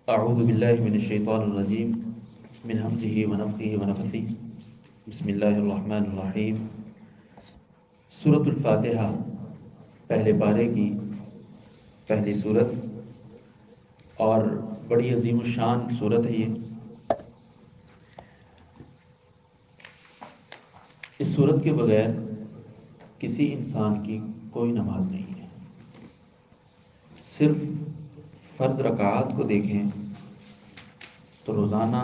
اعوذ باللہ من الشیطان الرجیم من ہمزہ ونفخہ ونفثہ بسم اللہ الرحمن الرحیم۔ سورۃ الفاتحہ پہلے پارے کی پہلی سورت اور بڑی عظیم الشان سورت ہے یہ۔ اس سورت کے بغیر کسی انسان کی کوئی نماز نہیں ہے۔ صرف فرض رکعات کو دیکھیں تو روزانہ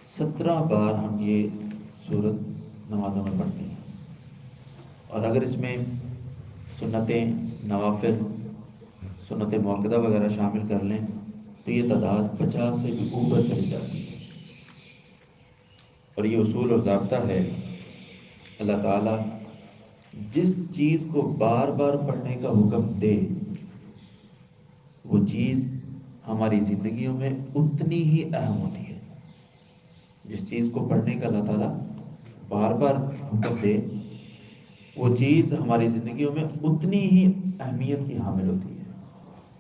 17 بار ہم یہ سورت نمازوں میں پڑھتے ہیں، اور اگر اس میں سنتیں، نوافل، سنت موقدہ وغیرہ شامل کر لیں تو یہ تعداد 50 سے بھی اوپر چلی جاتی ہے۔ اور یہ اصول اور ضابطہ ہے، اللہ تعالیٰ جس چیز کو بار بار پڑھنے کا حکم دے وہ چیز ہماری زندگیوں میں اتنی ہی اہم ہوتی ہے۔ جس چیز کو پڑھنے کا اللہ تعالیٰ بار بار حکم دے وہ چیز ہماری زندگیوں میں اتنی ہی اہمیت کی حامل ہوتی ہے۔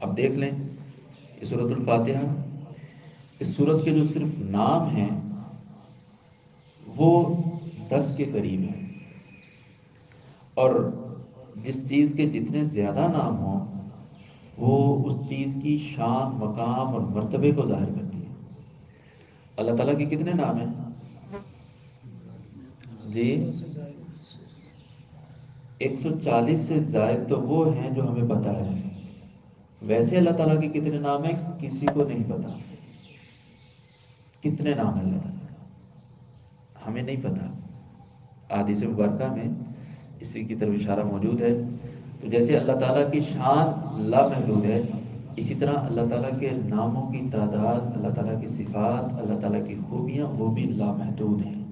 اب دیکھ لیں یہ سورۃ الفاتحہ، اس سورت کے جو صرف نام ہیں وہ 10 کے قریب ہیں، اور جس چیز کے جتنے زیادہ نام ہوں وہ اس چیز کی شان، مقام اور مرتبے کو ظاہر کرتی ہے۔ اللہ تعالیٰ کے کتنے نام ہیں؟ جی 140 سے زائد تو وہ ہیں جو ہمیں پتہ ہے۔ ویسے اللہ تعالیٰ کے کتنے نام ہیں کسی کو نہیں پتا۔ کتنے نام ہیں اللہ تعالیٰ کے ہمیں نہیں پتا۔ احادیث مبارکہ میں اسی کی طرف اشارہ موجود ہے۔ تو جیسے اللہ تعالیٰ کی شان لامحدود ہے، اسی طرح اللہ تعالیٰ کے ناموں کی تعداد، اللہ تعالیٰ کی صفات، اللہ تعالیٰ کی خوبیاں وہ بھی لامحدود ہیں۔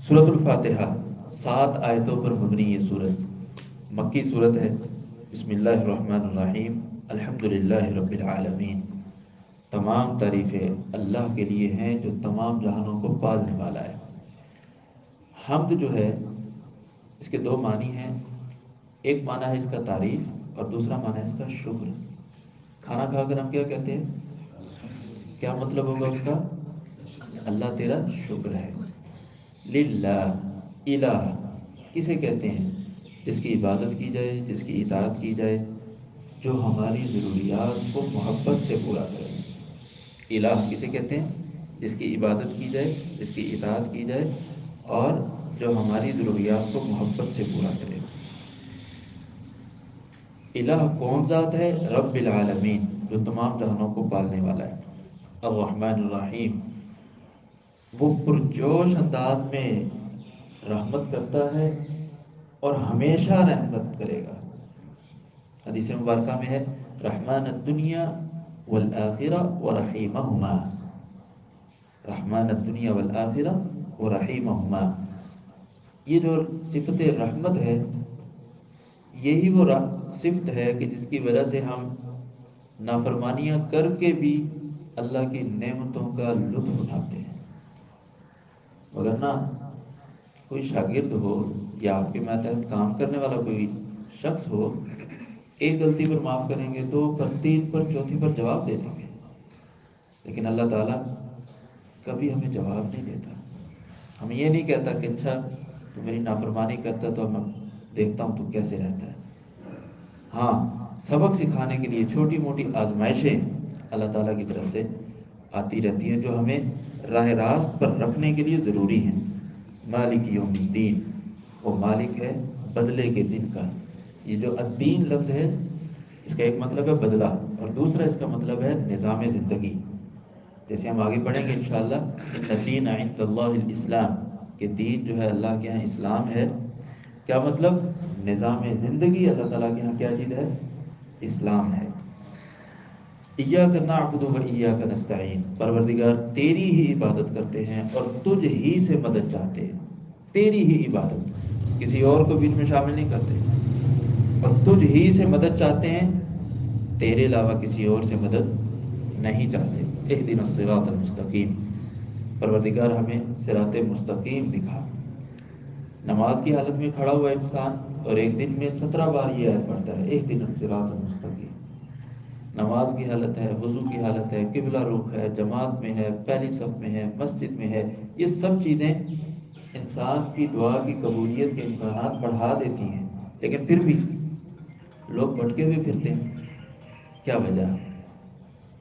سورۃ الفاتحہ 7 آیتوں پر مبنی یہ سورت مکی سورت ہے۔ بسم اللہ الرحمن الرحیم، الحمدللہ رب العالمین۔ تمام تعریفیں اللہ کے لیے ہیں جو تمام جہانوں کو پالنے والا ہے۔ حمد جو ہے اس کے 2 معنی ہیں، ایک معنی ہے اس کا تعریف اور دوسرا معنی ہے اس کا شکر۔ کھانا کھا کر ہم کیا کہتے ہیں؟ کیا مطلب ہوگا اس کا؟ اللہ تیرا شکر ہے۔ للہ، الہ کسے کہتے ہیں؟ جس کی عبادت کی جائے، جس کی اطاعت کی جائے، جو ہماری ضروریات کو محبت سے پورا کرے۔ الہ کسے کہتے ہیں؟ جس کی عبادت کی جائے، جس کی اطاعت کی جائے اور جو ہماری ضروریات کو محبت سے پورا کرے۔ الہ کون ذات ہے؟ رب العالمین، جو تمام جہانوں کو پالنے والا ہے۔ الرحمن الرحیم، وہ پرجوش انداز میں رحمت کرتا ہے اور ہمیشہ رحمت کرے گا۔ حدیث مبارکہ میں ہے رحمان الدنیا والآخرہ ورحیمہما، رحمان الدنیا والآخرہ ورحیمہما۔ یہ جو صفت رحمت ہے یہی وہ صفت ہے کہ جس کی وجہ سے ہم نافرمانیاں کر کے بھی اللہ کی نعمتوں کا لطف اٹھاتے ہیں۔ وگرنہ کوئی شاگرد ہو یا آپ کے ماتحت کام کرنے والا کوئی شخص ہو، ایک غلطی پر معاف کریں گے، 2 پر، 3 پر، چوتھی پر جواب دے دیں گے، لیکن اللہ تعالیٰ کبھی ہمیں جواب نہیں دیتا۔ ہمیں یہ نہیں کہتا کہ اچھا تو میری نافرمانی کرتا تو میں دیکھتا ہوں تو کیسے رہتا ہے۔ ہاں، سبق سکھانے کے لیے چھوٹی موٹی آزمائشیں اللہ تعالیٰ کی طرف سے آتی رہتی ہیں جو ہمیں راہ راست پر رکھنے کے لیے ضروری ہیں۔ مالک یوم الدین، وہ مالک ہے بدلے کے دن کا۔ یہ جو الدین لفظ ہے اس کا ایک مطلب ہے بدلہ اور دوسرا اس کا مطلب ہے نظام زندگی۔ جیسے ہم آگے پڑھیں گے انشاءاللہ، ان الدین عند اللہ الاسلام، کہ دین جو ہے اللہ کے ہاں اسلام ہے۔ کیا مطلب؟ نظام زندگی اللہ تعالیٰ کے ہاں کیا چیز ہے؟ اسلام ہے۔ ایاک نعبد و ایاک نستعین، پروردگار تیری ہی عبادت کرتے ہیں اور تجھ ہی سے مدد چاہتے ہیں۔ تیری ہی عبادت، کسی اور کو بیچ میں شامل نہیں کرتے، اور تجھ ہی سے مدد چاہتے ہیں، تیرے علاوہ کسی اور سے مدد نہیں چاہتے۔ اہدنا الصراط المستقیم، پروردگار ہمیں صراط مستقیم دکھا۔ نماز کی حالت میں کھڑا ہوا انسان اور ایک دن میں 17 بار یہ آیت پڑھتا ہے اہدنا الصراط المستقیم۔ نماز کی حالت ہے، وضو کی حالت ہے، قبلہ رخ ہے، جماعت میں ہے، پہلی صف میں ہے، مسجد میں ہے، یہ سب چیزیں انسان کی دعا کی قبولیت کے امکانات بڑھا دیتی ہیں، لیکن پھر بھی لوگ بھٹکے ہوئے پھرتے ہیں۔ کیا وجہ؟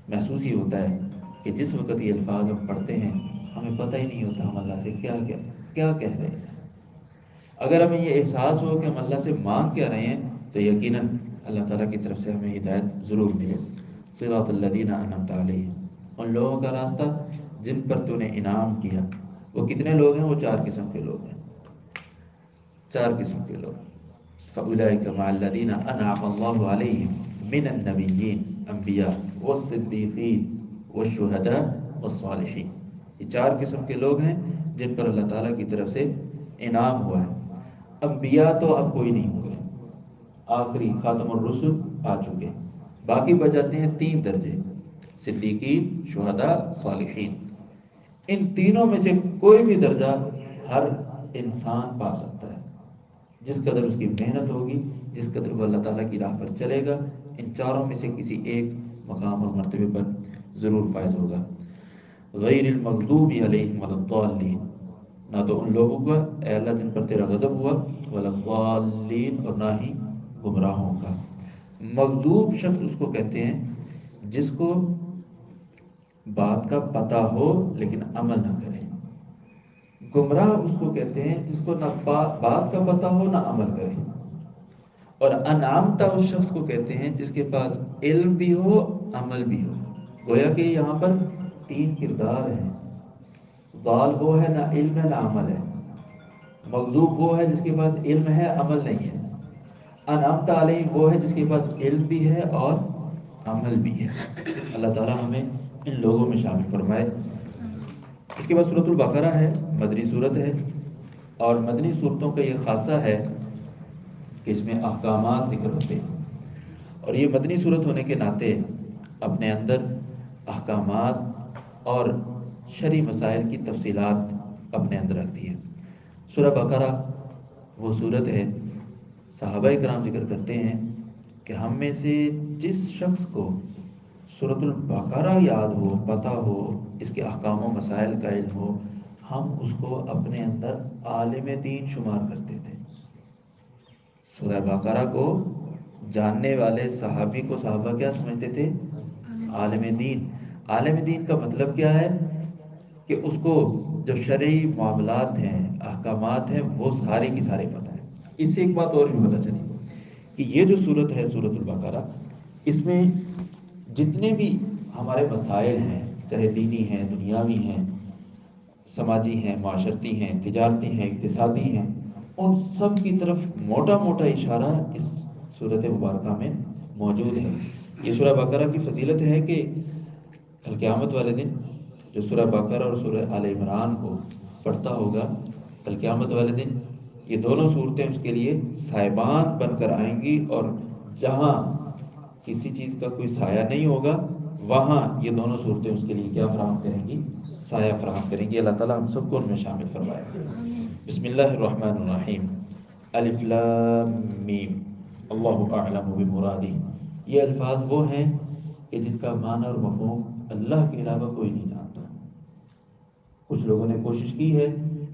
محسوس یہ ہوتا ہے کہ جس وقت یہ الفاظ ہم پڑھتے ہیں ہمیں پتہ ہی نہیں ہوتا ہم اللہ سے کیا کیا کیا کہہ رہے ہیں۔ اگر ہمیں یہ احساس ہو کہ ہم اللہ سے مانگ کیا رہے ہیں تو یقیناً اللہ تعالیٰ کی طرف سے ہمیں ہدایت ضرور ملے۔ صراط الذین انعمت علیہم، ان لوگوں کا راستہ جن پر تو نے انعام کیا۔ وہ کتنے لوگ ہیں؟ وہ چار قسم کے لوگ ہیں، چار قسم کے لوگ۔ فَأُولَئِكَ مَعَ الَّذِينَ أَنْعَمَ اللَّهُ عَلَيْهِمْ مِنَ النَّبِيِّينَ، انبیاء والصدیقین والشہداء والصالحین۔ یہ چار قسم کے لوگ ہیں جن پر اللہ تعالیٰ کی طرف سے انعام ہوا ہے۔ انبیاء تو اب کوئی نہیں ہوئے، آخری خاتم الرسل آ چکے، باقی بچاتے ہیں تین درجے: صدیقین، شہداء، صالحین۔ ان تینوں میں سے کوئی بھی درجہ ہر انسان پا سکتا ہے، جس قدر اس کی محنت ہوگی، جس قدر وہ اللہ تعالیٰ کی راہ پر چلے گا، ان چاروں میں سے کسی ایک مقام اور مرتبے پر ضرور فائز ہوگا۔ غیر المغضوب علیہم ولا الضالین، نہ تو ان لوگوں کا اے اللہ جن پر تیرا غضب ہوا، ولا الضالین، اور نہ ہی گمراہوں کا۔ مغضوب شخص اس کو کہتے ہیں جس کو بات کا پتہ ہو لیکن عمل نہ کرے۔ گمراہ اس کو کہتے ہیں جس کو نہ بات کا پتہ ہو نہ عمل کرے۔ اور انعامتا اس شخص کو کہتے ہیں جس کے پاس علم بھی ہو، عمل بھی ہو۔ گویا کہ یہاں پر تین کردار ہیں۔ ضال وہ ہے نہ علم ہے نہ عمل ہے، مغضوب وہ ہے جس کے پاس علم ہے عمل نہیں ہے، انعمت علیہ وہ ہے جس کے پاس علم بھی ہے اور عمل بھی ہے۔ اللہ تعالیٰ ہمیں ان لوگوں میں شامل فرمائے۔ اس کے بعد سورۃ البقرہ ہے، مدنی صورت ہے، اور مدنی صورتوں کا یہ خاصہ ہے کہ اس میں احکامات ذکر ہوتے ہیں، اور یہ مدنی صورت ہونے کے ناطے اپنے اندر احکامات اور شرعی مسائل کی تفصیلات اپنے اندر رکھتی ہے۔ سورہ بقرہ وہ صورت ہے، صحابہ کرام ذکر کرتے ہیں کہ ہم میں سے جس شخص کو سورۃ البقرہ یاد ہو، پتہ ہو، اس کے احکام و مسائل کا علم ہو، ہم اس کو اپنے اندر عالم دین شمار کرتے تھے۔ سورہ بقرہ کو جاننے والے صحابی کو صحابہ کیا سمجھتے تھے؟ عالم دین۔ عالم دین کا مطلب کیا ہے؟ کہ اس کو جو شرعی معاملات ہیں، احکامات ہیں، وہ ساری کی ساری پتہ ہے۔ اس سے ایک بات اور بھی پتہ چلی کہ یہ جو صورت ہے سورۃ البقرہ، اس میں جتنے بھی ہمارے مسائل ہیں، چاہے دینی ہیں، دنیاوی ہیں، سماجی ہیں، معاشرتی ہیں، تجارتی ہیں، اقتصادی ہیں، ان سب کی طرف موٹا موٹا اشارہ اس صورت مبارکہ میں موجود ہے۔ یہ سورہ بقرہ کی فضیلت ہے کہ کل قیامت والے دن جو سورہ بقرہ اور سورہ آل عمران کو پڑھتا ہوگا، کل قیامت والے دن یہ دونوں صورتیں اس کے لیے سائبان بن کر آئیں گی، اور جہاں کسی چیز کا کوئی سایہ نہیں ہوگا وہاں یہ دونوں صورتیں اس کے لیے کیا فراہم کریں گی؟ سایہ فراہم کریں گی۔ اللہ تعالیٰ ہم سب کو ان میں شامل فرمائے۔ بسم اللہ الرحمن الرحیم۔ الف لام میم، اللہ اعلم بمرادہ۔ یہ الفاظ وہ ہیں کہ جن کا معنی اور مفہوم اللہ کے علاوہ کوئی نہیں جانتا۔ کچھ لوگوں نے کوشش کی ہے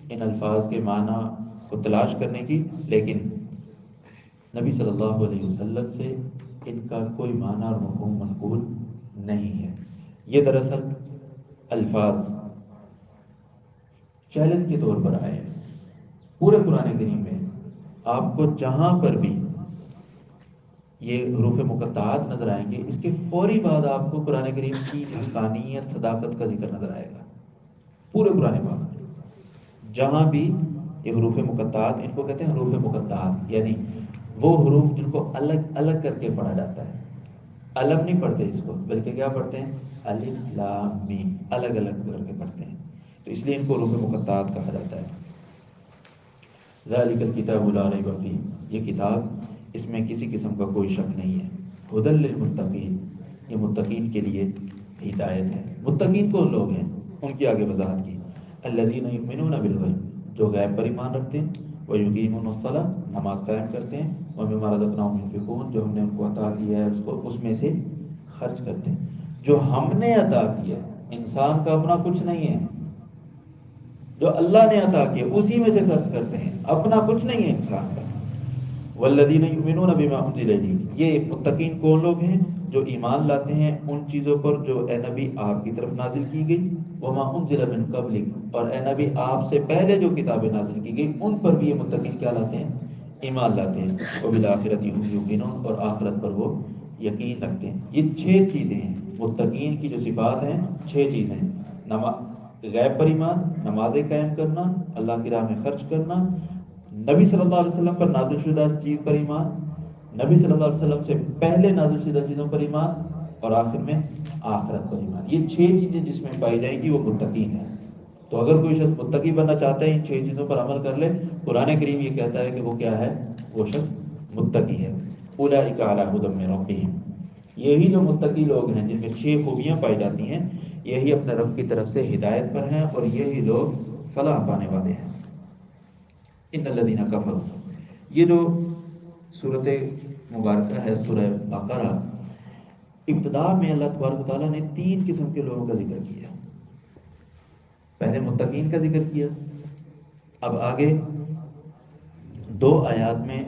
ان الفاظ کے معنی کو تلاش کرنے کی، لیکن نبی صلی اللہ علیہ وسلم سے ان کا کوئی معنی اور مفہوم منقول نہیں ہے۔ یہ دراصل الفاظ چیلنج کے طور پر آئے ہیں۔ پورے قرآن کریم میں آپ کو جہاں پر بھی یہ حروف مقطعات نظر آئیں گے، اس کے فوری بعد آپ کو قرآن کریم کی حقانیت، صداقت کا ذکر نظر آئے گا۔ پورے قرآن پاک میں جہاں بھی یہ حروف مقطعات، ان کو کہتے ہیں حروف مقطعات، یعنی وہ حروف جن کو الگ الگ کر کے پڑھا جاتا ہے۔ علم نہیں پڑھتے اس کو، بلکہ کیا پڑھتے ہیں؟ الف لام میم، الگ الگ کر کے پڑھتے ہیں، تو اس لیے ان کو حروف مقطعات کہا جاتا ہے۔ ذالک الکتاب لا ریب فیہ، یہ کتاب اس میں کسی قسم کا کوئی شک نہیں ہے۔ ھدی للمتقین، یہ متقین کے لیے ہدایت ہے۔ متقین کون لوگ ہیں؟ ان کی آگے وضاحت کی۔ الذین یؤمنون بالغیب، جو غیب پر ایمان رکھتے ہیں، ویقیمون الصلاۃ، نماز قائم کرتے ہیں، ومما رزقناہم ينفقون، جو ہم نے ان کو عطا کیا ہے اس میں سے خرچ کرتے ہیں جو ہم نے عطا کیا، انسان کا اپنا کچھ نہیں ہے، جو اللہ نے عطا کیا اسی میں سے خرچ کرتے ہیں، اپنا کچھ نہیں ہے انسان کا۔ والذین یؤمنون بما انزل الیک، یہ متقین کون لوگ ہیں؟ جو ایمان لاتے ہیں ان چیزوں پر جو اے نبی آپ کی طرف نازل کی گئی، وما انزل من قبلک، اور اے نبی آپ سے پہلے جو کتابیں نازل کی گئی ان پر بھی یہ متقین کیا لاتے ہیں؟ ایمان لاتے ہیں۔ وبالآخرۃ هم یوقنون، اور آخرت پر وہ یقین رکھتے ہیں۔ یہ 6 چیزیں ہیں متقین کی جو صفات ہیں، 6 چیزیں ہیں۔ غیب پر ایمان، نمازیں قائم کرنا، اللہ کی راہ میں خرچ کرنا، نبی صلی اللہ علیہ وسلم پر نازل شدہ چیز پر ایمان، نبی صلی اللہ علیہ وسلم سے پہلے نازل شدہ چیزوں پر ایمان، اور آخر میں آخرت پر ایمان۔ یہ 6 چیزیں جس میں پائی جائیں گی وہ متقین ہیں۔ تو اگر کوئی شخص متقی بننا چاہتا ہے ان 6 چیزوں پر عمل کر لے، قرآن کریم یہ کہتا ہے کہ وہ کیا ہے؟ وہ شخص متقی ہے۔ اولئک علی ھدی من ربہم، یہی جو متقی لوگ ہیں جن میں 6 خوبیاں پائی جاتی ہیں، یہی اپنے رب کی طرف سے ہدایت پر ہیں اور یہی لوگ فلاح پانے والے ہیں۔ ان الذین کفروا، یہ جو صورت مبارکہ ہے سورہ بقرہ، ابتدا میں اللہ تبارک و تعالیٰ نے 3 قسم کے لوگوں کا ذکر کیا۔ پہلے متقین کا ذکر کیا، اب آگے 2 آیات میں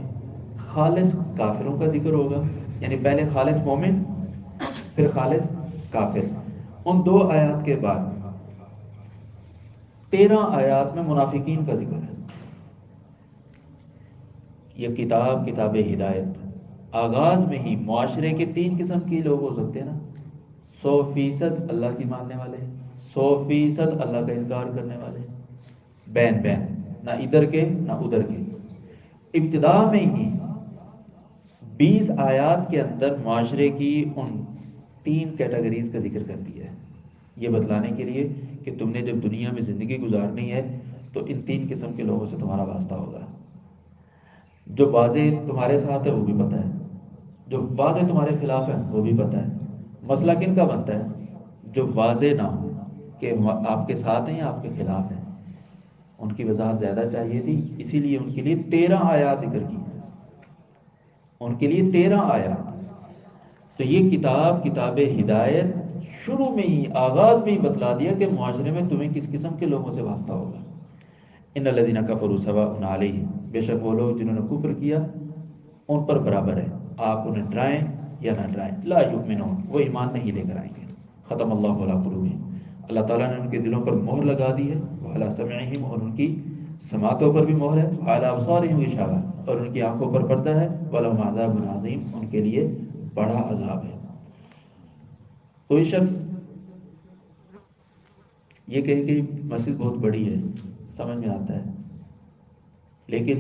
خالص کافروں کا ذکر ہوگا، یعنی پہلے خالص مومن پھر خالص کافر۔ ان 2 آیات کے بعد 13 آیات میں منافقین کا ذکر ہے۔ یہ کتاب ہدایت آغاز میں ہی معاشرے کے 3 قسم کے لوگ ہو سکتے ہیں نا، 100% اللہ کی ماننے والے، 100% اللہ کا انکار کرنے والے، بین بین، نہ ادھر کے نہ ادھر کے۔ ابتدا میں ہی 20 آیات کے اندر معاشرے کی ان 3 کیٹیگریز کا ذکر کر دیا ہے، یہ بتلانے کے لیے کہ تم نے جب دنیا میں زندگی گزارنی ہے تو ان 3 قسم کے لوگوں سے تمہارا واسطہ ہوگا۔ جو واضح تمہارے ساتھ ہے وہ بھی پتہ ہے، جو واضح تمہارے خلاف ہے وہ بھی پتہ ہے۔ مسئلہ کن کا بنتا ہے؟ جو واضح نہ ہو کہ آپ کے ساتھ ہیں یا آپ کے خلاف ہیں، ان کی وضاحت زیادہ چاہیے تھی، اسی لیے ان کے لیے 13 آیات ذکر کی ہیں، ان کے لیے 13 آیات۔ تو یہ کتاب ہدایت شروع میں ہی آغاز میں ہی بتلا دیا کہ معاشرے میں تمہیں کس قسم کے لوگوں سے واسطہ ہوگا۔ ان الذین کفروا سواء علیہم، بے شک وہ لوگ جنہوں نے کفر کیا ان پر برابر ہے، آپ انہیں ڈرائیں یا نہ ڈرائیں، لا یؤمنون، وہ ایمان نہیں لے کر آئیں گے۔ ختم اللہ علی قلوبہم، اللہ تعالیٰ نے ان کے دلوں پر مہر لگا دی ہے، وعلی سمعہم، اور ان کی سماعتوں پر بھی مہر ہے، وعلی ابصارہم غشاوہ، اور ان کی آنکھوں پر پردہ ہے، ولہم عذاب عظیم، ان کے لیے بڑا عذاب ہے۔ کوئی شخص یہ کہے کہ مسجد بہت بڑی ہے، سمجھ میں آتا ہے، لیکن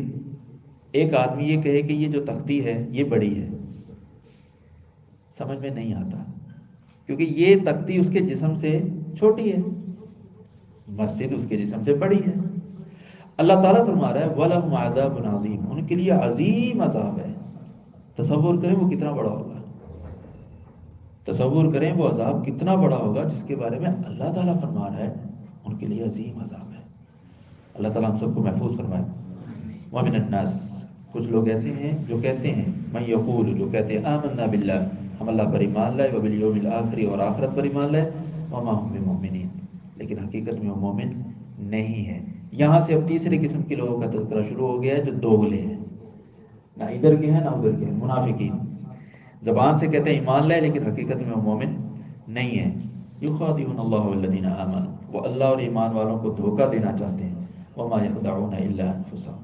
ایک آدمی یہ کہے کہ یہ جو تختی ہے یہ بڑی ہے، سمجھ میں نہیں آتا، کیونکہ یہ تختی اس کے جسم سے چھوٹی ہے، مسجد اس کے جسم سے بڑی ہے۔ اللہ تعالیٰ فرما رہا ہے وَلَهُمْ عَذَابٌ عَظِيمٌ، ان کے لیے عظیم عذاب ہے۔ تصور کریں وہ کتنا بڑا ہوگا، تصور کریں وہ عذاب کتنا بڑا ہوگا جس کے بارے میں اللہ تعالیٰ فرما رہا ہے ان کے لیے عظیم عذاب ہے۔ اللہ تعالیٰ ہم سب کو محفوظ فرمائے۔ وَمِنَ النَّاسِ، کچھ لوگ ایسے ہیں جو کہتے ہیں، مَن یقول، جو کہتے ہیں آمنا باللہ، ہم اللہ پر ایمان لائے، وبالیوم الآخر، اور آخرت پر ایمان لائے، وما ہم بمؤمنین، لیکن حقیقت میں وہ مومن نہیں ہے۔ یہاں سے اب تیسرے قسم کے لوگوں کا تذکرہ شروع ہو گیا ہے جو دوغلے ہیں، نہ ادھر کے ہیں نہ ادھر کے ہیں، منافقین، زبان سے کہتے ہیں ایمان لائے لیکن حقیقت میں وہ مومن نہیں ہے۔ یخادعون اللہ والذین آمنوا، وہ اللہ اور ایمان والوں کو دھوکہ دینا چاہتے ہیں، وما یخدعون الا انفسهم،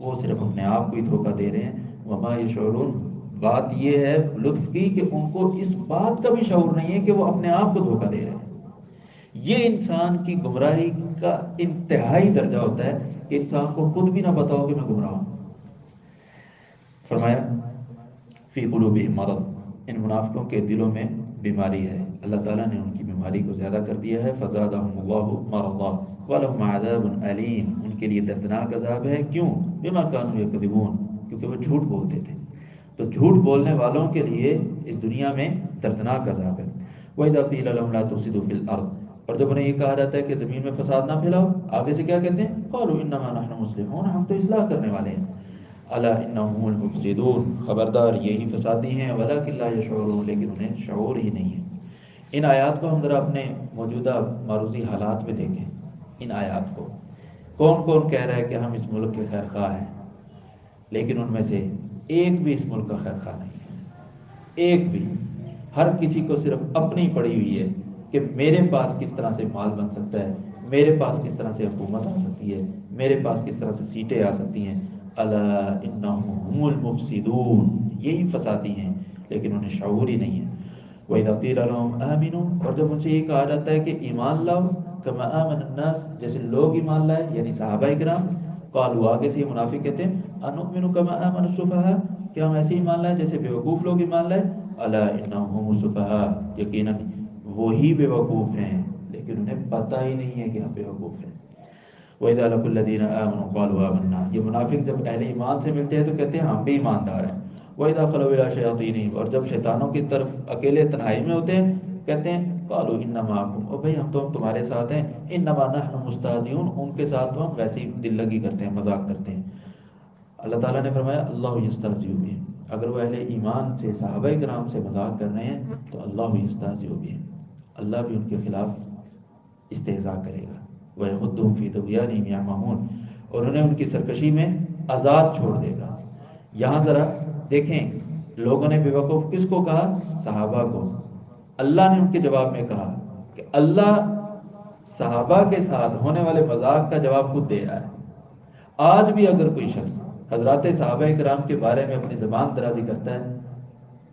وہ صرف اپنے آپ کو ہی دھوکہ دے رہے ہیں، وما یشعرون، بات یہ ہے لطف کی کہ ان کو اس بات کا بھی شعور نہیں ہے کہ وہ اپنے آپ کو دھوکہ دے رہے ہیں۔ یہ انسان کی گمراہی کا انتہائی درجہ ہوتا ہے کہ انسان کو خود بھی نہ پتا ہو کہ میں گمراہ ہوں۔ فرمایا فی قلوبہم مرض، ان منافقوں کے دلوں میں بیماری ہے، اللہ تعالیٰ نے ان کی بیماری کو زیادہ کر دیا ہے، فزادہم اللہ مرضا ولہم عذاب علیم، ان کے لیے دردناک عذاب ہے، کیوں؟ بما کانوا یکذبون، کیونکہ وہ جھوٹ بولتے تھے، تو جھوٹ بولنے والوں کے لیے اس دنیا میں دردناک عذاب ہے۔ وَإِذَا قِيلَ لَهُمْ لَا تُفْسِدُوا فِي الْأَرْضِ، اور جب انہیں یہ کہا جاتا ہے کہ زمین میں فساد نہ پھیلاؤ، آگے سے کیا کہتے ہیں؟ قالوا انما نحن مصلحون، ہم تو اصلاح کرنے والے ہیں۔ الا انہم المفسدون، خبردار یہی فسادی ہیں، ولکن لا یشعرون، لیکن انہیں شعور ہی نہیں ہے۔ ان آیات کو ہم ذرا اپنے موجودہ معروضی حالات میں دیکھیں۔ ان آیات کو کون کون کہہ رہا ہے کہ ہم اس ملک کے خیر خواہ ہیں، لیکن ان میں سے ایک بھی اس ملک کا خیر خواہ نہیں ہے، ایک بھی۔ ہر کسی کو صرف اپنی پڑی ہوئی ہے کہ میرے پاس کس طرح سے مال بن سکتا ہے، میرے پاس کس طرح سے حکومت آ سکتی ہے، میرے پاس کس طرح سے سیٹیں آ سکتی ہیں۔ الا انہم هم المفسدون، یہی فسادی ہیں، لیکن انہیں شعور ہی نہیں ہے۔ وَإِذَا قِيلَ لَهُمْ آمِنُوا، اور جب ان سے یہ کہا جاتا ہے کہ ایمان لاؤ، كما آمن الناس، جیسے لوگ ایمان لائے، یعنی صحابہ کرام، قالوا، آگے سے یہ منافق کہتے ہیں، انؤمن كما آمن السفهاء، کیا ہم ایسے ایمان لائے جیسے بیوقوف لوگ ایمان لائے؟ الا انہم هم السفهاء، یقیناً وہی بیوقوف ہیں، لیکن انہیں پتہ ہی نہیں ہے کہ ہم بیوقوف ہیں۔ وَإِذَا لَقُوا الَّذِينَ آمَنُوا قَالُوا آمَنَّا، یہ منافق جب اہل ایمان سے ملتے ہیں تو کہتے ہیں ہم بھی ایماندار ہیں۔ وَإِذَا خَلَوْا إِلَىٰ شَيَاطِينِهِمْ، اور جب شیطانوں کی طرف اکیلے تنہائی میں ہوتے ہیں کہتے ہیں قَالُوا إِنَّا مَعَكُمْ، او بھائی ہم تو تمہارے ساتھ ہیں، إِنَّمَا نَحْنُ مُسْتَهْزِئُونَ، ان کے ساتھ تو ہم ویسے ہی دل لگی کرتے ہیں، مذاق کرتے ہیں۔ اللہ تعالیٰ نے فرمایا اللہ یستہزئ بہم، اگر وہ اہل ایمان سے، صحابہ کرام سے مذاق کر رہے ہیں تو اللہ یستہزئ بہم، اللہ بھی ان کے خلاف استہزاء کرے گا۔ وَيَمُدُّهُمْ فِي طُغْيَانِهِمْ يَعْمَهُونَ، اور انہیں ان کی سرکشی میں آزاد چھوڑ دے گا۔ یہاں ذرا دیکھیں، لوگوں نے بے وقوف کس کو کہا؟ صحابہ کو۔ اللہ نے ان کے جواب میں کہا کہ اللہ صحابہ کے ساتھ ہونے والے مذاق کا جواب خود دے رہا ہے۔ آج بھی اگر کوئی شخص حضرات صحابہ کرام کے بارے میں اپنی زبان درازی کرتا ہے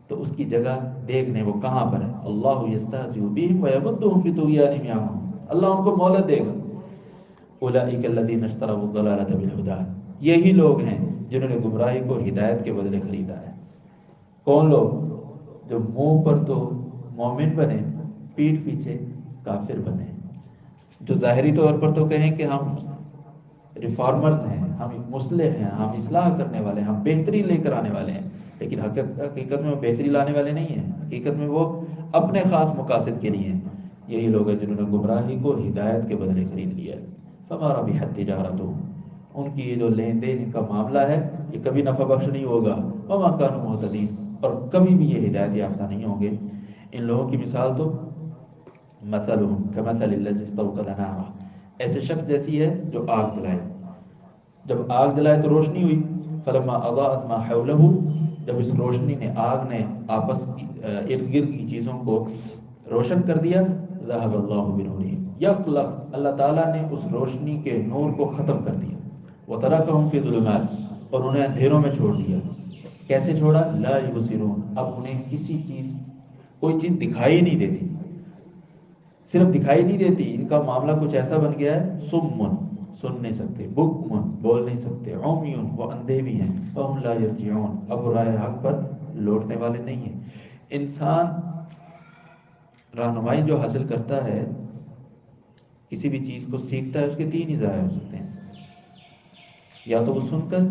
تو اس کی جگہ دیکھ لیں وہ کہاں پر ہے۔ اللہ یستہزئ بہم ویمدھم فی طغیانہم یعمہون، اللہ ان کو مہلت دے گا۔ اولئک الذین اشتروا الضلالۃ بالہدی، یہی لوگ ہیں جنہوں نے گمراہی کو ہدایت کے بدلے خریدا ہے۔ کون لوگ؟ جو منہ پر تو مومن بنے، پیٹھ پیچھے کافر بنے، جو ظاہری طور پر تو کہیں کہ ہم ریفارمرز ہیں، ہم مصلح ہیں، ہم اصلاح کرنے والے ہیں، ہم بہتری لے کر آنے والے ہیں، لیکن حقیقت میں وہ بہتری لانے والے نہیں ہیں، حقیقت میں وہ اپنے خاص مقاصد کے لیے ہیں۔ یہی لوگ ہیں جنہوں نے گمراہی کو ہدایت کے بدلے خرید لیا ہے۔ فما ربحت تجارتهم، ان کی یہ جو لین دین ان کا معاملہ ہے یہ کبھی نفع بخش نہیں ہوگا۔ وما كانوا مهتدین، اور کبھی بھی یہ ہدایت یافتہ نہیں ہوں گے۔ ان لوگوں کی مثال تو مثلهم كمثل الذي استوقد نارا، ایسے شخص جیسی ہے جو آگ جلائے، جب آگ جلائے تو روشنی ہوئی، فلما اضاءت ما حوله، جب اس روشنی نے، آگ نے آپس کی ارد گرد کی چیزوں کو روشن کر دیا، ذهب الله بنورهم، یکلخ اللہ تعالیٰ نے اس روشنی کے نور کو ختم کر دیا۔ وترکهم فی ظلمات، اور انہیں اندھیروں میں چھوڑ دیا۔ کیسے چھوڑا؟ لا یبصرون، اب انہیں کسی چیز، کوئی چیز دکھائی نہیں دیتی، صرف دکھائی نہیں دیتی، ان کا معاملہ کچھ ایسا بن گیا ہے، سمن، سن نہیں سکتے، بکمن، بول نہیں سکتے، عمیون، وہ اندھے بھی ہیں، فہم لا یرجعون، اب وہ راہ حق پر لوٹنے والے نہیں ہیں۔ انسان رہنمائی جو حاصل کرتا ہے، کسی بھی چیز کو سیکھتا ہے، اس کے تین ہی ذرائع ہو سکتے ہیں، یا تو وہ سن کر،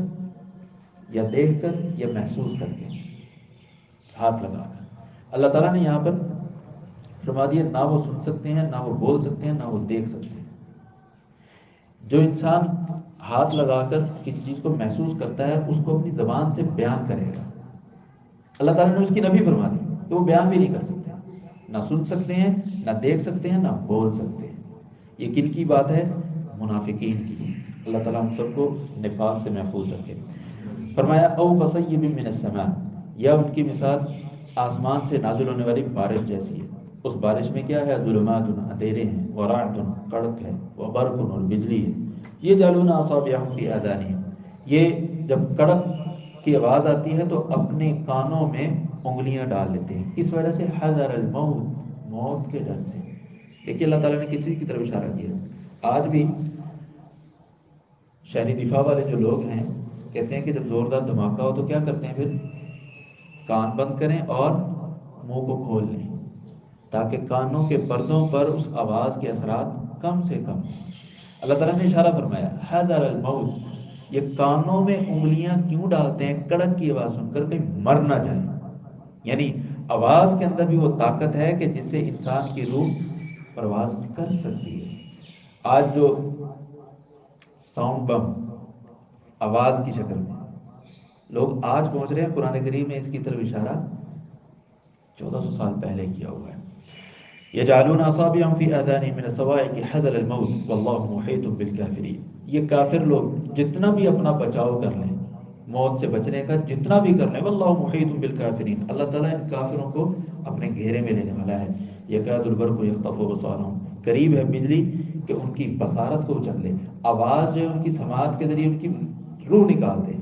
یا دیکھ کر، یا محسوس کر کے، ہاتھ لگا کر۔ اللہ تعالیٰ نے یہاں پر فرما دیا نہ وہ سن سکتے ہیں، نہ وہ بول سکتے ہیں، نہ وہ دیکھ سکتے ہیں۔ جو انسان ہاتھ لگا کر کسی چیز کو محسوس کرتا ہے اس کو اپنی زبان سے بیان کرے گا، اللہ تعالیٰ نے اس کی نفی فرما دی کہ وہ بیان بھی نہیں کر سکتے، نہ سن سکتے ہیں، نہ دیکھ سکتے ہیں، نہ بول سکتے ہیں۔ یہ کن کی بات ہے؟ منافقین کی۔ اللہ تعالیٰ ہم سب کو نفاق سے محفوظ رکھے۔ فرمایا او کصیب من السماء، یا ان کی مثال آسمان سے نازل ہونے والی بارش جیسی ہے۔ اس بارش میں کیا ہے؟ ظلمات، اندھیرے ہیں، ورعد، کڑک ہے، وبرق، اور بجلی ہے۔ یجعلون اصابعهم فی آذانہم، یہ جب کڑک کی آواز آتی ہے تو اپنے کانوں میں انگلیاں ڈال لیتے ہیں، کس وجہ سے؟ حذر الموت، موت کے ڈر سے۔ دیکھیے اللہ تعالیٰ نے کسی کی طرف اشارہ کیا۔ آج بھی شہری دفاع والے جو لوگ ہیں کہتے ہیں کہ جب زوردار دھماکہ ہو تو کیا کرتے ہیں؟ پھر کان بند کریں اور منہ کو کھول لیں تاکہ کانوں کے پردوں پر اس آواز کے اثرات کم سے کم۔ اللہ تعالیٰ نے اشارہ فرمایا حذر الموت، یہ کانوں میں انگلیاں کیوں ڈالتے ہیں؟ کڑک کی آواز سن کر کہیں مر نہ جائیں، یعنی آواز کے اندر بھی وہ طاقت ہے کہ جس سے انسان کی روح پرواز کر سکتی ہے۔ آج جو ساؤنڈ بم آواز کی شکل میں لوگ آج پہنچ رہے ہیں، قرآن کریم میں اس کی طرف اشارہ 1400 سال پہلے کیا ہوا ہے۔ یجعلون اصابعهم فی آذانہم من الصواعق حذر الموت واللہ محیط بالکافرین۔ یہ کافر لوگ جتنا بھی اپنا بچاؤ کر لیں، موت سے بچنے کا جتنا بھی کر لیں، واللہ محیط بالکافرین، اللہ تعالیٰ ان کافروں کو اپنے گھیرے میں لینے والا ہے۔ یکاد البرق یخطف بصارهم، قریب ہے بجلی کہ ان کی بصارت کو اچک لے، آواز جو ہے ان کی سماعت کے ذریعے ان کی روح نکال دے،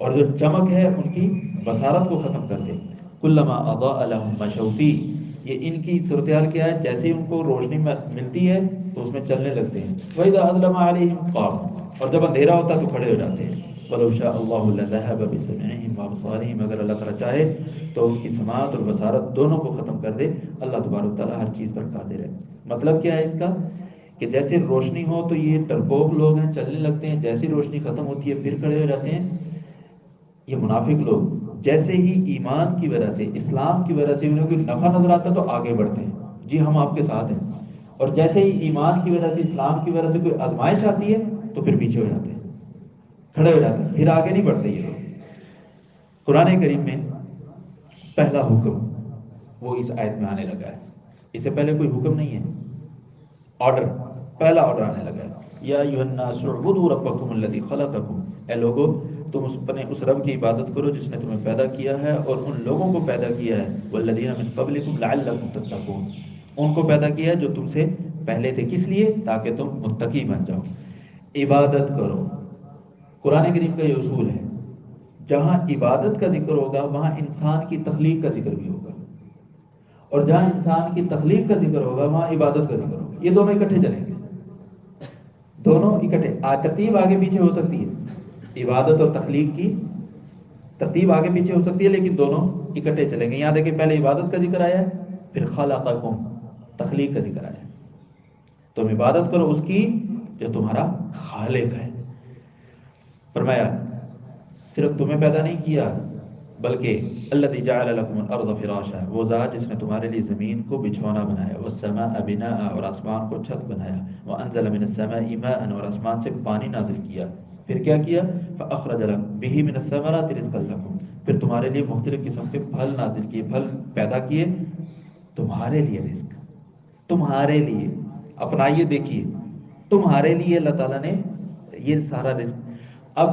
اور جو چمک ہے ان کی بصارت کو ختم کر دے۔ کلما اضاء لهم مشوا فیہ، یہ ان کی صورتحال کیا ہے، جیسے ان کو روشنی ملتی ہے تو اس میں چلنے لگتے ہیں۔ وَإِذَا أَظْلَمَ عَلَيْهِمْ قَامُوا، اور جب اندھیرا ہوتا ہے تو کھڑے ہو جاتے ہیں۔ وَلَوْ شَاءَ اللَّهُ لَذَهَبَ بِسَمْعِهِمْ وَأَبْصَارِهِمْ، اگر اللہ تعالیٰ چاہے تو ان کی سماعت اور بصارت دونوں کو ختم کر دے۔ اللہ تبارک و تعالیٰ ہر چیز پر قادر ہے۔ مطلب کیا ہے اس کا، کہ جیسے روشنی ہو تو یہ ڈرپوک لوگ ہیں، چلنے لگتے ہیں، جیسی روشنی ختم ہوتی ہے پھر کھڑے ہو جاتے ہیں۔ یہ منافق لوگ جیسے ہی ایمان کی وجہ سے، اسلام کی وجہ سے انہیں کوئی نفع نظر آتا ہے تو آگے بڑھتے ہیں، جی ہم آپ کے ساتھ ہیں، اور جیسے ہی ایمان کی وجہ سے، اسلام کی وجہ سے کوئی آزمائش آتی ہے تو پھر پیچھے ہو جاتے ہیں، کھڑے ہو جاتے ہیں، پھر آگے نہیں بڑھتے یہ لوگ۔ قرآن کریم میں پہلا حکم وہ اس آیت میں آنے لگا ہے، اس سے پہلے کوئی حکم نہیں ہے، آرڈر، پہلا آرڈر آنے لگا ہے۔ یا ایھا الناس اعبدوا ربکم الذی خلقکم، اے لوگو تم اپنے اس رب کی عبادت کرو جس نے تمہیں پیدا کیا ہے اور ان لوگوں کو پیدا کیا ہے، والذین من قبلکم لعلکم تتقون، ان کو پیدا کیا ہے جو تم سے پہلے تھے، کس لیے؟ تاکہ تم متقی بن جاؤ۔ عبادت کرو، قرآن کریم کا یہ اصول ہے، جہاں عبادت کا ذکر ہوگا وہاں انسان کی تخلیق کا ذکر بھی ہوگا، اور جہاں انسان کی تخلیق کا ذکر ہوگا وہاں عبادت کا ذکر ہوگا، یہ دونوں اکٹھے چلیں گے، دونوں اکٹھے، ترتیب آگے پیچھے ہو سکتی ہے، عبادت اور تخلیق کی ترتیب آگے پیچھے ہو سکتی ہے لیکن دونوں اکٹھے چلیں گے۔ یہاں دیکھیں پہلے عبادت کا ذکر آیا ہے، پھر خلقکم، تخلیق کا ذکر آیا ہے۔ تم عبادت کرو اس کی جو تمہارا خالق ہے۔ فرمایا صرف تمہیں پیدا نہیں کیا بلکہ الذی جعل لکم الارض فراشا، وہ ذات جس نے تمہارے لیے زمین کو بچھونا بنایا، والسماء بناء، اور آسمان کو چھت بنایا، وانزل من السماء ماء، اور آسمان سے پانی نازل کیا، پھر کیا کیا، فاخرج لکم به من الثمرات رزقا لکم، پھر تمہارے لیے مختلف قسم کے پھل نازل کیے، پھل پیدا کیے تمہارے لیے، رزق تمہارے لیے، اپنائیے، دیکھیے تمہارے لیے اللہ تعالیٰ نے یہ سارا رزق۔ اب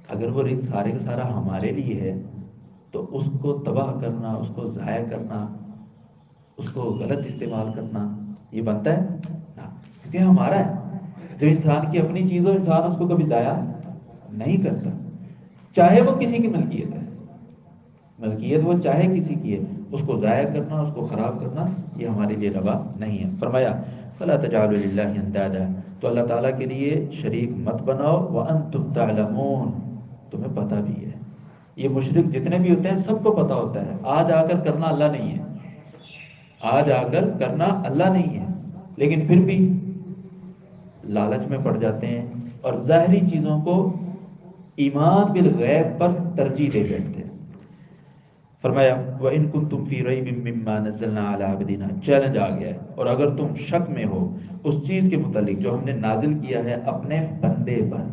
اگر وہ رزق سارے کا سارا ہمارے لیے ہے تو اس کو تباہ کرنا، اس کو ضائع کرنا، اس کو غلط استعمال کرنا یہ بنتا ہے نا، کیونکہ ہمارا ہے۔ جو انسان کی اپنی چیز ہو انسان اس کو کبھی ضائع نہیں کرتا، چاہے وہ کسی کی ملکیت ہے، ملکیت وہ چاہے کسی کی ہے، اس کو ضائع کرنا، اس کو خراب کرنا یہ ہمارے لیے روا نہیں ہے۔ فرمایا فلا تجعلوا للہ اندادا، تو اللہ تعالیٰ کے لیے شریک مت بناؤ، وانتم تعلمون، تمہیں پتہ بھی ہے۔ یہ مشرک جتنے بھی ہوتے ہیں سب کو پتہ ہوتا ہے، آج آ کر کرنا اللہ نہیں ہے، آج آ کر کرنا اللہ نہیں ہے، لیکن پھر بھی لالچ میں پڑ جاتے ہیں اور ظاہری چیزوں کو ایمان بالغیب پر ترجیح دے بیٹھتے ہیں۔ فرمایا وَإِن كُنتُمْ فِي رَيْبٍ مِّمَّا نَزَّلْنَا عَلَىٰ عَبْدِنَا، چیلنج آ گیا ہے، اور اگر تم شک میں ہو اس چیز کے متعلق جو ہم نے نازل کیا ہے اپنے بندے پر،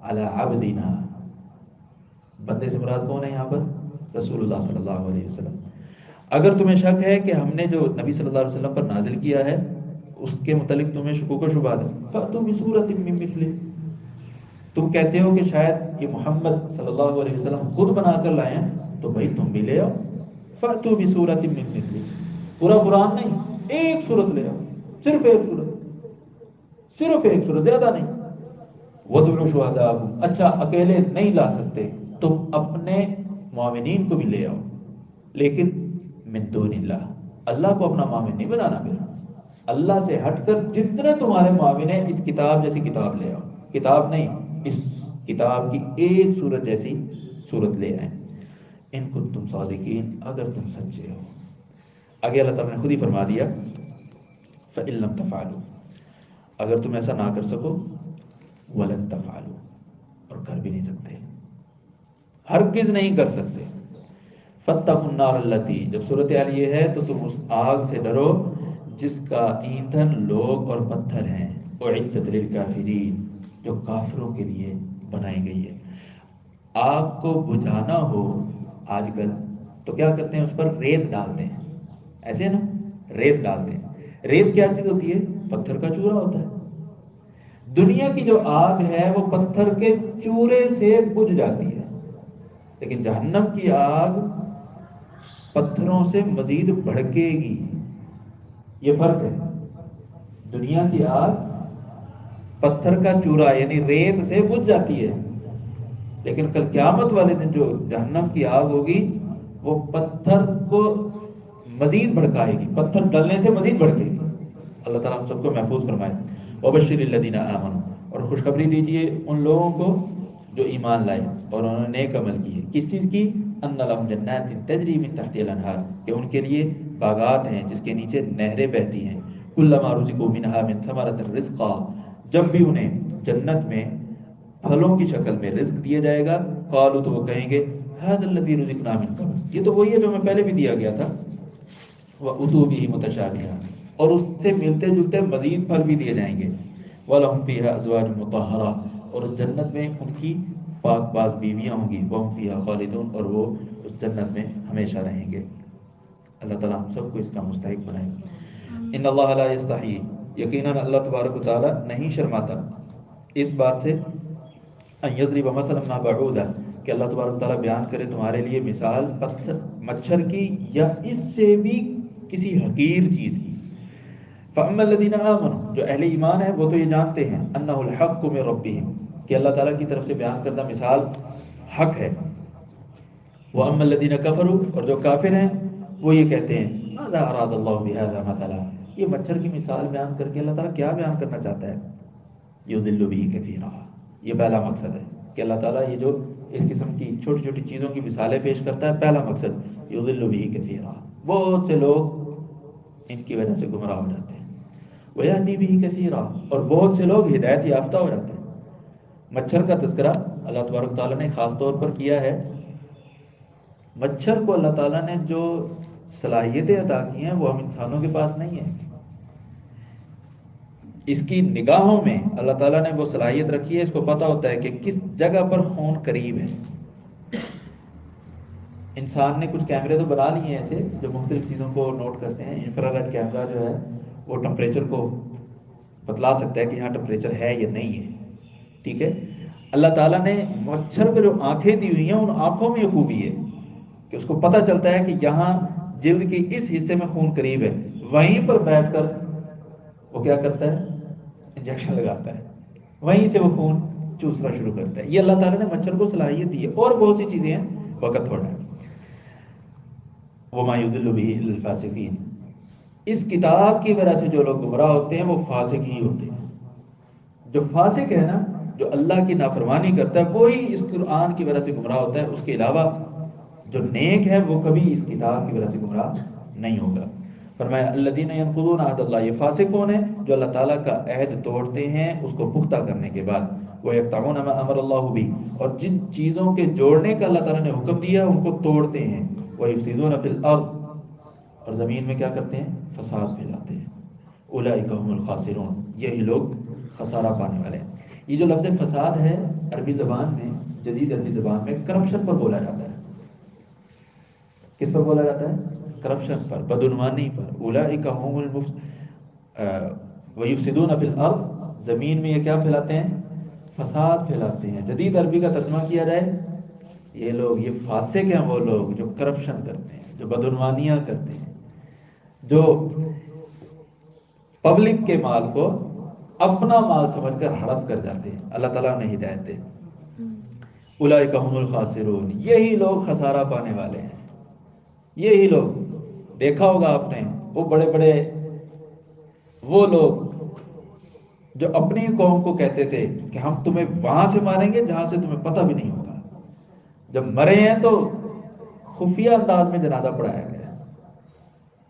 عَلَىٰ عَبْدِنَا، بندے سے مراد کون ہے یہاں پر؟ رسول اللہ صلی اللہ علیہ وسلم۔ اگر تمہیں شک ہے کہ ہم نے جو نبی صلی اللہ علیہ وسلم پر نازل کیا ہے اس کے متعلق تمہیں شکوک و شبہات ہے، فَأْتُوا بِسُورَةٍ مِّن مِّثْلِهِ، تم کہتے ہو کہ شاید یہ محمد صلی اللہ علیہ وسلم خود بنا کر لائے ہیں تو بھائی تم بھی لے آؤ، فَأْتُوا بِسُورَةٍ مِّن مِّثْلِهِ، پورا قرآن نہیں، ایک سورت لے آؤ، صرف ایک سورت، صرف ایک سورت، زیادہ نہیں۔ وَادْعُوا شُهَدَاءَكُمْ، اچھا اکیلے نہیں لا سکتے تم اپنے معاونین کو بھی لے آؤ، لیکن من دون اللہ، اللہ کو اپنا معاون نہیں بنانا، پھر اللہ سے ہٹ کر جتنے تمہارے معاون ہیں اس کتاب جیسی کتاب لے آؤ، کتاب نہیں، اس کتاب کی ایک سورت جیسی سورت لے آئیں، ان کنتم صادقین، اگر تم سچے ہو۔ آگے اللہ تعالیٰ نے خود ہی فرما دیا فَإِن لَّمْ تَفْعَلُوا، اگر تم ایسا نہ کر سکو، وَلَن تَفْعَلُوا، اور کر بھی نہیں سکتے، ہرگز نہیں کر سکتے۔ فَاتَّقُوا النَّارَ الَّتِي، جب صورتحال یہ ہے تو تم اس آگ سے ڈرو جس کا ایندھن لوگ اور پتھر ہیں، اُعِدَّتْ لِلْكَافِرِينَ، جو کافروں کے لیے بنائی گئی ہے۔ آگ کو بجھانا ہو آج کل تو کیا کرتے ہیں؟ اس پر ریت ڈالتے ہیں، ایسے نا، ریت ڈالتے ہیں۔ ریت کیا چیز ہوتی ہے؟ پتھر کا چورا ہوتا ہے۔ دنیا کی جو آگ ہے وہ پتھر کے چورے سے بجھ جاتی ہے، لیکن جہنم کی آگ پتھروں سے مزید بھڑکے گی۔ یہ فرق ہے۔ دنیا کی آگ پتھر کا چورا یعنی ریت سے بجھ جاتی ہے، لیکن کل قیامت والے دن جو جہنم کی آگ ہوگی وہ پتھر کو مزید بھڑکائے گی، پتھر ڈلنے سے مزید بھڑکے گی۔ اللہ تعالیٰ ہم سب کو محفوظ فرمائے۔ وبشر الذین آمنوا، اور خوشخبری دیجئے ان لوگوں کو جو ایمان لائے اور انہوں نے نیک عمل کیے۔ کس چیز کی؟ ان لہم جنات تجری من تحتها الانہار، کہ ان کے لیے باغات ہیں جس کے نیچے نہریں بہتی ہیں۔ کلما رزقوا منها من ثمرۃ رزقا، جب بھی انہیں جنت میں پھلوں کی شکل میں رزق دیا جائے گا، قالوا، تو وہ کہیں گے ھذا الذی رزقنا من قبل، یہ تو وہی ہے جو ہمیں پہلے بھی دیا گیا تھا۔ وَأُتُوا بِهِ مُتَشَابِهًا، اور اس سے ملتے جلتے مزید پھل بھی دیے جائیں گے۔ وَلَهُمْ فِيهَا أَزْوَاجٌ مُطَهَّرَةٌ، اور جنت میں ان کی پاک باز بیویاں ہوں گی۔ وَهُمْ فِيهَا خَالِدُونَ، اور وہ اس جنت میں ہمیشہ رہیں گے۔ اللہ تعالیٰ ہم سب کو اس کا مستحق بنائے۔ ان اللہ لا یستحیی، یقیناً اللہ تبارک و تعالیٰ نہیں شرماتا اس بات سے، ان یضرب مثلا ما بعودا، کہ اللہ تبارک و تعالیٰ بیان کرے تمہارے لیے مثال پتھر مچھر کی یا اس سے بھی کسی حقیر چیز کی۔ فَأَمَّا الَّذِينَ آمَنُوا، جو اہل ایمان ہیں وہ تو یہ جانتے ہیں أَنَّهُ الْحَقُّ مِن رَبِّهِمْ، کہ اللہ تعالیٰ کی طرف سے بیان کردہ مثال حق ہے۔ وَأَمَّا الَّذِينَ كَفَرُوا، اور جو کافر ہیں وہ یہ کہتے ہیں ماذا أراد الله بهذا مثلا، یہ مچھر کی مثال بیان کر کے اللہ تعالیٰ کیا بیان کرنا چاہتا ہے؟ يُضِلُّ بِهِ كَثِيرًا، یہ پہلا مقصد ہے کہ اللہ تعالیٰ یہ جو اس قسم کی چھوٹی چھوٹی چیزوں کی مثالیں پیش کرتا ہے، پہلا مقصد يُضِلُّ بِهِ كَثِيرًا، بہت سے لوگ ان کی وجہ سے گمراہ ہو جاتے ہیں۔ وَيَهْدِي بِهِ كَثِيرًا، اور بہت سے لوگ ہدایت یافتہ ہو جاتے ہیں۔ مچھر کا تذکرہ اللہ تبارک تعالیٰ نے خاص طور پر کیا ہے۔ مچھر کو اللہ تعالیٰ نے جو صلاحیتیں عطا کی ہیں وہ ہم انسانوں کے پاس نہیں ہیں۔ اس کی نگاہوں میں اللہ تعالیٰ نے وہ صلاحیت رکھی ہے، اس کو پتہ ہوتا ہے کہ کس جگہ پر خون قریب ہے۔ انسان نے کچھ کیمرے تو بنا لیے ہیں ایسے جو مختلف چیزوں کو نوٹ کرتے ہیں۔ انفرا ریڈ کیمرہ جو ہے وہ ٹمپریچر کو بتلا سکتا ہے کہ یہاں ٹمپریچر ہے یا نہیں ہے، ٹھیک ہے۔ اللہ تعالیٰ نے مچھر کو جو آنکھیں دی ہوئی ہیں ان آنکھوں میں یہ خوبی ہے کہ اس کو پتہ چلتا ہے کہ یہاں جلد کے اس حصے میں خون قریب ہے، وہیں پر بیٹھ کر وہ کیا کرتا ہے؟ انجیکشن لگاتا ہے، وہیں سے وہ خون چوسنا شروع کرتا ہے۔ یہ اللہ تعالیٰ نے مچھر کو صلاحیت دی ہے، اور بہت سی چیزیں ہیں، وقت تھوڑا ہے۔ وَمَا يُضِلُّ بِهِ إِلَّا الْفَاسِقِينَ، اس کتاب کی وجہ سے جو لوگ گمراہ ہوتے ہیں وہ فاسق ہی ہوتے ہیں۔ جو فاسق ہے نا، جو اللہ کی نافرمانی کرتا ہے، وہی اس قرآن کی وجہ سے گمراہ ہوتا ہے۔ اس کے علاوہ جو نیک ہے وہ کبھی اس کتاب کی وجہ سے گمراہ نہیں ہوگا۔ فرمایا الذین ینقضون عہد اللہ، یہ فاسق کون ہے؟ جو اللہ تعالیٰ کا عہد توڑتے ہیں اس کو پختہ کرنے کے بعد۔ وَيَقْطَعُونَ مَا أَمَرَ اللَّهُ بِهِ، اور جن چیزوں کے جوڑنے کا اللہ تعالیٰ نے حکم دیا ان کو توڑتے ہیں۔ وَيُفْسِدُونَ فِي الْأَرْضِ، اور زمین میں کیا کرتے ہیں؟ فساد پھیلاتے ہیں۔ أُولَئِكَ هُمُ الْخَاسِرُونَ، یہی لوگ خسارہ پانے والے ہیں۔ یہ جو لفظ فساد ہے عربی زبان میں، جدید عربی زبان میں کرپشن پر بولا جاتا ہے۔ کس پر بولا جاتا ہے؟ کرپشن پر، بدعنوانی پر۔ اولئک هم ویفسدون فی الارض، زمین میں یہ کیا پھیلاتے ہیں؟ فساد پھیلاتے ہیں۔ جدید عربی کا ترجمہ کیا جائے یہ لوگ، یہ فاسق ہیں وہ لوگ جو کرپشن کرتے ہیں، جو بدعنوانیاں کرتے ہیں، جو پبلک کے مال کو اپنا مال سمجھ کر ہڑپ کر جاتے ہیں۔ اللہ تعالیٰ نے ہدایت دے۔ اولئک هم الخاسرون، یہی لوگ خسارہ پانے والے ہیں۔ یہی لوگ، دیکھا ہوگا آپ نے وہ بڑے بڑے وہ لوگ جو اپنی قوم کو کہتے تھے کہ ہم تمہیں وہاں سے ماریں گے جہاں سے تمہیں پتہ بھی نہیں ہوگا، جب مرے ہیں تو خفیہ انداز میں جنازہ پڑھایا گیا۔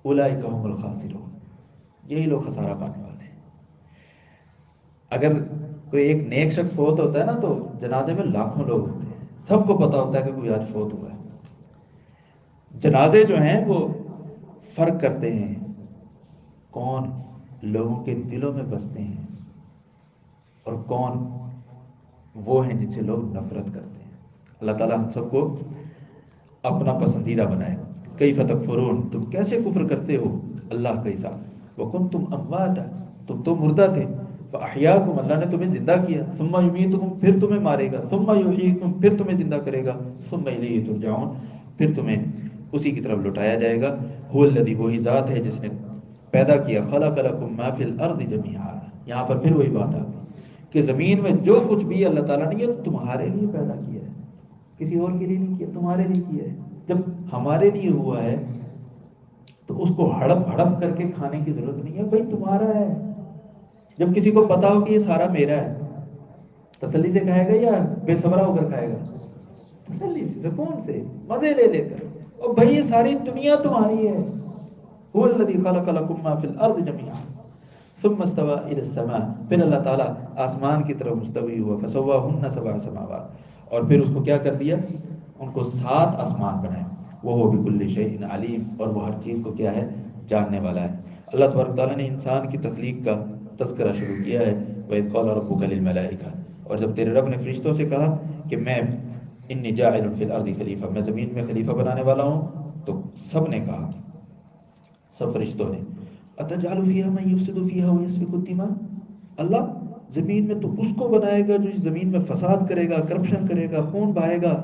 اولئک هم الخاسرون، یہی لوگ خسارہ پانے والے ہیں۔ اگر کوئی ایک نیک شخص فوت ہوتا ہے نا تو جنازے میں لاکھوں لوگ ہوتے ہیں، سب کو پتہ ہوتا ہے کہ کوئی آج فوت ہوا ہے۔ جنازے جو ہیں وہ فرق کرتے ہیں کون لوگوں کے دلوں میں بستے ہیں اور کون وہ ہیں جن سے لوگ نفرت کرتے ہیں۔ اللہ تعالیٰ ہم سب کو اپنا پسندیدہ بنائے. کیف تکفرون، تم کیسے کفر کرتے ہو اللہ کے ساتھ. وکنتم امواتا، تم تو مردہ تھے. فاحیاکم، اللہ نے تمہیں زندہ کیا. ثم یمیتکم، پھر تمہیں مارے گا. ثم یحییکم، پھر تمہیں زندہ کرے گا. ثم الیہ ترجعون، پھر تمہیں اسی کی طرف لوٹایا جائے گا. هو الذی، وہی ذات ہے جس نے پیدا کیا. خلق لکم ما فی الارض جمیعا، یہاں پر پھر وہی بات آ گئی کہ زمین میں جو کچھ بھی اللہ تعالیٰ نے یہ تمہارے لیے پیدا کیا ہے، کسی اور کے لیے نہیں کیا، تمہارے لیے کیا ہے. جب ہمارے لیے ہوا ہے تو اس کو ہڑپ ہڑپ کر کے کھانے کی ضرورت نہیں ہے، بھائی تمہارا ہے. جب کسی کو پتا ہو کہ یہ سارا میرا ہے، تسلی سے کھائے گا یا بے صبرا ہو کر کھائے گا؟ تسلی سے، سکون سے، مزے لے لے کر. اور بھائی یہ ساری دنیا تمہاری ہے. هو الذی خلق لکم ما فی الارض جمیعا ثم استوى الى السماء، پھر اللہ تعالیٰ آسمان کی طرف مستوی ہوا. فسواہن سبع سماوات، اور پھر اس کو کیا کر دیا، ان کو 7 آسمان بنائے. وہ بکل شیء علیم، اور وہ ہر چیز کو کیا ہے، جاننے والا ہے. اللہ تبارک تعالیٰ نے انسان کی تخلیق کا تذکرہ شروع کیا ہے. وَإِذْ قَالَ رَبُّكَ لِلْمَلَائِكَةِ، اور جب تیرے رب نے فرشتوں سے کہا کہ میں انی جاعل فی الارض خلیفہ، میں زمین میں خلیفہ بنانے والا ہوں، تو سب نے کہا، سب فرشتوں نے، اتجعل فیہا من یفسد فیہا ویسفک الدماء، اللہ زمین میں تو اس کو بنائے گا جو زمین میں فساد کرے گا، کرپشن کرے گا، خون بہائے گا.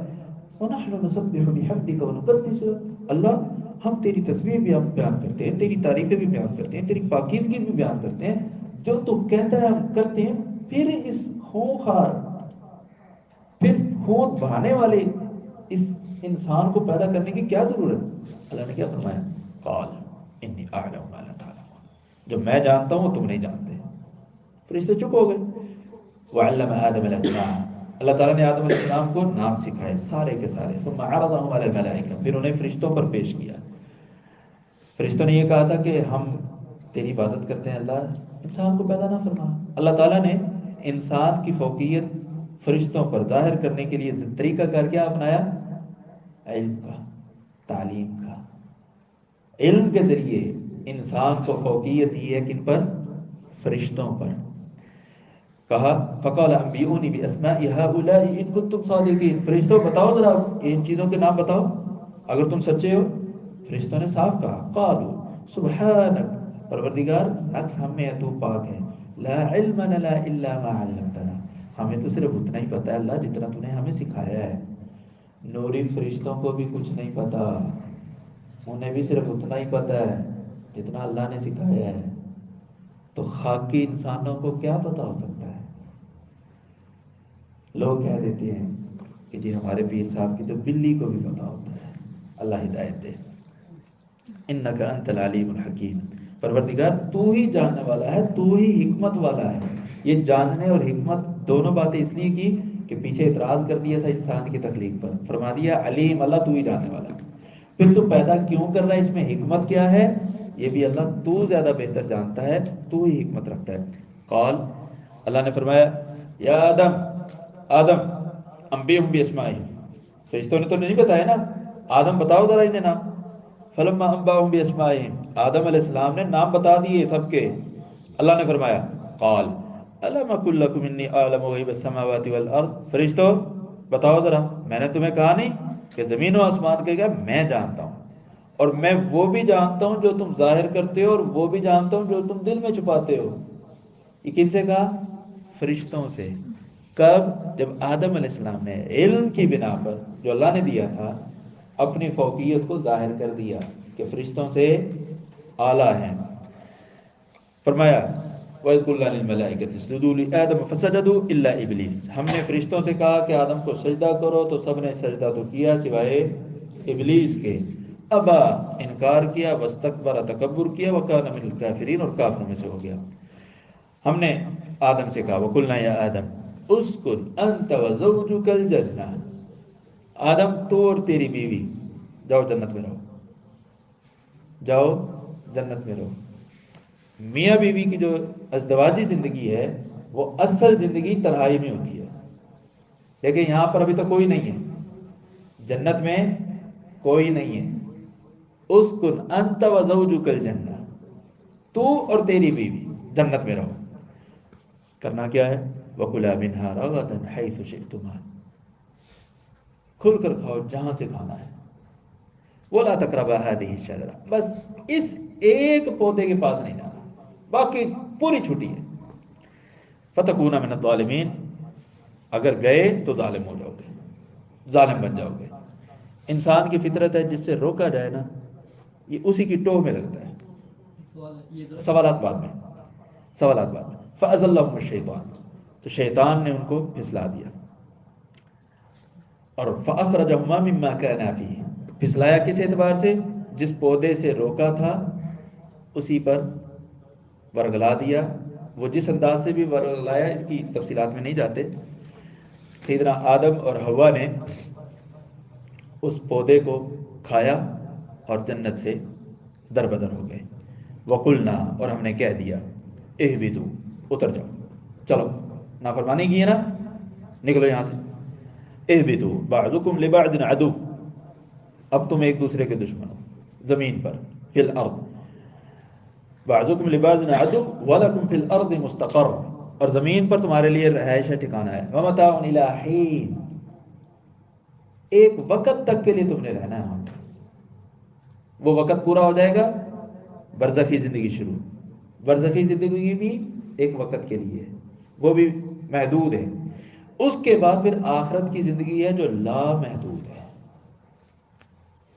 وَنَحْنُ نُسَبِّحُ بِحَمْدِكَ وَنُقَدِّسُ لَكَ، اللہ ہم تیری تسبیح بھی بیان کرتے ہیں، تیری تعریفیں بھی بیان کرتے ہیں، تیری پاکیزگی بھی بیان کرتے ہیں. جو تو کہتا ہے ہم کرتے ہیں. پھر اس خونخوار، پھر خون بہانے والے اس انسان کو پیدا کرنے کی کیا ضرورت؟ اللہ نے کیا فرمایا، قال انی اعلم ما لا تعلمون، جو میں جانتا ہوں تم نہیں جانتے. فرشتے چپ ہو گئے. وعلم آدم الاسماء، اللہ تعالیٰ نے آدم علیہ السلام کو نام سکھائے سارے کے سارے. ثم عرضهم على الملائکہ، پھر انہیں فرشتوں پر پیش کیا. فرشتوں نے یہ کہا تھا کہ ہم تیری عبادت کرتے ہیں، اللہ انسان کو پیدا نہ فرما. اللہ تعالیٰ نے انسان کی فوقیت فرشتوں پر ظاہر کرنے کے لیے طریقہ کار کیا اپنایا، علم کا، تعلیم کا. علم کے ذریعے انسان کو فوقیت دی ہے کن پر، فرشتوں پر. کہا فقال انبئونی باسماء هؤلاء ان کنتم صادقین، فرشتوں بتاؤ ذرا ان چیزوں کے نام بتاؤ اگر تم سچے ہو. فرشتوں نے صاف کہا، قالوا سبحانک، پروردگار نقص ہم میں ہے، تو پاک ہے. لا علم لنا الا ما علمتنا، ہمیں تو صرف اتنا ہی پتہ ہے اللہ جتنا تو نے ہمیں سکھایا ہے. نوری فرشتوں کو بھی کچھ نہیں پتا، انہیں بھی صرف اتنا ہی پتہ ہے جتنا اللہ نے سکھایا ہے. تو خاکی انسانوں کو کیا پتا ہو سکتا ہے؟ لوگ کہہ دیتے ہیں کہ جی ہمارے پیر صاحب کی تو بلی کو بھی پتا ہوتا ہے. اللہ ہدایت دے. انک انت العلیم الحکیم، پروردگار تو ہی جاننے والا ہے، تو ہی حکمت والا ہے. یہ جاننے اور حکمت دونوں باتیں اس لیے کی کہ پیچھے اعتراض کر دیا تھا انسان کی تخلیق پر. فرما دیا علیم، اللہ تو ہی جاننے والا ہے. پھر تو پیدا کیوں کر رہا ہے، اس میں حکمت کیا ہے، یہ بھی اللہ تو زیادہ بہتر جانتا ہے، تو ہی حکمت رکھتا ہے. قال، اللہ نے فرمایا یا آدم، آدم انبئہم باسمائہم، فرشتوں نے تو نہیں بتایا نا، آدم بتاؤ ذرا انہیں نام. فلما انبأہم باسمائہم، آدم علیہ السلام نے نام بتا دیے سب کے. اللہ نے فرمایا قال الم اقل لکم انی اعلم غیب السماوات والارض، فرشتوں بتاؤ ذرا، میں نے تمہیں کہا نہیں کہ زمین و آسمان کے کیا میں جانتا ہوں، اور میں وہ بھی جانتا ہوں جو تم ظاہر کرتے ہو، اور وہ بھی جانتا ہوں جو تم دل میں چھپاتے ہو. یہ کن سے کہا؟ فرشتوں سے. کب؟ جب آدم علیہ السلام نے علم کی بنا پر جو اللہ نے دیا تھا اپنی فوقیت کو ظاہر کر دیا کہ فرشتوں سے اعلیٰ ہیں. فرمایا وَإِذْ قُلْنَا لِلْمَلَائِكَةِ اسْجُدُوا لِآدَمَ فَسَجَدُوا إِلَّا إِبْلِيسَ، ہم نے فرشتوں سے کہا کہ آدم کو سجدہ کرو تو سب نے سجدہ تو کیا سوائے ابلیس کے. ابا، انکار کیا، واستکبر، تکبر کیا، وَكَانَ مِنَ الْكَافِرِينَ، اور کافروں میں سے ہو گیا. ہم نے آدم سے کہا وَقُلْنَا يَا آدَمْ اسْكُنْ أَنْتَ وَزَوْجُكَ الْجَنَّةَ، آدم تو اور تیری بیوی جاؤ جنت میں رہو، جاؤ جنت میں رہو. میاں بیوی کی جو ازدواجی زندگی ہے وہ اصل زندگی تنہائی میں ہوتی ہے، لیکن یہاں پر ابھی تو کوئی نہیں ہے، جنت میں کوئی نہیں ہے. اسکن انت وزوجک الجنہ، تو اور تیری بیوی جنت میں رہو. کرنا کیا ہے؟ وَكُلَا مِنْهَا رَغَدًا حَيْثُ شِئْتُمَا، کھل کر کھاؤ جہاں سے کھانا ہے. وَلَا تَقْرَبَا هَٰذِهِ الشَّجَرَةَ، بس اس ایک پودے کے پاس نہیں جانا، باقی پوری چھٹی ہے. فَتَكُونَ مِنَ الظَّالِمِينَ، اگر گئے تو ظالم ہو جاؤ گے، ظالم بن جاؤ گے. انسان کی فطرت ہے، جس سے روکا جائے نا یہ اسی کی ٹوہ میں لگتا ہے. سوالات بعد میں، سوالات بعد میں. فَأَزَلَّهُمُ الشَّيْطَانُ، تو شیطان نے ان کو پھسلا دیا. اور فَأَخْرَجَهُمَا مِمَّا كَانَا فِيهِ، پھسلایا کس اعتبار سے؟ جس پودے سے روکا تھا اسی پر ورگلا دیا. وہ جس انداز سے بھی ورگلایا اس کی تفصیلات میں نہیں جاتے. سیدنا آدم اور حوا نے اس پودے کو کھایا اور جنت سے دربدر ہو گئے. وَقُلْنَا، اور ہم نے کہہ دیا، اِهْبِطُوا، اتر جاؤ، چلو نافرمانی کی ہے نا، نکلو یہاں سے. اِهْبِطُوا بَعْضُكُمْ لِبَعْضٍ عَدُوٌّ، اب تم ایک دوسرے کے دشمن ہو زمین پر. فی الارض بعضکم لبعض عدو ولکم فی الارض مستقر، اور زمین پر تمہارے لیے رہائش ہے، ٹھکانہ ہے. ومتاع الی حین، ایک وقت تک کے لیے تم نے رہنا ہے وہاں پر. وہ وقت پورا ہو جائے گا، برزخی زندگی شروع. برزخی زندگی بھی ایک وقت کے لیے ہے، وہ بھی محدود ہے. اس کے بعد پھر آخرت کی زندگی ہے جو لامحدود ہے.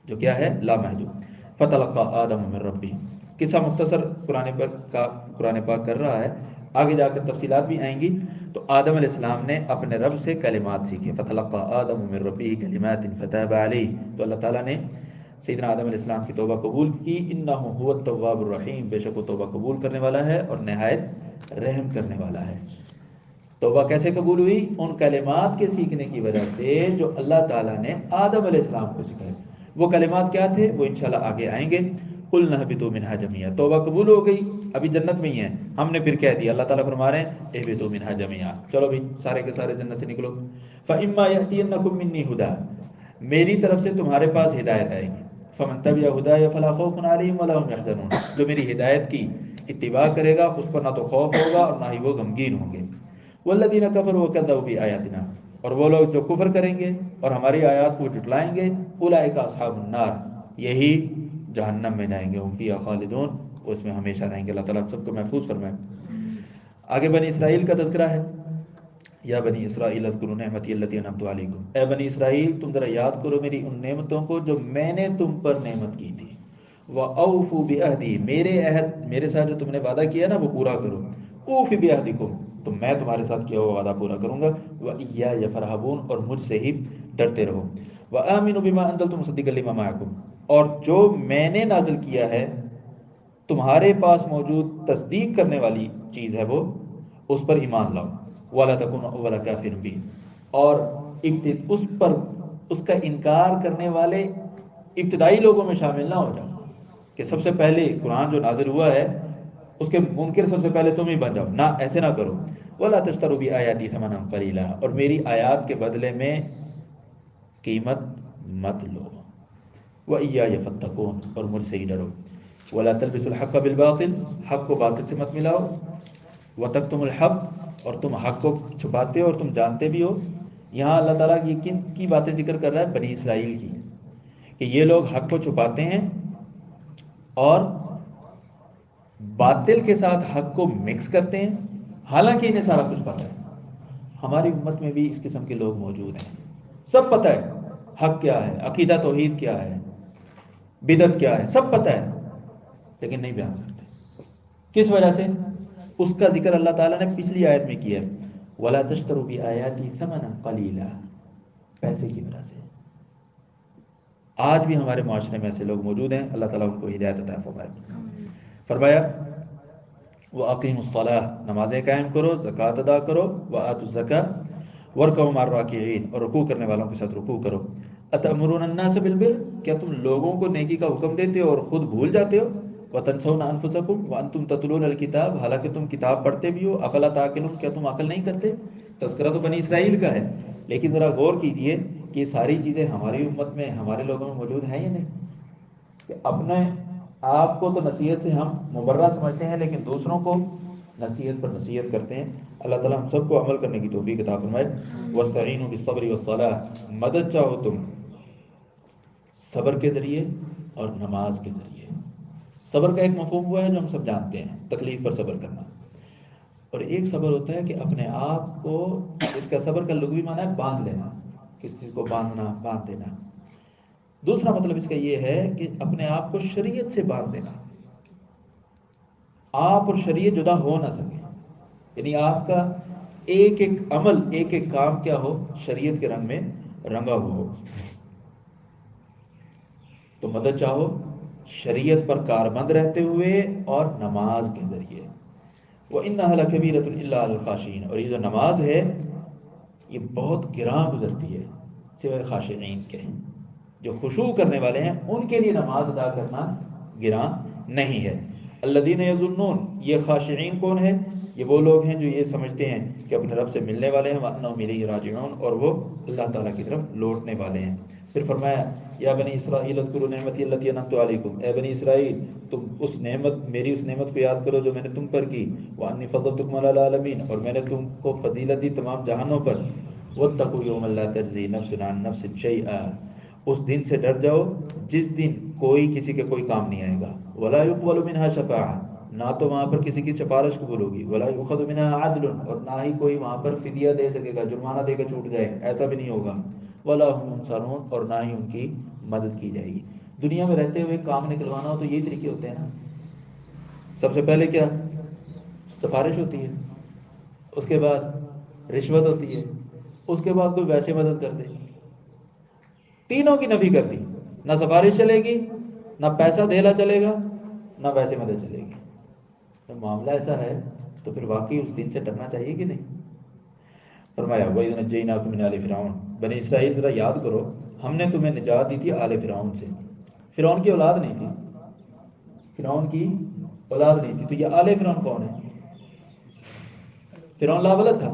جو کیا ہے؟ لامحدود. فتلقى آدم من ربی، قصہ مختصر قرآن پاک کر رہا ہے، آگے جا کر تفصیلات بھی آئیں گی. تو آدم علیہ السلام نے اپنے رب سے کلمات سیکھے. فتلقى آدم من ربه کلمات فتاب علیہ، تو اللہ تعالیٰ نے سیدنا آدم علیہ السلام کی توبہ قبول کی. انہ هو التواب الرحیم، بے شک وہ توبہ قبول کرنے والا ہے اور نہایت رحم کرنے والا ہے. توبہ کیسے قبول ہوئی؟ ان کلمات کے سیکھنے کی وجہ سے جو اللہ تعالیٰ نے آدم علیہ السلام کو سکھائے. وہ کلمات کیا تھے؟ وہ انشاءاللہ آگے آئیں گے. قُلْنَا اهْبِطُوا مِنْهَا جَمِيعًا، توبہ قبول ہو گئی، ابھی جنت میں ہی ہیں. ہم نے پھر کہہ دیا، اللہ تعالیٰ فرما رہے ہیں اهْبِطُوا مِنْهَا جَمِيعًا، چلو بھی سارے کے سارے جنت سے نکلو. فَإِمَّا يَأْتِيَنَّكُم مِّنِّي هُدًى، میری طرف سے تمہارے پاس ہدایت آئے گی. فَمَن تَبِعَ هُدَايَ فَلَا خَوْفٌ عَلَيْهِمْ وَلَا هُمْ يَحْزَنُونَ، جو میری ہدایت کی اتباع کرے گا اس پر نہ تو خوف ہوگا اور نہ ہی وہ غمگین ہوں گے. وَالَّذِينَ كَفَرُوا وَكَذَّبُوا بِآيَاتِنَا، اور وہ لوگ جو کفر کریں گے اور ہماری آیات کو جھٹلائیں گے، اولئک اصحاب النار، یہی جہنم میں جائیں گے. ہم فیہا خالدون، اس میں ہمیشہ رہیں گے. اللہ تعالیٰ سب کو محفوظ فرمائے. آگے بنی اسرائیل کا تذکرہ ہے. یا بنی اسرائیل اذکروا نعمتی التی انعمت علیکم، اے بنی اسرائیل تم ذرا یاد کرو میری ان نعمتوں کو جو میں نے تم پر نعمت کی تھی. وَأَوْفُوا بِعَہْدِی، میرے عہد، میرے ساتھ جو تم نے وعدہ کیا نا وہ پورا کرو. اوفِ بِعَہْدِکُم، تو میں تمہارے ساتھ کیا ہوا وعدہ پورا کروں گا. وَإِيَّايَ فَارْہَبُونَ، اور مجھ سے ہی ڈرتے رہو. وَآمِنُوا بِمَا أَنزَلْتُ مُصَدِّقًا لِمَا مَعَکُم، اور جو میں نے نازل کیا ہے تمہارے پاس موجود تصدیق کرنے والی چیز ہے وہ، اس پر ایمان لاؤ. وَلَا تَكُونُوا أَوَّلَ كَافِرٍ بِهِ، اور اس پر اس کا انکار کرنے والے ابتدائی لوگوں میں شامل نہ ہو جاؤ کہ سب سے پہلے قرآن جو نازل ہوا ہے اس کے منکر سب سے پہلے تم ہی بن جاؤ، نہ، ایسے نہ کرو. وَلَا تَشْتَرُوا بِآيَاتِي ثَمَنًا قَلِيلًا، اور میری آیات کے بدلے میں قیمت مت لو. وَإِيَّايَ فَاتَّقُونَ، اور مجھ سے ہی ڈرو. وَلَا تَلْبِسُوا الْحَقَّ بِالْبَاطِلِ، حق کو باطل سے مت ملاؤ. وَتَكْتُمُوا الْحَقَّ، اور تم حق کو چھپاتے ہو اور تم جانتے بھی ہو. یہاں اللہ تعالیٰ کی کن کی باتیں ذکر کر رہا ہے؟ بنی اسرائیل کی، کہ یہ لوگ حق کو چھپاتے ہیں اور باطل کے ساتھ حق کو مکس کرتے ہیں، حالانکہ انہیں سارا کچھ پتہ ہے. ہماری امت میں بھی اس قسم کے لوگ موجود ہیں، سب پتہ ہے حق کیا ہے، عقیدہ توحید کیا ہے، بدعت کیا ہے، سب پتہ ہے، لیکن نہیں بیان کرتے. کس وجہ سے؟ اس کا ذکر اللہ تعالیٰ نے پچھلی آیت میں کیا ہے، وَلَا تَشْتَرُوا بِآيَاتِي ثَمَنًا قَلِيلًا، پیسے کی وجہ سے. آج بھی ہمارے معاشرے میں ایسے لوگ موجود ہیں، اللہ تعالیٰ ان کو ہدایت عطا فرمائے. فرمایا وَأَقِیمُوا الصَّلَاةَ، نمازیں قائم کرو، زکوٰۃ ادا کرو. وَآتُوا الزَّکَاةَ وَارْکَعُوا مَعَ الرَّاکِعِینَ، اور رکوع کرنے والوں کے ساتھ رکوع کرو. أَتَأْمُرُونَ النَّاسَ بِالْبِرِّ، کیا تم لوگوں کو نیکی کا حکم دیتے ہو اور خود بھول جاتے ہو. وَتَنْسَوْنَ أَنفُسَکُمْ وَأَنْتُمْ تَتْلُونَ الْکِتَابَ، حالانکہ تم کتاب پڑھتے بھی ہو. أَفَلَا تَعْقِلُونَ، کیا تم عقل نہیں کرتے. تذکرہ تو بنی اسرائیل کا ہے، لیکن ذرا غور کیجئے کہ یہ ساری چیزیں ہماری امت میں، ہمارے لوگوں میں موجود ہیں یا نہیں. کہ اپنے آپ کو تو نصیحت سے ہم مبرہ سمجھتے ہیں، لیکن دوسروں کو نصیحت پر نصیحت کرتے ہیں. اللہ تعالیٰ ہم سب کو عمل کرنے کی توفیق عطا فرمائے. وَاسْتَعِينُوا بِالصَّبْرِ وَالصَّلَاةِ، مدد چاہو تم صبر کے ذریعے اور نماز کے ذریعے. صبر کا ایک مفہوم ہوا ہے جو ہم سب جانتے ہیں، تکلیف پر صبر کرنا. اور ایک صبر ہوتا ہے کہ اپنے آپ کو، اس کا صبر کا لغوی معنی ہے باندھ لینا، کس چیز کو باندھنا، باندھ دینا. دوسرا مطلب اس کا یہ ہے کہ اپنے آپ کو شریعت سے باندھ دینا، آپ اور شریعت جدا ہو نہ سکے. یعنی آپ کا ایک ایک عمل، ایک ایک کام کیا ہو، شریعت کے رنگ میں رنگا ہوا ہو. تو مدد چاہو شریعت پر کاربند رہتے ہوئے اور نماز کے ذریعے. وَإِنَّهَا لَكَبِيرَةٌ إِلَّا عَلَى الْخَاشِعِينَ، اور یہ جو نماز ہے یہ بہت گراں گزرتی ہے سوائے خاشعین کے. جو خشوع کرنے والے ہیں ان کے لیے نماز ادا کرنا گراں نہیں ہے. الذین یظنون، یہ خاشعین کون ہے؟ یہ وہ لوگ ہیں جو یہ سمجھتے ہیں کہ اپنے رب سے ملنے والے ہیں. وَأَنَّهُمْ إِلَيْهِ راجعون، اور وہ اللہ تعالیٰ کی طرف لوٹنے والے ہیں. پھر فرمایا یا بنی اسرائیل اذکروا نعمتی التی انعمت علیکم، اے بنی اسرائیل تم اس نعمت، میری اس نعمت کو یاد کرو جو میں نے تم پر کی. وانی فضلتکم علی العالمین، اور میں نے تم کو فضیلت دی تمام جہانوں پر. واتقوا یوما لا تجزی نفس عن نفس شیئا، اس دن سے ڈر جاؤ جس دن کوئی کسی کے کوئی کام نہیں آئے گا. ولا یقبل منها شفاعہ، نہ تو وہاں پر کسی کی سفارش قبول ہوگی. ولا یؤخذ منها عدل، اور نہ ہی کوئی وہاں پر فدیہ دے سکے گا، جرمانہ دے کے چھوٹ جائے، ایسا بھی نہیں ہوگا. ولا هم ينصرون، اور نہ ہی ان کی مدد کی جائے گی. دنیا میں رہتے ہوئے کام نکلوانا ہو تو یہی طریقے ہوتے ہیں نا. سب سے پہلے کیا؟ سفارش ہوتی ہے، اس کے بعد رشوت ہوتی ہے، اس کے بعد کوئی ویسے مدد کر دے. تینوں کی نفی کر دی، نہ سفارش چلے گی، نہ پیسہ دھیلا چلے گا، نہ ویسے مدد چلے گی. جب معاملہ ایسا ہے تو پھر واقعی اس دن سے ڈرنا چاہیے کہ نہیں. فرمایا وَإِذْ نَجَّيْنَاكُم مِّنْ آلِ فِرْعَوْنَ، بنی اسرائیل ذرا یاد کرو ہم نے تمہیں نجات دی تھی آل فرعون سے. فرعون کی اولاد نہیں تھی، فرعون کی اولاد نہیں تھی. تو یہ آل فرعون کون ہے؟ فرعون لا ولد تھا.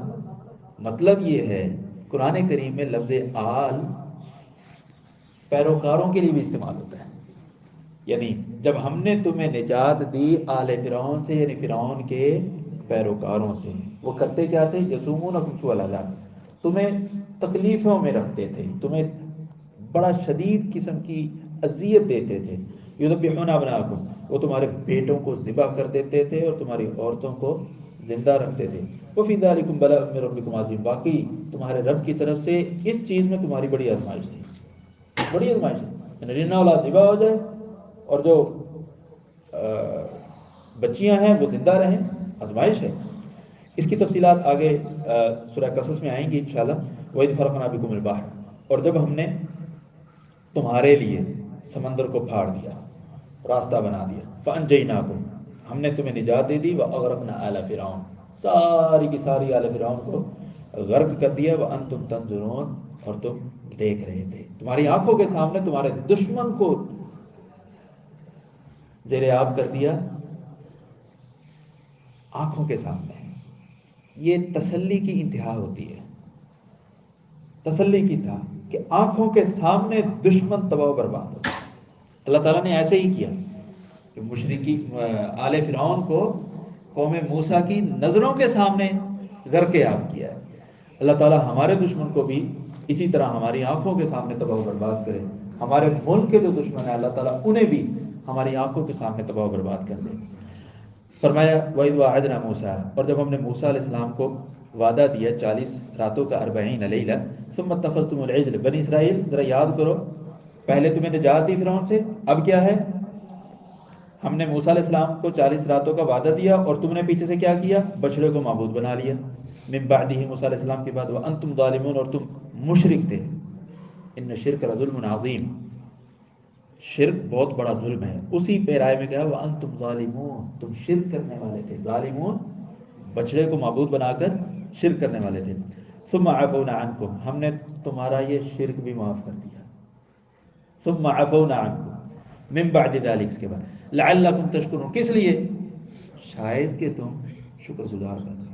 مطلب یہ ہے قرآن کریم میں لفظ آل پیروکاروں کے لیے بھی استعمال ہوتا ہے. یعنی جب ہم نے تمہیں نجات دی آل فرعون سے، یعنی فرعون کے پیروکاروں سے. وہ کرتے کیا تھے؟ یسومونکم سوء العذاب، تمہیں تکلیفوں میں رکھتے تھے، تمہیں بڑا شدید قسم کی اذیت دیتے تھے. یذبحون ابناءکم، وہ تمہارے بیٹوں کو ذبح کر دیتے تھے اور تمہاری عورتوں کو زندہ رکھتے تھے. وفی ذلکم بلاء من ربکم عظیم، باقی تمہارے رب کی طرف سے اس چیز میں تمہاری بڑی آزمائش تھی. بڑی آزمائش ہے، رنا اولاد ذبح ہو جائے اور جو بچیاں ہیں وہ زندہ رہیں، آزمائش ہے. اس کی تفصیلات آگے سورہ قصص میں آئیں گی انشاءاللہ. وَإِذْ فَرَقْنَا بِكُمُ الْبَحْرَ، اور جب ہم نے تمہارے لیے سمندر کو پھاڑ دیا، راستہ بنا دیا. فَأَنْجَيْنَاكُمْ، ہم نے تمہیں نجات دے دی. وَأَغْرَقْنَا آلَ فِرْعَوْنَ، ساری کی ساری آل فرعون کو غرق کر دیا. وَأَنْتُمْ تَنظُرُونَ، اور تم دیکھ رہے تھے. تمہاری آنکھوں کے سامنے تمہارے دشمن کو زیر آب کر دیا، آنکھوں کے سامنے. یہ تسلی کی انتہا ہوتی ہے، تسلی کی انتہا کہ آنکھوں کے سامنے دشمن تباہ و برباد ہو. اللہ تعالیٰ نے ایسے ہی کیا کہ مشرکی آل فرعون کو قوم موسیٰ کی نظروں کے سامنے غرق آب کیا ہے. اللہ تعالیٰ ہمارے دشمن کو بھی اسی طرح ہماری آنکھوں کے سامنے تباہ و برباد کرے. ہمارے ملک کے جو دشمن ہیں اللہ تعالیٰ انہیں بھی ہماری آنکھوں کے سامنے تباہ و برباد کر دے. فرمایا وَإِذْ وَعَدْنَا مُوسَىٰ، اور جب ہم نے موسیٰ علیہ السلام کو وعدہ دیا 40 راتوں کا 40 لیلہ. ثم اتخذتم العجل، بنی اسرائیل ذرا یاد کرو پہلے تمہیں نجات دی فرعون سے، اب کیا ہے؟ ہم نے موسیٰ علیہ السلام کو 40 راتوں کا وعدہ دیا اور تم نے پیچھے سے کیا کیا؟ بچڑے کو معبود بنا لیا. من بعدہ، موسیٰ علیہ السلام کے بعد. وانتم ظالمون، اور تم مشرک تھے. ان الشرک لظلم عظیم، شرک بہت بڑا ظلم ہے. اسی پیرائے میں کہا وانتم ظالمون، تم شرک کرنے والے تھے. ظالمون بچڑے کو معبود بنا کر شرک کرنے والے تھے. ثم عفونا عنکم، ہم نے تمہارا یہ شرک بھی معاف کر دیا. ثم عفونا عنکم من بعد ذلک، اس کے بعد. لعلکم تشکرون، کس لیے؟ شاید کہ تم شکر گزار بنو.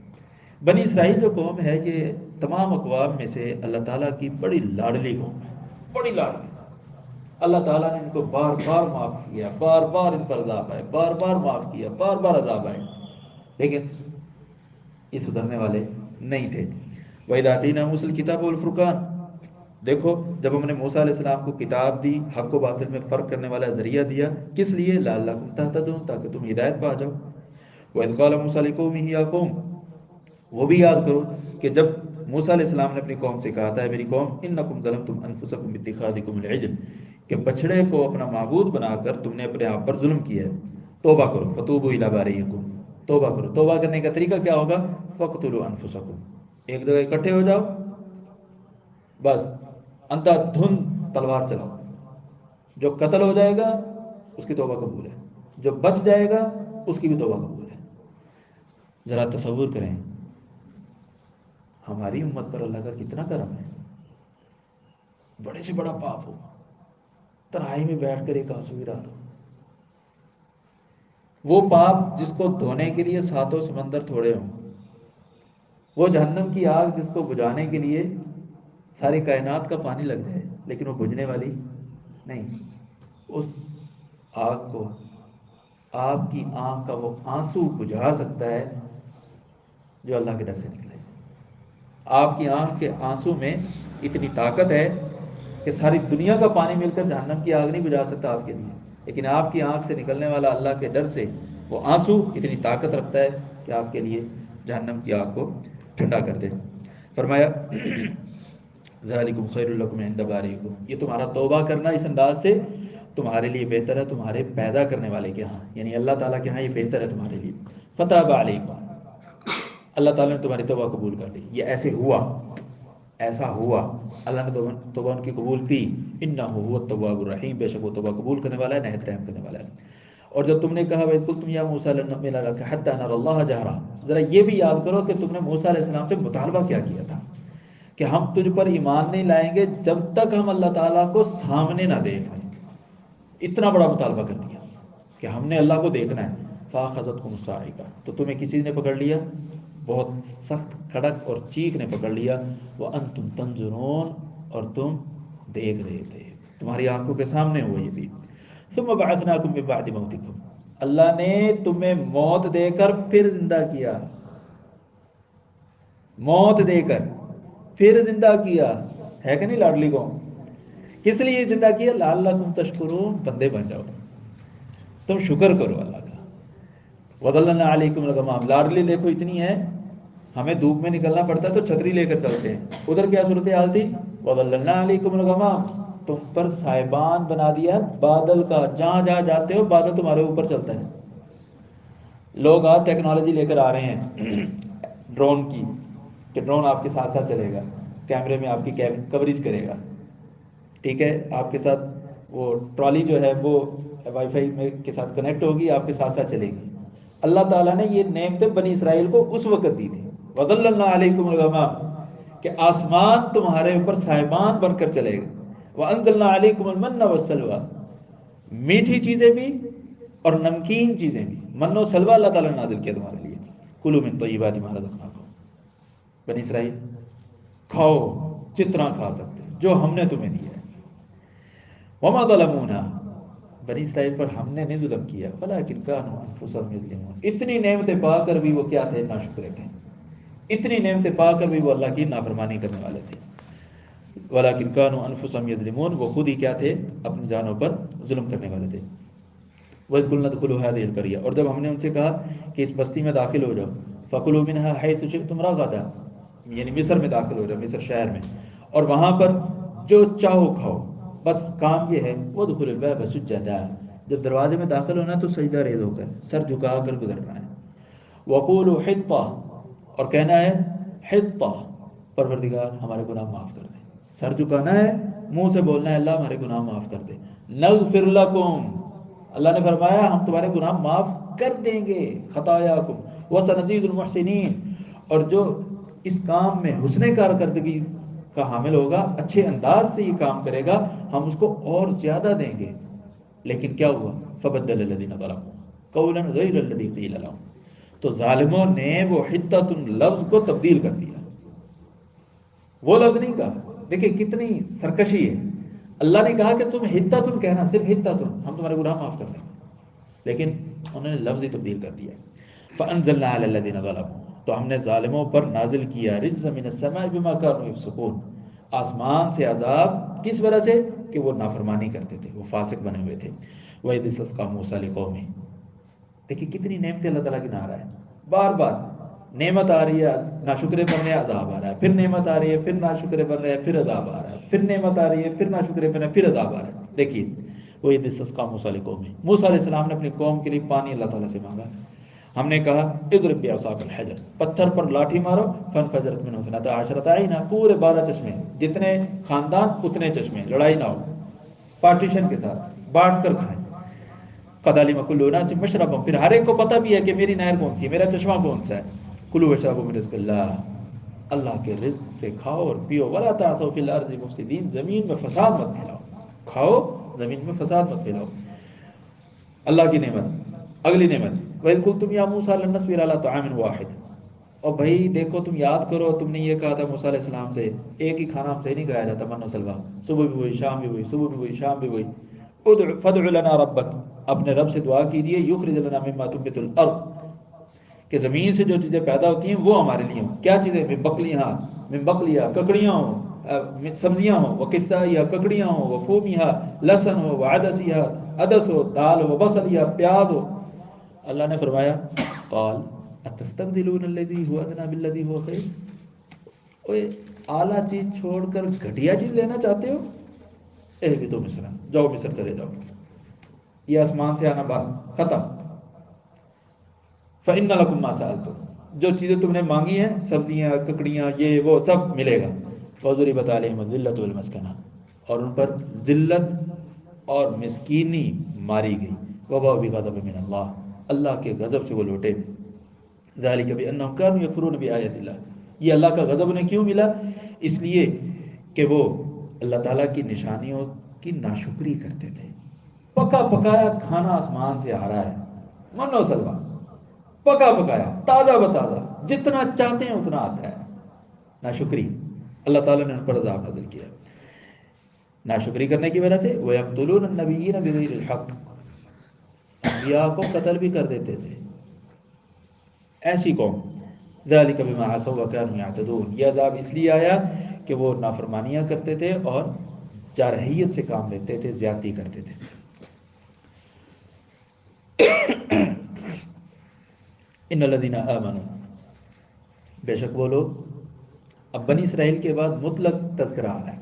بنی اسرائیل جو قوم ہے یہ تمام اقوام میں سے اللہ تعالیٰ کی بڑی لاڈلی قوم ہے، بڑی لاڈلی. اللہ تعالیٰ نے ان کو بار بار معاف کیا، بار بار ان پر عذاب آئے، بار بار معاف کیا، بار بار عذاب آئے. لیکن یہ سدھرنے والے نہیں تھے۔ وَإِذْ آتَيْنَا مُوسَى الْكِتَابَ وَالْفُرْقَانَ، دیکھو جب ہم نے موسیٰ علیہ السلام کو کتاب دی، حق و باطل میں فرق کرنے والا ذریعہ دیا، کس لیے؟ لعلکم تہتدون، تاکہ تم ہدایت پا جاؤ۔ وَإِذْ قَالَ مُوسَىٰ لِقَوْمِهِ يَا قَوْمِ، وہ بھی یاد کرو کہ جب موسیٰ علیہ السلام نے اپنی قوم سے کہا تھا، میری قوم، انکم ظلمتم انفسکم باتخاذکم العجل، کہ بچڑے کو اپنا معبود بنا کر تم نے اپنے آپ پر ظلم کیا ہے، توبہ کرو، فتوبوا الی بارئکم، توبہ کرو۔ توبہ کرنے کا طریقہ کیا ہوگا؟ فقتلوا انفسکم، ایک جگہ اکٹھے ہو جاؤ، بس اندھا دھند تلوار چلاؤ، جو قتل ہو جائے گا اس کی توبہ قبول ہے، جو بچ جائے گا اس کی بھی توبہ قبول ہے۔ ذرا تصور کریں ہماری امت پر اللہ کا کتنا کرم ہے۔ بڑے سے بڑا پاپ ہو، تنہائی میں بیٹھ کر ایک آنسو گرا دو، وہ پاپ جس کو دھونے کے لیے ساتوں سمندر تھوڑے ہوں، وہ جہنم کی آگ جس کو بجھانے کے لیے ساری کائنات کا پانی لگ جائے لیکن وہ بجھنے والی نہیں، اس آگ کو آپ کی آنکھ کا وہ آنسو بجھا سکتا ہے جو اللہ کے ڈر سے نکلے۔ آپ کی آنکھ کے آنسو میں اتنی طاقت ہے کہ ساری دنیا کا پانی مل کر جہنم کی آگ نہیں بجھا سکتا آپ کے لیے، لیکن آپ کی آنکھ سے نکلنے والا اللہ کے ڈر سے وہ آنسو اتنی طاقت رکھتا ہے کہ آپ کے لیے جہنم کی آگ کو ٹھنڈا کر دے۔ فرمایا ذالکم خیر لکم عند بارئکم، یہ تمہارا توبہ کرنا اس انداز سے تمہارے لیے بہتر ہے تمہارے پیدا کرنے والے کے ہاں، یعنی اللہ تعالیٰ کے ہاں یہ بہتر ہے تمہارے لیے۔ فتاب علیکم، اللہ تعالیٰ نے تمہاری توبہ قبول کر لی، یہ ایسے ہوا، ایسا ہوا، اللہ نے توبہ ان کی قبول کی۔ انہ هو التواب الرحیم، بے شک وہ توبہ قبول کرنے والا ہے، نہایت رحم کرنے والا ہے۔ اور جب تم نے کہا وَإِذْ قُلْتُمْ يَا مُوسَىٰ لَن نُؤْمِنَ لَكَ حَتَّىٰ نَرَى اللَّهَ جَهْرَةً، ذرا یہ بھی یاد کرو کہ تم نے موسیٰ علیہ السلام سے مطالبہ کیا کیا تھا کہ ہم تجھ پر ایمان نہیں لائیں گے جب تک ہم اللہ تعالیٰ کو سامنے نہ دیکھ لیں۔ اتنا بڑا مطالبہ کر دیا کہ ہم نے اللہ کو دیکھنا ہے۔ فَأَخَذَتْكُمُ الصَّاعِقَةُ، تو تمہیں کسی نے پکڑ لیا، بہت سخت کڑک اور چیخ نے پکڑ لیا۔ وَأَنْتُمْ تَنظُرُونَ، اور تم دیکھ رہے تھے، تمہاری آنکھوں کے سامنے ہوا یہ بھی۔ ثُمَّ بَعَثْنَاكُمْ مِن بَعْدِ مَوْتِكُمْ، اللہ نے تمہیں موت دے کر پھر زندہ کیا، موت دے کر پھر زندہ کیا، ہے کہ نہیں لاڈلی کو؟ کس لیے زندہ کیا؟ لعلکم تشکرون، بندے بن جاؤ، تم شکر کرو اللہ کا۔ وَظَلَّلْنَا عَلَيْكُمُ الْغَمَامَ، لاڈلی دیکھو اتنی ہے، ہمیں دھوپ میں نکلنا پڑتا ہے تو چھتری لے کر چلتے ہیں، ادھر کیا صورتحال تھی؟ وَظَلَّلْنَا عَلَيْكُمُ الْغَمَامَ، تم پر سائبان بنا دیا بادل کا، جہاں جہاں جاتے ہو بادل تمہارے اوپر چلتا ہے۔ لوگ آج ٹیکنالوجی لے کر آ رہے ہیں ڈرون کی، کہ ڈرون آپ کے ساتھ ساتھ چلے گا، کیمرے میں آپ کی کوریج کرے گا، ٹھیک ہے، آپ کے ساتھ وہ ٹرالی جو ہے وہ وائی فائی میں کے ساتھ کنیکٹ ہوگی، آپ کے ساتھ ساتھ چلے گی۔ اللہ تعالیٰ نے یہ نعمتیں بنی اسرائیل کو اس وقت دی تھی، وَظَلَّلْنَا عَلَيْكُمُ الْغَمَامَ، کہ آسمان تمہارے اوپر سائبان بن کر چلے گا۔ وَأَنزَلْنَا عَلَيْكُمُ الْمَنَّ وَالسَّلْوَىٰ، میٹھی چیزیں بھی اور نمکین چیزیں بھی، من و سلوہ اللہ تعالیٰ نے نازل کیا تمہارے لیے۔ کُلُوا مِن طَیِّبَاتِ مَا رَزَقْنَاکُم، بنی اسرائیل کھاؤ جتنا کھا سکتے جو ہم نے تمہیں دیا ہے۔ وَمَا ظَلَمُونَا، بنی اسرائیل پر ہم نے نہیں ظلم کیا، وَلَٰكِن كَانُوا أَنفُسَهُمْ يَظْلِمُونَ، اتنی نعمتیں پا کر بھی وہ کیا تھے؟ ناشکرے تھے، اتنی نعمتیں پا کر بھی وہ اللہ کی نافرمانی کرنے والے تھے۔ وَلَٰكِن كَانُوا أَنفُسَهُمْ يَظْلِمُونَ، وہ خود ہی کیا تھے؟ اپنی جانوں پر ظلم کرنے والے تھے۔ وَإِذْ قُلْنَا ادْخُلُوا هَٰذِهِ الْقَرْيَةَ، اور جب ہم نے ان سے کہا کہ اس بستی میں داخل ہو جاؤ، فَكُلُوا مِنْهَا حَيْثُ شِئْتُمْ رَغَدًا، یعنی مصر میں داخل ہو جاؤ، مصر شہر میں، اور وہاں پر جو چاہو کھاؤ، بس کام یہ ہے وَادْخُلُوا الْبَابَ سُجَّدًا، جب دروازے میں داخل ہونا تو سجدہ ریز ہو کر، سر جھکا کر گزرنا ہے۔ وَقُولُوا حِطَّةٌ، اور کہنا ہے حِطَّہ، پروردگار ہمارے گناہ معاف کر دے، سر جھکانا ہے، منہ سے بولنا ہے اللہ ہمارے گناہ معاف کر دے۔ نغفر لکم، اللہ نے فرمایا ہم تمہارے گناہ معاف کر دیں گے، خطایاکم وسنزید المحسنین، اور جو اس کام میں حسن کارکردگی کا حامل ہوگا، اچھے انداز سے یہ کام کرے گا، ہم اس کو اور زیادہ دیں گے۔ لیکن کیا ہوا؟ فبدل الذین ظلموا قولا غیر الذی قیل لهم، تو ظالموں نے وہ حطۃ لفظ کو تبدیل کر دیا، وہ لفظ نہیں کہا۔ دیکھیں کتنی سرکشی ہے، اللہ نے کہا کہ تم حطۃ کہنا، صرف حطۃ، ہم تمہارے گناہ معاف کر دیں گے، لیکن انہوں نے لفظ ہی تبدیل کر دیا۔ فانزلنا علی الذین ظلموا، تو ہم نے ظالموں پر نازل کیا رجزا من السماء بما كانوا يفسقون، آسمان سے عذاب کس وجہ سے کہ وہ نافرمانی کرتے تھے، وہ فاسق بنے ہوئے تھے۔ وَإِذِ اسْتَسْقَىٰ مُوسَىٰ لِقَوْمِهِ، دیکھیے کتنی نعمتیں اللہ تعالیٰ گنا رہا ہے، بار بار نعمت آ رہی ہے، ناشکرے بن رہے ہیں عذاب آ رہا ہے، پھر نعمت آ رہی ہے، پھر ناشکرے بن رہے ہیں، پھر عذاب آ رہا ہے، پھر نعمت آ رہی ہے، پھر ناشکرے بن رہے ہیں، پھر عذاب آ رہا ہے۔ دیکھیے وَإِذِ اسْتَسْقَىٰ مُوسَىٰ لِقَوْمِهِ، موسیٰ علیہ السلام نے اپنی قوم کے لیے پانی اللہ تعالیٰ سے مانگا، ہم نے کہا اضرب بعصاک الحجر، پتھر پر لاٹھی مارو، فانفجرت منہ اثنتا عشرۃ عینا، پورے 12 چشمے، جتنے خاندان اتنے چشمے، لڑائی نہ ہو، پارٹیشن کے ساتھ بانٹ کر کھائیں۔ قد علم کل اناس مشربہم، پھر ہر ایک کو پتہ بھی ہے کہ میری نہر کون سی ہے، میرا چشمہ کون سا ہے۔ کلوا واشربوا من رزق اللہ، اللہ کے رزق سے کھاؤ اور پیو، ولا تعثوا فی الارض مفسدین، زمین میں فساد مت پھیلاؤ، کھاؤ زمین میں فساد مت پھیلاؤ۔ اللہ کی نعمت، اگلی نعمت وَإِذْ قُلْتُمْ يَا مُوسَىٰ لَن نَّصْبِرَ عَلَىٰ طَعَامٍ وَاحِدٍ، اور بھائی دیکھو تم یاد کرو، تم نے یہ کہا تھا موسیٰ علیہ السلام سے، ایک ہی کھانا ہم سے نہیں کھایا جاتا من و سلویٰ، صبح بھی وہی، شام بھی وہی، صبح بھی وہی، شام بھی وہی۔ فَادْعُ لَنَا رَبَّكَ، اپنے رب سے دعا کیجئے، يُخْرِجْ لَنَا مِمَّا تُنبِتُ الْأَرْضُ، کہ زمین سے جو چیزیں پیدا ہوتی ہیں وہ ہمارے لیے ہوں۔ کیا چیزیں؟ من بقلیہ، ککڑیاں ہوں، سبزیاں ہوں، وقثائیہ، ککڑیاں ہوں، وفومیہ، لہسن ہو، وعدسیہ، عدس ہو، دال ہو، وبصلیہ، پیاز ہو۔ اللہ نے فرمایا قال اتستبدلون الذی هو ادنی بالذی هو خیر، اوے اعلیٰ چیز چھوڑ کر گھٹیا چیز لینا چاہتے ہو؟ اہبطوا مصر، جاؤ مصر چلے جاؤ، یہ آسمان سے آنا بند، ختم۔ فإن لکم ما سألتم، جو چیزیں تم نے مانگی ہیں، سبزیاں، ککڑیاں، یہ وہ سب ملے گا۔ وضربت علیہم الذلۃ والمسکنہ، اور ان پر ذلت اور مسکینی ماری گئی۔ وباءوا بغضب من اللہ، اللہ کے غضب سے وہ لوٹے۔ ذالک بانہم کانوا یکفرون بآیات اللہ، یہ اللہ کا غضب انہیں کیوں ملا؟ اس لیے کہ وہ اللہ تعالیٰ کی نشانیوں کی ناشکری کرتے تھے۔ پکا پکایا کھانا آسمان سے آ رہا ہے، من و سلویٰ، پکا پکایا، تازہ بتازہ، جتنا چاہتے ہیں اتنا آتا ہے، ناشکری، اللہ تعالیٰ نے ان پر عذاب نازل کیا۔ ناشکری کرنے کی وجہ سے وَيَقْتُلُونَ النَّبِيِّينَ بِغَيْرِ الْحَقِّ، انبیاء کو قتل بھی کر دیتے تھے، ایسی قوم۔ ذَلِكَ بِمَا عَصَوْا وَكَانُوا يَعْتَدُونَ، یہ عذاب اس لیے آیا کہ وہ نافرمانیاں کرتے تھے اور جارحیت سے کام لیتے تھے، زیادتی کرتے تھے۔ ان الذین آمنوا، بے شک وہ لوگ، اب بنی اسرائیل کے بعد مطلق تذکرہ آ رہا ہے،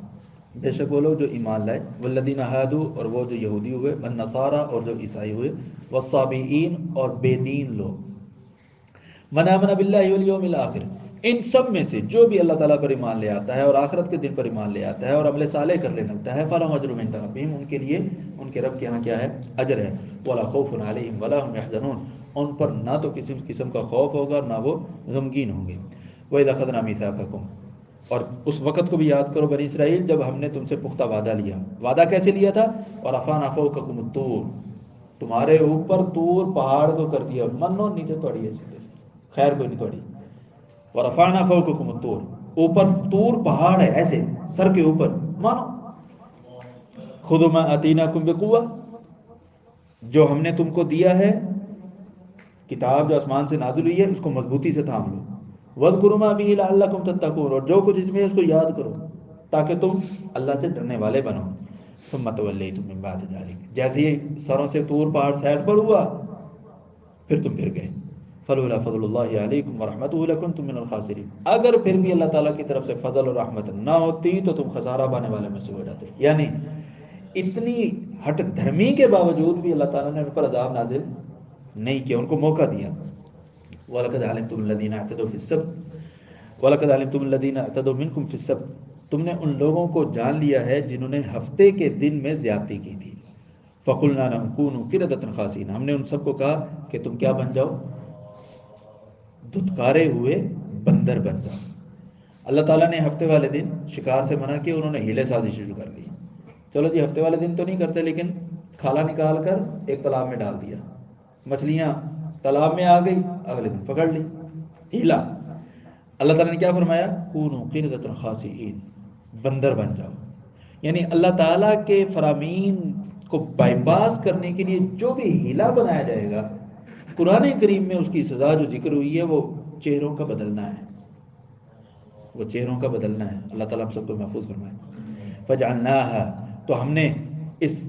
بے شک وہ لوگ جو ایمان لائے، والذین ہادوا، اور وہ جو یہودی ہوئے، والنصارى، اور جو عیسائی ہوئے، والصابئین، اور بے دین لوگ، من آمن باللہ والیوم الآخر، ان سب میں سے جو بھی اللہ تعالیٰ پر ایمان لے آتا ہے اور آخرت کے دن پر ایمان لے آتا ہے اور عمل صالح کرنے لگتا ہے، فلہم اجر عند ربہم، ان کے لیے ان کے رب کے ہاں کیا ہے؟ اجر ہے۔ ولا خوف علیہم ولا هم يحزنون، ان پر نہ تو کسی قسم کا خوف ہوگا نہ وہ غمگین ہوں گے۔ وَإِذَا أَخَذْنَا مِيثَاقَكُمْ، اور اس وقت کو بھی یاد کرو بنی اسرائیل جب ہم نے تم سے پختہ وعدہ لیا۔ وعدہ کیسے لیا تھا؟ وَرَفَعْنَا فَوْقَكُمُ الطُّورَ، تمہارے اوپر طور پہاڑ کو کر دیا، منو نیچے توڑی ایسی جیسے، خیر کوئی نہیں توڑی۔ وَرَفَعْنَا فَوْقَكُمُ الطُّورَ، اوپر طور پہاڑ ہے ایسے سر کے اوپر، مانو۔ خُذُوا مَا آتَيْنَاكُمْ بِقُوَّةٍ، جو ہم نے تم کو دیا ہے، کتاب جو آسمان سے نازل ہوئی ہے، اس کو مضبوطی سے تھام لو۔ وَاذْكُرُوا مَا فِيهِ لَعَلَّكُمْ تَتَّقُونَ، اور جو کچھ اس میں ہے اس کو یاد کرو تاکہ تم اللہ سے ڈرنے والے بنو۔ ثُمَّ تَوَلَّيْتُم مِّن بَعْدِ ذَلِكَ، جیسے ہی سروں سے طور پہاڑ سائڈ پر ہوا پھر تم پھر گئے۔ فلولا فضل اللہ علیکم ورحمتہ لکنتم من الخاسرین، اگر پھر بھی اللہ تعالیٰ کی طرف سے فضل اور رحمت نہ ہوتی تو تم خسارہ پانے والے میں سے ہو جاتے۔ یعنی اتنی ہٹ دھرمی کے باوجود بھی اللہ تعالیٰ نے ان پر عذاب نازل نہیں کیا، ان کو موقع دیا۔ وَلَقَدْ عَلِمْتُمُ الَّذِينَ اعْتَدَوْا فِي السَّبْتِ وَلَقَدْ عَلِمْتُمُ الَّذِينَ اعْتَدَوْا مِنْكُمْ فِي السَّبْتِ، تم نے ان لوگوں کو جان لیا ہے جنہوں نے ہفتے کے دن میں زیادتی کی تھی۔ فَقُلْنَا لَهُمْ كُونُوا قِرَدَةً خَاسِئِينَ، ہم نے ان سب کو کہا کہ تم کیا بن جاؤ؟ دھتکارے ہوئے بندر بن جاؤ۔ اللہ تعالیٰ نے ہفتے والے دن شکار سے منع کیا، انہوں نے ہیلے سازی شروع کر لی۔ چلو جی ہفتے والے دن تو نہیں کرتے، لیکن کھالا نکال کر ایک تالاب میں ڈال دیا، مچھلیاں تالاب میں آ گئی، اگلے دن پکڑ لی، ہیلا۔ اللہ تعالیٰ نے کیا فرمایا؟ کونوا قردۃ خاسئین، بندر بن جاؤ۔ یعنی اللہ تعالیٰ کے فرامین کو بائی پاس کرنے کے لیے جو بھی ہیلا بنایا جائے گا، قرآن کریم میں اس کی سزا جو ذکر ہوئی ہے وہ چہروں کا بدلنا ہے، وہ چہروں کا بدلنا ہے، اللہ تعالیٰ ہم سب کو محفوظ فرمائے۔ فجعلناها، تو ہم نے اس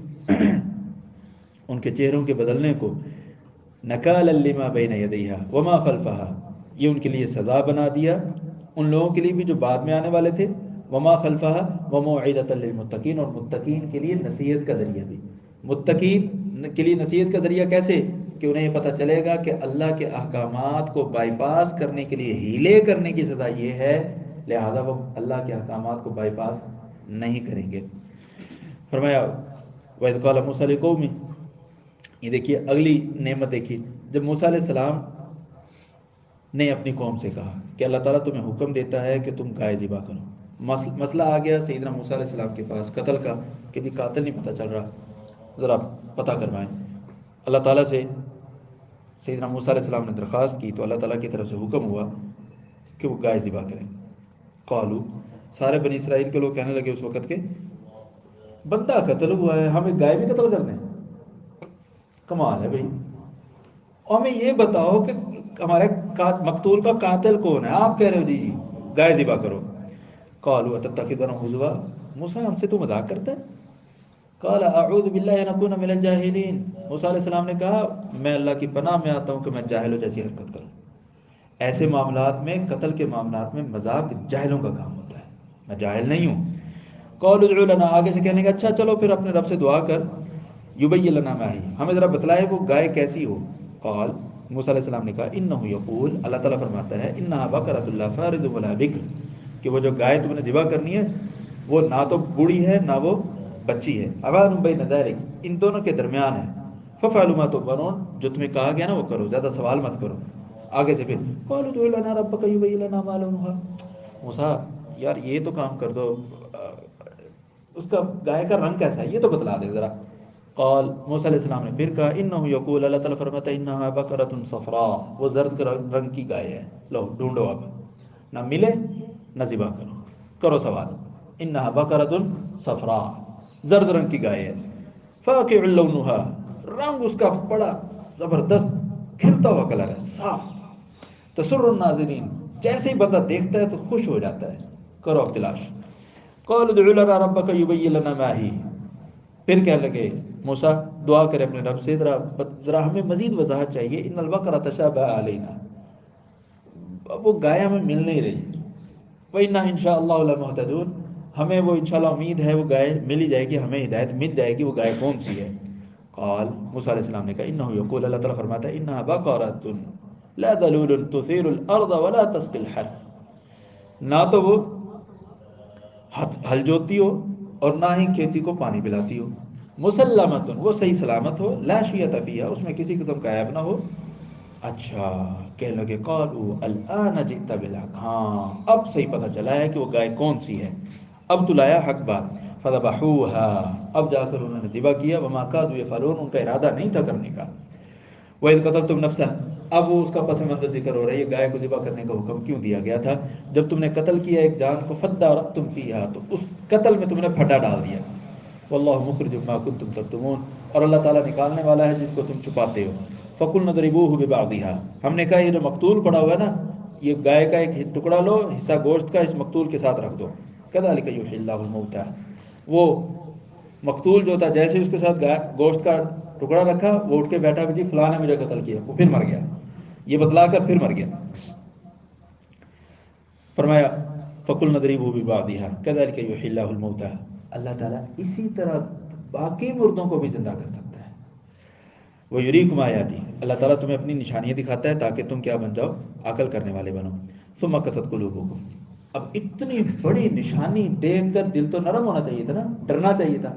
ان کے چہروں کے بدلنے کو نکالا لما بین یدیہا وما خلفہا، یہ ان کے لیے سزا بنا دیا، ان لوگوں کے لیے بھی جو بعد میں آنے والے تھے، وما خلفہا وموعظۃ للمتقین، اور متقین کے لیے نصیحت کا ذریعہ بھی۔ متقین کے لیے نصیحت کا ذریعہ کیسے؟ کہ انہیں یہ پتہ چلے گا کہ اللہ کے احکامات کو بائی پاس کرنے کے لیے ہیلے کرنے کی سزا یہ ہے، لہذا وہ اللہ کے احکامات کو بائی پاس نہیں کریں گے۔ فرمایا وَإِذْ قَالَ مُوسَىٰ لِقَوْمِهِ، یہ دیکھیے اگلی نعمت دیکھیے، جب موسیٰ علیہ السلام نے اپنی قوم سے کہا کہ اللہ تعالیٰ تمہیں حکم دیتا ہے کہ تم گائے ذبح کرو، مسئلہ آ گیا سیدنا موسیٰ علیہ السلام کے پاس قتل کا، کہ جی قاتل نہیں پتہ چل رہا، ذرا پتہ کروائیں۔ اللہ تعالیٰ سے سیدنا موسیٰ علیہ السلام نے درخواست کی تو اللہ تعالیٰ کی طرف سے حکم ہوا کہ وہ گائے ذبح کریں۔ قالو، سارے بنی اسرائیل کے لوگ کہنے لگے اس وقت کے بندہ قتل ہوا ہے، ہمیں گائے بھی قتل کرنے، کمال ہے بھائی، اور ہمیں یہ بتاؤ کہ ہمارے مقتول کا قاتل کون ہے، آپ کہہ رہے ہو جی گائے ذبح کرو۔ قالوا اتتخذنا ہزوا، موسیٰ ہم سے تو مذاق کرتا ہے؟ قال اعوذ باللہ ان اکون من الجاہلین، موسیٰ علیہ السلام نے کہا میں اللہ کی پناہ میں آتا ہوں کہ میں جاہلوں جیسی حرکت کروں۔ ایسے معاملات میں، قتل کے معاملات میں مذاق جاہلوں کا کام ہوتا ہے، میں جاہل نہیں ہوں۔ قالوا ادع لنا، آگے سے کہنے کا اچھا چلو پھر اپنے رب سے دعا کر، یبین لنا ما ہی، ہمیں ذرا بتلائے وہ گائے کیسی ہو۔ قال، موسیٰ علیہ السلام نے کہا انہ یقول، اللہ تعالیٰ فرماتا ہے انہا بقرۃ لا فارض ولا بکر، کہ وہ جو گائے تم نے ذبح کرنی ہے وہ نہ تو بوڑھی ہے نہ وہ بچی ہے، عوان بین ذلک، ان دونوں کے درمیان ہے، ففعلوا ما تؤمرون، جو تمہیں کہا گیا نا وہ کرو، زیادہ سوال مت کرو۔ آگے سے پھر قالوا ادع لنا ربک یبین لنا ما لونھا، موسیٰ یار یہ تو کام کر دو، اس کا گائے کا رنگ کیسا ہے یہ تو بتلا دے ذرا۔ قال، موسیٰ علیہ السلام نے پھر کہا انہ یقول، اللہ تعالیٰ فرماتا ہے انہا بقرۃ صفراء، وہ زرد رنگ کی گائے ہے، لو ڈھونڈو اب، نہ ملے نہ ذبح کرو، کرو سوال، انہا بقرۃ صفراء، زرد رنگ کی گائے ہے، فاقع لونھا، رنگ اس کا بڑا زبردست کھلتا ہوا کلر ہے، صاف، تسر الناظرین، جیسے ہی بندہ دیکھتا ہے تو خوش ہو جاتا ہے، کرو اب تلاش۔ قال ادع لنا ربک یبین لنا ما ہی، پھر کہنے لگے موسیٰ دعا کرے اپنے رب سے، ذرا ہمیں مزید وضاحت چاہیے، ان البقرۃ تشابہ علینا، وہ گائے ہمیں مل نہیں رہی، وَإِنَّا إِنشَاءَ اللَّهُ لَمُهْتَدُونَ، ہمیں وہ انشاءاللہ امید ہے وہ گائے مل ہی جائے گی، ہمیں ہدایت مل جائے گی، وہ گائے کون سی ہے۔ قال، موسیٰ علیہ السلام نے کہا انہ یقول، اللہ تعالیٰ فرماتا ہے انہا بقرۃ لا ذلول تثیر الارض ولا تسقی الحرث، نہ تو وہ ہل جوتی ہو اور نہ ہی کھیتی کو پانی پلاتی ہو، مسلمۃ، وہ صحیح سلامت ہو، لا شیۃ فیہا، اس میں کسی قسم کا عیب نہ ہو۔ اچھا، کہنے لگے قالوا الآن جئت بالحق، ہاں اب صحیح پتہ چلا ہے کہ وہ گائے کون سی ہے، اب تو لایا حق بات۔ فذبحوها، اب جا کر انہوں نے ذبح کیا، وما كادوا يفعلون، ان کا ارادہ نہیں تھا کرنے کا۔ وَإِذْ قَتَلْتُمْ نَفْسًا، اب وہ اس کا پس منظر ذکر ہو رہا ہے، یہ گائے کو ذبح کرنے کا حکم کیوں دیا گیا تھا؟ جب تم نے قتل کیا ایک جان کو، فَادَّارَأْتُمْ فِيهَا، تو اس قتل میں تم نے پھڈا ڈال دیا، وَاللَّهُ مُخْرِجٌ مَا كُنتُمْ تَكْتُمُونَ، اور اللہ تعالیٰ نکالنے والا ہے جن کو تم چھپاتے ہو۔ فَقُلْنَا اضْرِبُوهُ بِبَعْضِهَا، ہم نے کہا یہ جو مقتول پڑا ہوا ہے نا، یہ گائے کا ایک ٹکڑا لو، حصہ گوشت کا اس مقتول کے ساتھ رکھ دو، كَذَلِكَ يُحْيِي اللَّهُ الْمَوْتَىٰ، وہ مقتول جو تھا جیسے اس کے ساتھ گوشت کا ٹکڑا رکھا، وہ اٹھ کے بیٹھا بھی جی فلاں نے مجھے قتل کیا، وہ پھر مر گیا، یہ بتلا کر پھر مر گیا۔ فرمایا فَقُلْنَا اضْرِبُوهُ بِبَعْضِهَا كَذَلِكَ يُحْيِي اللَّهُ الْمَوْتَىٰ، اللہ تعالیٰ اسی طرح باقی مردوں کو بھی زندہ کر سکتا ہے۔ وَيُرِيكُمْ آيَاتِهِ، اللہ تعالیٰ تمہیں اپنی نشانیاں دکھاتا ہے تاکہ تم کیا بن جاؤ، عقل کرنے والے بنو۔ ثُمَّ قَسَتْ قُلُوبُكُمْ، اب اتنی بڑی نشانی دیکھ کر دل تو نرم ہونا چاہیے تھا نا، ڈرنا چاہیے تھا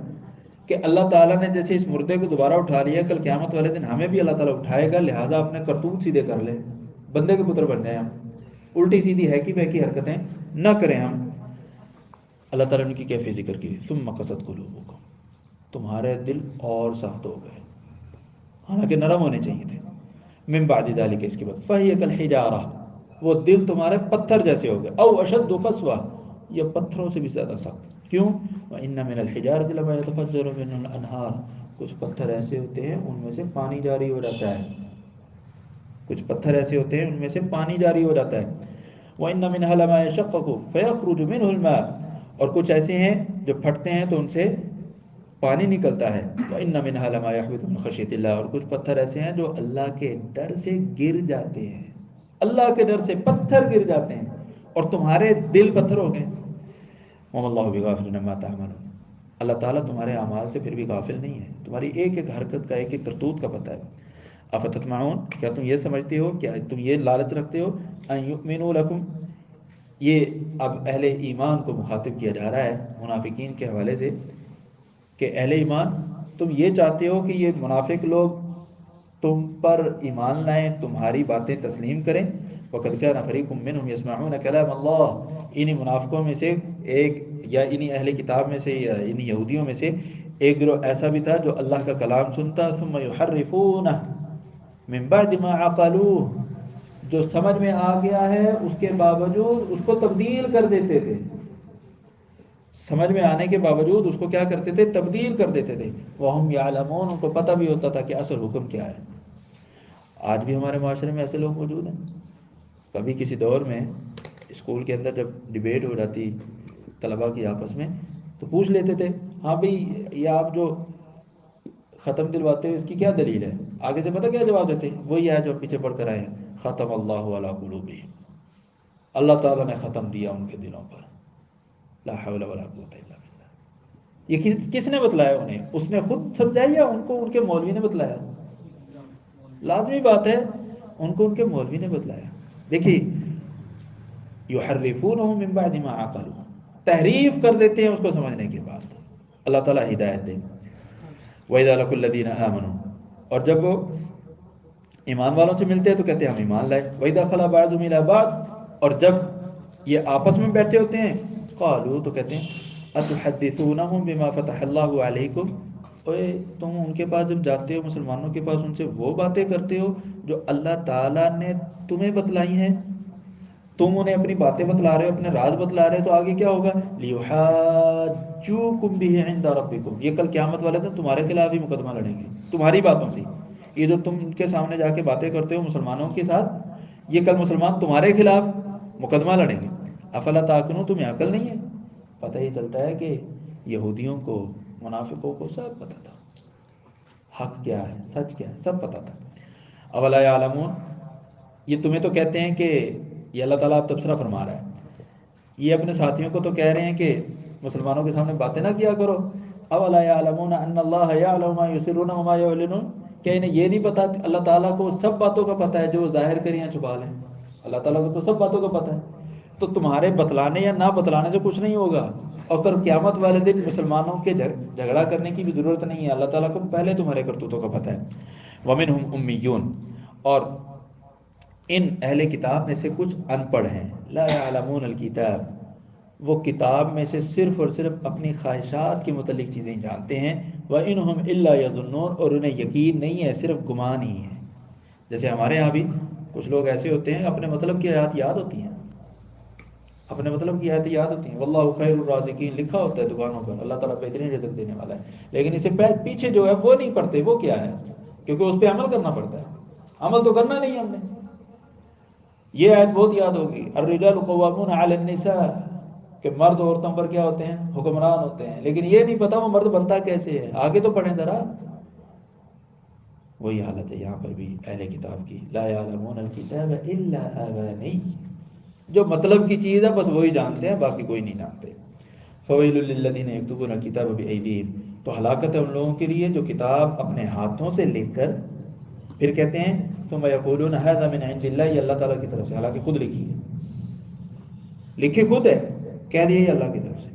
کہ اللہ تعالیٰ نے جیسے اس مردے کو دوبارہ اٹھا لیا، کل قیامت والے دن ہمیں بھی اللہ تعالیٰ اٹھائے گا، لہٰذا اپنے کرتوت سیدھے کر لیں، بندے کے پتر بن جائیں ہم، الٹی سیدھی ہے کی بہکی حرکتیں نہ کریں ہم۔ اللہ تعالیٰ نے کی کیفیت ذکر کی، ثم قست قلوبکم، تمہارے دل اور سخت ہو گئے، حالانکہ نرم ہونے چاہیے تھے، من بعد ذلک، اس کے بعد، فہی کالحجارہ، وہ دل تمہارے پتھر جیسے ہو گئے، او اشد قسوہ، یہ پتھروں سے بھی زیادہ سخت، کیوں؟ وَإِنَّ مِنَ الْحِجَارَةِ لَمَا يَتَفَجَّرُ مِنْهُ الْأَنْهَارُ، کچھ پتھر ایسے ہوتے ہیں ان میں سے پانی جاری ہو جاتا ہے، کچھ پتھر ایسے ہوتے ہیں ان میں سے پانی جاری ہو جاتا ہے. وَإِنَّ مِنْهَا لَمَا يَشَقَّقُ فَيَخْرُجُ مِنْهُ الْمَاءُ، اور کچھ ایسے ہیں جو پھٹتے ہیں تو ان سے پانی نکلتا ہے. وَإِنَّ مِنْهَا لَمَا يَحْبِطُ مِنْ خَشْيَةِ اللَّهِ، اور کچھ پتھر ایسے ہیں جو اللہ کے ڈر سے گر جاتے ہیں. اللہ کے ڈر سے پتھر گر جاتے ہیں اور تمہارے دل پتھر ہو گئے. وَمَا اللَّهُ بِغَافِلٍ عَمَّا تَعْمَلُونَ، اللہ تعالیٰ تمہارے اعمال سے پھر بھی غافل نہیں ہے، تمہاری ایک ایک حرکت کا، ایک ایک کرتوت کا پتہ ہے. افتطمعون، کیا تم یہ سمجھتے ہو، کیا تم یہ لالچ رکھتے ہو، ان یؤمنوا لکم، یہ اب اہل ایمان کو مخاطب کیا جا رہا ہے منافقین کے حوالے سے، کہ اہل ایمان تم یہ چاہتے ہو کہ یہ منافق لوگ تم پر ایمان لائیں، تمہاری باتیں تسلیم کریں. وَقَدْ كَانَ فَرِيقٌ مِّنْهُمْ يَسْمَعُونَ كَلَامَ اللَّهِ، انہی منافقوں میں سے ایک، یا انہی اہل کتاب میں سے، یا انہی یہودیوں میں سے ایک گروہ ایسا بھی تھا جو اللہ کا کلام سنتا، ثُمَّ يُحَرِّفُونَهُ مِن بَعْدِ مَا عَقَلُوهُ، جو سمجھ میں آ گیا ہے اس کے باوجود اس کو تبدیل کر دیتے تھے. سمجھ میں آنے کے باوجود اس کو کیا کرتے تھے، تبدیل کر دیتے تھے. وَهُمْ يَعْلَمُونَ، ان کو پتہ بھی ہوتا تھا کہ اصل حکم کیا ہے. آج بھی ہمارے معاشرے میں ایسے لوگ موجود ہیں. کبھی کسی دور میں اسکول کے اندر جب ڈیبیٹ ہو جاتی طلباء کی آپس میں، تو پوچھ لیتے تھے، ہاں بھئی یہ آپ جو ختم دلواتے ہو اس کی کیا دلیل ہے؟ آگے سے پتہ کیا جواب دیتے؟ وہی ہے جو پیچھے پڑھ کر آئے ہیں، ختم اللہ علی قلوبہم، اللہ تعالیٰ نے ختم دیا ان کے دلوں پر. لا حول ولا قوت الا باللہ. یہ کس نے بتلایا انہیں؟ اس نے خود سمجھایا یا ان کو ان کے مولوی نے بتلایا؟ لازمی بات ہے ان کو ان کے مولوی نے بتلایا. دیکھیے، یحرفونہ من بعد ما عقلوا، تحریف کر دیتے ہیں اس کو سمجھنے کے بعد. اللہ تعالیٰ ہدایت دے. وَإِذَا لَقُوا الَّذِينَ آمَنُوا، اور جب وہ ایمان والوں سے ملتے ہیں تو کہتے ہیں ہم ایمان لائے. وَإِذَا خَلَا بَعْضُهُمْ إِلَىٰ بَعْضٍ، اور جب یہ آپس میں بیٹھے ہوتے ہیں، قالوا، تو کہتے ہیں أَتُحَدِّثُونَهُمْ بِمَا فَتَحَ اللَّهُ عَلَيْكُمْ، اوے تم ان کے پاس جب جاتے ہو، مسلمانوں کے پاس، ان سے وہ باتیں کرتے ہو جو اللہ تعالیٰ نے تمہیں بتلائی ہیں. تم انہیں اپنی باتیں بتلا رہے ہو، اپنے راز بتلا رہے ہو، تو آگے کیا ہوگا؟ لِيُحَاجُّوكُمْ بِهِ عِنْدَ رَبِّكُمْ، یہ کل قیامت والے دن تمہارے خلاف ہی مقدمہ لڑیں گے تمہاری باتوں سے. یہ جو تم ان کے سامنے جا کے باتیں کرتے ہو مسلمانوں کے ساتھ، یہ کل مسلمان تمہارے خلاف مقدمہ لڑیں گے. افلا تعقلون، تمہیں عقل نہیں ہے؟ پتہ ہی چلتا ہے کہ یہودیوں کو، منافقوں کو سب پتہ تھا حق کیا ہے، سچ کیا ہے، سب پتہ تھا. اولا یعلمون، یہ تمہیں تو کہتے ہیں کہ، یہ اللہ تعالیٰ اب تبصرہ فرما رہا ہے، یہ اپنے ساتھیوں کو تو کہہ رہے ہیں کہ مسلمانوں کے سامنے باتیں نہ کیا کرو. اولا یعلمون ان اللہ یعلم ما یسرون وما یعلنون، کہ انہیں یہ نہیں پتہ اللہ تعالیٰ کو سب باتوں کا پتہ ہے جو وہ ظاہر کریں یا چھپا لیں. اللہ تعالیٰ کو تو سب باتوں کا پتہ ہے. تو تمہارے بتلانے یا نہ بتلانے سے کچھ نہیں ہوگا، اور پھر قیامت والے دن مسلمانوں کے جھگڑا کرنے کی بھی ضرورت نہیں ہے. اللہ تعالیٰ کو پہلے تمہارے کرتوتوں کا پتہ ہے. ومنہم امیون، اور ان اہل کتاب میں سے کچھ ان پڑھ ہیں. لا یعلمون الکتاب، وہ کتاب میں سے صرف اور صرف اپنی خواہشات کے متعلق چیزیں جانتے ہیں. وَإِنْهُمْ إِلَّا يَظُنُّونَ، اور انہیں یقین نہیں ہے، صرف گمان ہی ہے. جیسے ہمارے ہاں بھی کچھ لوگ ایسے ہوتے ہیں اپنے مطلب کی آیات یاد ہوتی ہیں، اپنے مطلب کی آیتیں یاد ہوتی ہیں. واللہ خیر الرازقین لکھا ہوتا ہے دکانوں پر، اللہ تعالیٰ بہترین رزق دینے والا ہے، لیکن اسے پیچھے جو ہے وہ نہیں پڑھتے. وہ کیا ہے؟ کیونکہ اس پہ عمل کرنا پڑتا ہے. عمل تو کرنا نہیں ہم نے. یہ آیت بہت یاد ہوگی، الرجال قوامون علی النساء، کہ مرد عورتوں پر کیا ہوتے ہیں؟ حکمران ہوتے ہیں. لیکن یہ نہیں پتا وہ مرد بنتا کیسے ہے. آگے تو پڑھیں ذرا. وہی حالت ہے یہاں پر بھی اہل کتاب کی. لا یعلمون الکتاب الا امانی، جو مطلب کی چیز ہے بس وہی جانتے ہیں، باقی کوئی نہیں جانتے. فویل للذین یکتبون الکتاب بایدیہم، تو ہلاکت ہے ان لوگوں کے لیے جو کتاب اپنے ہاتھوں سے لکھ کر پھر کہتے ہیں ثم یقولون ھذا من عند اللہ، یہ اللہ تعالیٰ کی طرف سے، حالانکہ خود لکھی ہے، لکھی خود ہے، کہہ دیا یہ اللہ کی طرف سے.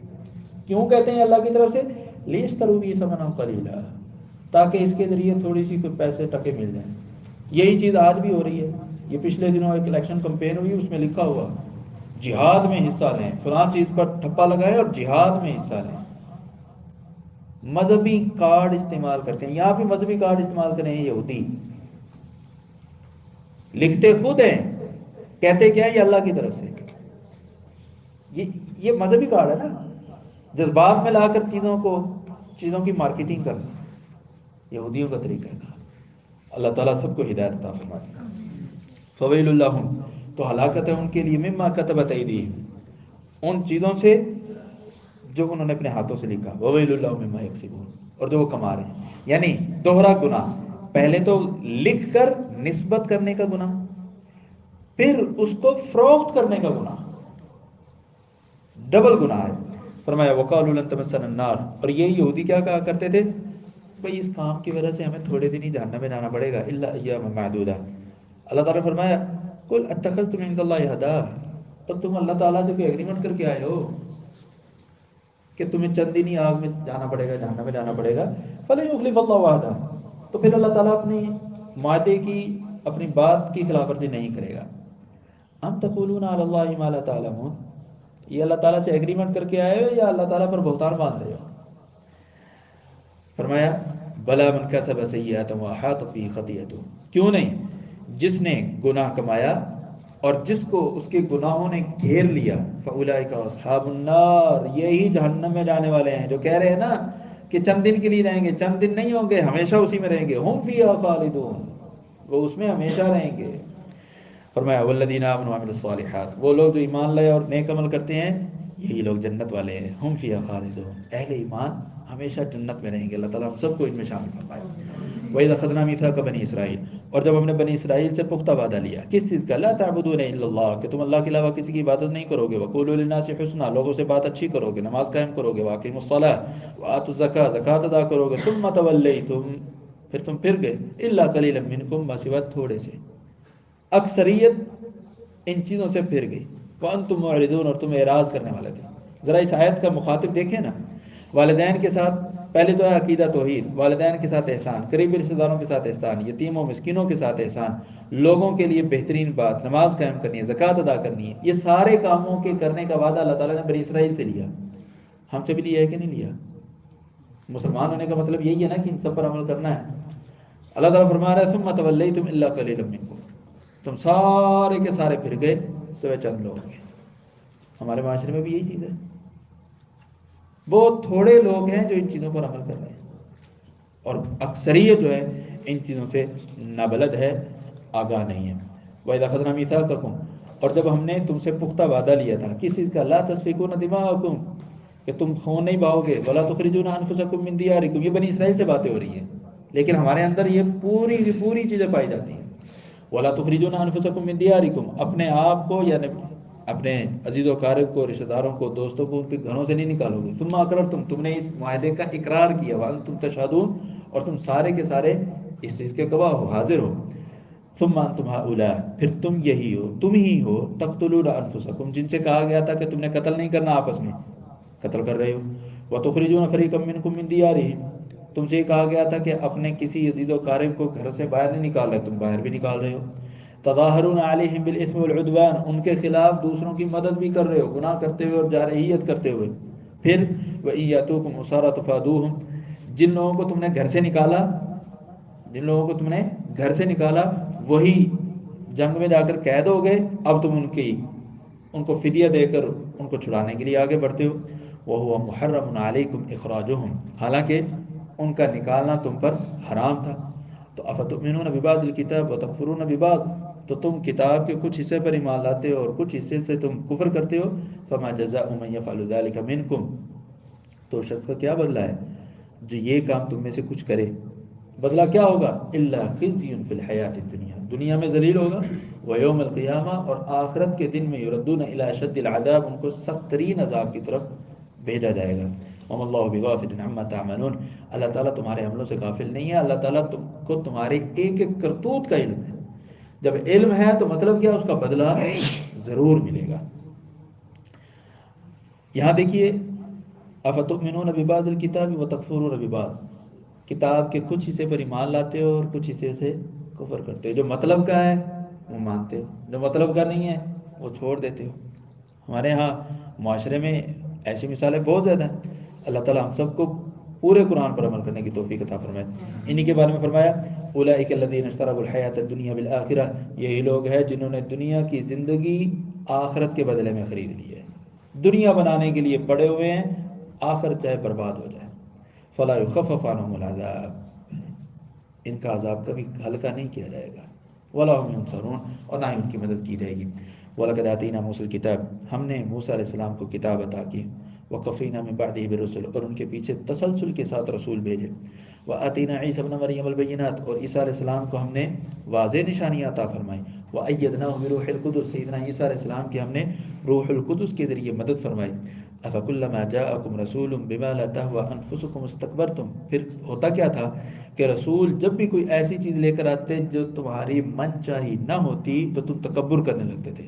کیوں کہتے ہیں اللہ کی طرف سے؟ لیشتروا بہ ثمنا قلیلا، تاکہ اس کے ذریعے تھوڑی سی کوئی پیسے ٹکے مل جائیں. یہی چیز آج بھی ہو رہی ہے. یہ پچھلے دنوں ایک الیکشن کمپین ہوئی، اس میں لکھا ہوا جہاد میں حصہ لیں، فلاں چیز پر ٹھپا لگائیں اور جہاد میں حصہ لیں. مذہبی کارڈ استعمال کرتے ہیں، یہاں بھی مذہبی کارڈ استعمال کریں یہودی، لکھتے خود ہیں، کہتے کیا ہے؟ یہ اللہ کی طرف سے. یہ مذہبی کارڈ ہے نا، جذبات میں لا کر چیزوں کی مارکیٹنگ کرنا، یہودیوں کا طریقہ ہے. اللہ تعالیٰ سب کو ہدایت عطا فرمائے. فویل اللہم، تو ہلاکت ہے ان کے لیے، مما کتبت ایدیہم، ان چیزوں سے جو انہوں نے اپنے ہاتھوں سے لکھا، وویل اللہم مما یکسبون، اور جو وہ کما رہے ہیں، یعنی دوہرا گناہ، پہلے تو لکھ کر نسبت کرنے کا گناہ، پھر اس کو فروخت کرنے کا گناہ، ڈبل گناہ ہے۔ فرمایا وقالوا لن تمسنا النار، اور یہ یہودی کیا کہا کرتے تھے، بھئی اس کام کی وجہ سے ہمیں تھوڑے دن ہی جہنم میں جانا پڑے گا، الا ایام معدودہ۔ اللہ تعالیٰ نے فرمایا قل اتخذتم عند اللہ احدا، اور تم اللہ تعالیٰ سے کوئی ایگریمنٹ کر کے آئے ہو کہ تمہیں چند دن ہی آگ میں جانا پڑے گا، جہنم میں جانا پڑے گا، فلن یخلف اللہ وعدہ، تو پھر اللہ تعالیٰ اپنی معاہدے کی، اپنی بات کی خلاف ورزی نہیں کرے گا۔ ام تقولون علی اللہ ما لا تعلمون، یہ اللہ تعالیٰ سے ایگریمنٹ کر کے آئے ہو یا اللہ تعالیٰ پر بہتان باندھ رہے ہو؟ فرمایا بلا من کسب سیئات واحاط به خطیئته، کیوں نہیں، جس نے گناہ کمایا اور جس کو اس کے گناہوں نے گھیر لیا، فاولئک اصحاب النار، یہی جہنم میں جانے والے ہیں، جو کہہ رہے ہیں نا کہ چند دن کے لیے رہیں گے، چند دن نہیں ہوں گے، ہمیشہ اسی میں رہیں گے، ہم فیہا خالدون، وہ اس میں ہمیشہ رہیں گے۔ فرمایا والذین آمنوا وعملوا الصالحات، وہ لوگ جو ایمان لائے اور نیک عمل کرتے ہیں، یہی لوگ جنت والے ہیں، ہم فیہا خالدون، اہل ایمان ہمیشہ جنت میں رہیں گے، اللہ تعالیٰ ہم سب کو ان میں شامل فرمائے۔ وَإِذْ أَخَذْنَا مِيثَاقَ بَنِي إِسْرَائِيلَ، اور جب ہم نے بنی اسرائیل سے پختہ وعدہ لیا، کس چیز کا، لا تعبدون الا اللہ، کہ تم اللہ کے علاوہ کسی کی عبادت نہیں کرو گے، وقولوا للناس حسنا، لوگوں سے بات اچھی کرو گے، نماز قائم کرو گے، واقیموا الصلاۃ وآتوا الزکاۃ، زکوٰۃ ادا کرو گے، ثم تولیتم، پھر تم پھر گئے، الا قلیلا منکم، بسوا تھوڑے سے، اکثریت ان چیزوں سے پھر گئی، وانتم معرضون، اور تم اعراض کرنے والے تھے۔ ذرا اس آیت کا مخاطب دیکھیں نا، والدین کے ساتھ، پہلے تو ہے عقیدہ توحید، والدین کے ساتھ احسان، قریبی رشتہ داروں کے ساتھ احسان، یتیموں مسکینوں کے ساتھ احسان، لوگوں کے لیے بہترین بات، نماز قائم کرنی ہے، زکوٰۃ ادا کرنی ہے، یہ سارے کاموں کے کرنے کا وعدہ اللہ تعالیٰ نے بنی اسرائیل سے لیا، ہم سے بھی لیا ہے کہ نہیں لیا؟ مسلمان ہونے کا مطلب یہی ہے نا کہ ان سب پر عمل کرنا ہے۔ اللہ تعالیٰ فرما رہا ہے ثم تولیتم الا قلیلا منکم، تم سارے کے سارے پھر گئے سوائے چند لوگ گئے۔ ہمارے معاشرے میں بھی یہی چیز ہے، بہت تھوڑے لوگ ہیں جو ان چیزوں پر عمل کر رہے ہیں، اور اکثریت جو ہے ان چیزوں سے نابلد ہے، آگاہ نہیں ہے۔ وَإِذْ أَخَذْنَا مِيثَاقَكُمْ، اور جب ہم نے تم سے پختہ وعدہ لیا تھا، کس چیز کا، لا تسفكون دماءكم، کہ تم خون نہیں بہاؤ گے، وَلَا تُخْرِجُونَ أَنفُسَكُم مِّن دِيَارِكُم، یہ بنی اسرائیل سے باتیں ہو رہی ہیں، لیکن ہمارے اندر یہ پوری کی پوری چیزیں پائی جاتی ہیں۔ وَلَا تُخْرِجُونَ أَنفُسَكُم مِّن دِيَارِكُم، اپنے آپ کو یعنی اپنے عزیز و قارب کو، رشتہ داروں کو، دوستوں کو ان کے گھروں سے نہیں نکالو گے، ثم اقررتم، تم نے اس معاہدے کا اقرار کیا، وانتم تشہدون، اور تم سارے کے سارے اس چیز کے گواہ ہو، حاضر ہو، ثم انتم ہؤلاء، پھر تم یہی ہو، تم ہی ہو، تقتلون انفسکم، جن سے کہا گیا تھا کہ تم نے قتل نہیں کرنا، آپس میں قتل کر رہے ہو، وتخرجون فریقا منکم من دیارہم، تم سے یہ کہا گیا تھا کہ اپنے کسی عزیز و قارب کو گھر سے باہر نہیں نکال رہے، تم باہر بھی نکال رہے ہو، تظاہرون علیہم بالاثم والعدوان، ان کے خلاف دوسروں کی مدد بھی کر رہے ہو، گناہ کرتے ہوئے اور جارحیت کرتے ہوئے، پھر وَإِن يَأْتُوكُمْ أُسَارَىٰ تُفَادُوهُمْ، جن لوگوں کو تم نے گھر سے نکالا، جن لوگوں کو تم نے گھر سے نکالا وہی جنگ میں جا کر قید ہو گئے، اب تم ان کو فدیہ دے کر ان کو چھڑانے کے لیے آگے بڑھتے ہو، وَهُوَ مُحَرَّمٌ عَلَيْكُمْ إِخْرَاجُهُمْ، حالانکہ ان کا نکالنا تم پر حرام تھا، تو افتؤمنون ببعض الکتاب وتکفرون ببعض، تو تم کتاب کے کچھ حصے پر ایمان لاتے ہو اور کچھ حصے سے تم کفر کرتے ہو، فما جزاء من يفعل ذلك منکم، تو شخص کا کیا بدلہ ہے جو یہ کام تم میں سے کچھ کرے، بدلہ کیا ہوگا، الا خزي في الحیات الدنیا، دنیا میں ذلیل ہوگا، ویوم القیامہ، اور آخرت کے دن میں یردون الی اشد العذاب، ان کو سخت ترین عذاب کی طرف بھیجا جائے گا۔ وما اللہ بغافل عما تعملون، اللہ تعالیٰ تمہارے عملوں سے غافل نہیں ہے، اللہ تعالیٰ تم کو تمہارے ایک ایک کرتوت کا علم ہے، جب علم ہے تو مطلب کیا، اس کا بدلہ ضرور ملے گا۔ یہاں دیکھیے افتؤمنون ببعض الکتاب وتکفرون ببعض، کتاب کے کچھ حصے پر ایمان لاتے ہو اور کچھ حصے سے کفر کرتے ہو، جو مطلب کا ہے وہ مانتے ہو، جو مطلب کا نہیں ہے وہ چھوڑ دیتے ہو۔ ہمارے ہاں معاشرے میں ایسی مثالیں بہت زیادہ ہیں، اللہ تعالیٰ ہم سب کو پورے قرآن پر عمل کرنے کی توفیق عطا فرمائے۔ انہی کے بارے میں فرمایا اولئک الذین اشتروا الحیاۃ الدنیا بالآخرہ، یہی لوگ ہیں جنہوں نے دنیا کی زندگی آخرت کے بدلے میں خرید لی ہے، دنیا بنانے کے لیے پڑے ہوئے ہیں، آخرت چاہے برباد ہو جائے، فلا یخفف عنہم العذاب، ان کا عذاب کبھی ہلکا نہیں کیا جائے گا، ولا هم ينصرون، اور نہ ہی ان کی مدد کی جائے گی۔ وَلَقَدْ آتَيْنَا مُوسَى الْكِتَابَ، ہم نے موسیٰ علیہ السلام کو کتاب عطا کی، وَقَفَّيْنَا مِن بَعْدِهِ بِالرُّسُلِ، اور ان کے پیچھے تسلسل کے ساتھ رسول بھیجے، وَآتَيْنَا عِيسَى ابْنَ مَرْيَمَ الْبَيِّنَاتِ، اور عیسیٰ علیہ السلام کو ہم نے واضح نشانیاں عطا فرمائی، وَأَيَّدْنَاهُ بِرُوحِ الْقُدُسِ، سیدنا عیسیٰ علیہ السلام کی ہم نے روح القدس کے ذریعے مدد فرمائی۔ أَفَكُلَّمَا جَاءَكُمْ رَسُولٌ بِمَا لَا تَهْوَىٰ أَنفُسُكُمُ اسْتَكْبَرْتُمْ، پھر ہوتا کیا تھا کہ رسول جب بھی کوئی ایسی چیز لے کر آتے جو تمہاری من چاہی نہ ہوتی تو تم تکبر کرنے لگتے تھے۔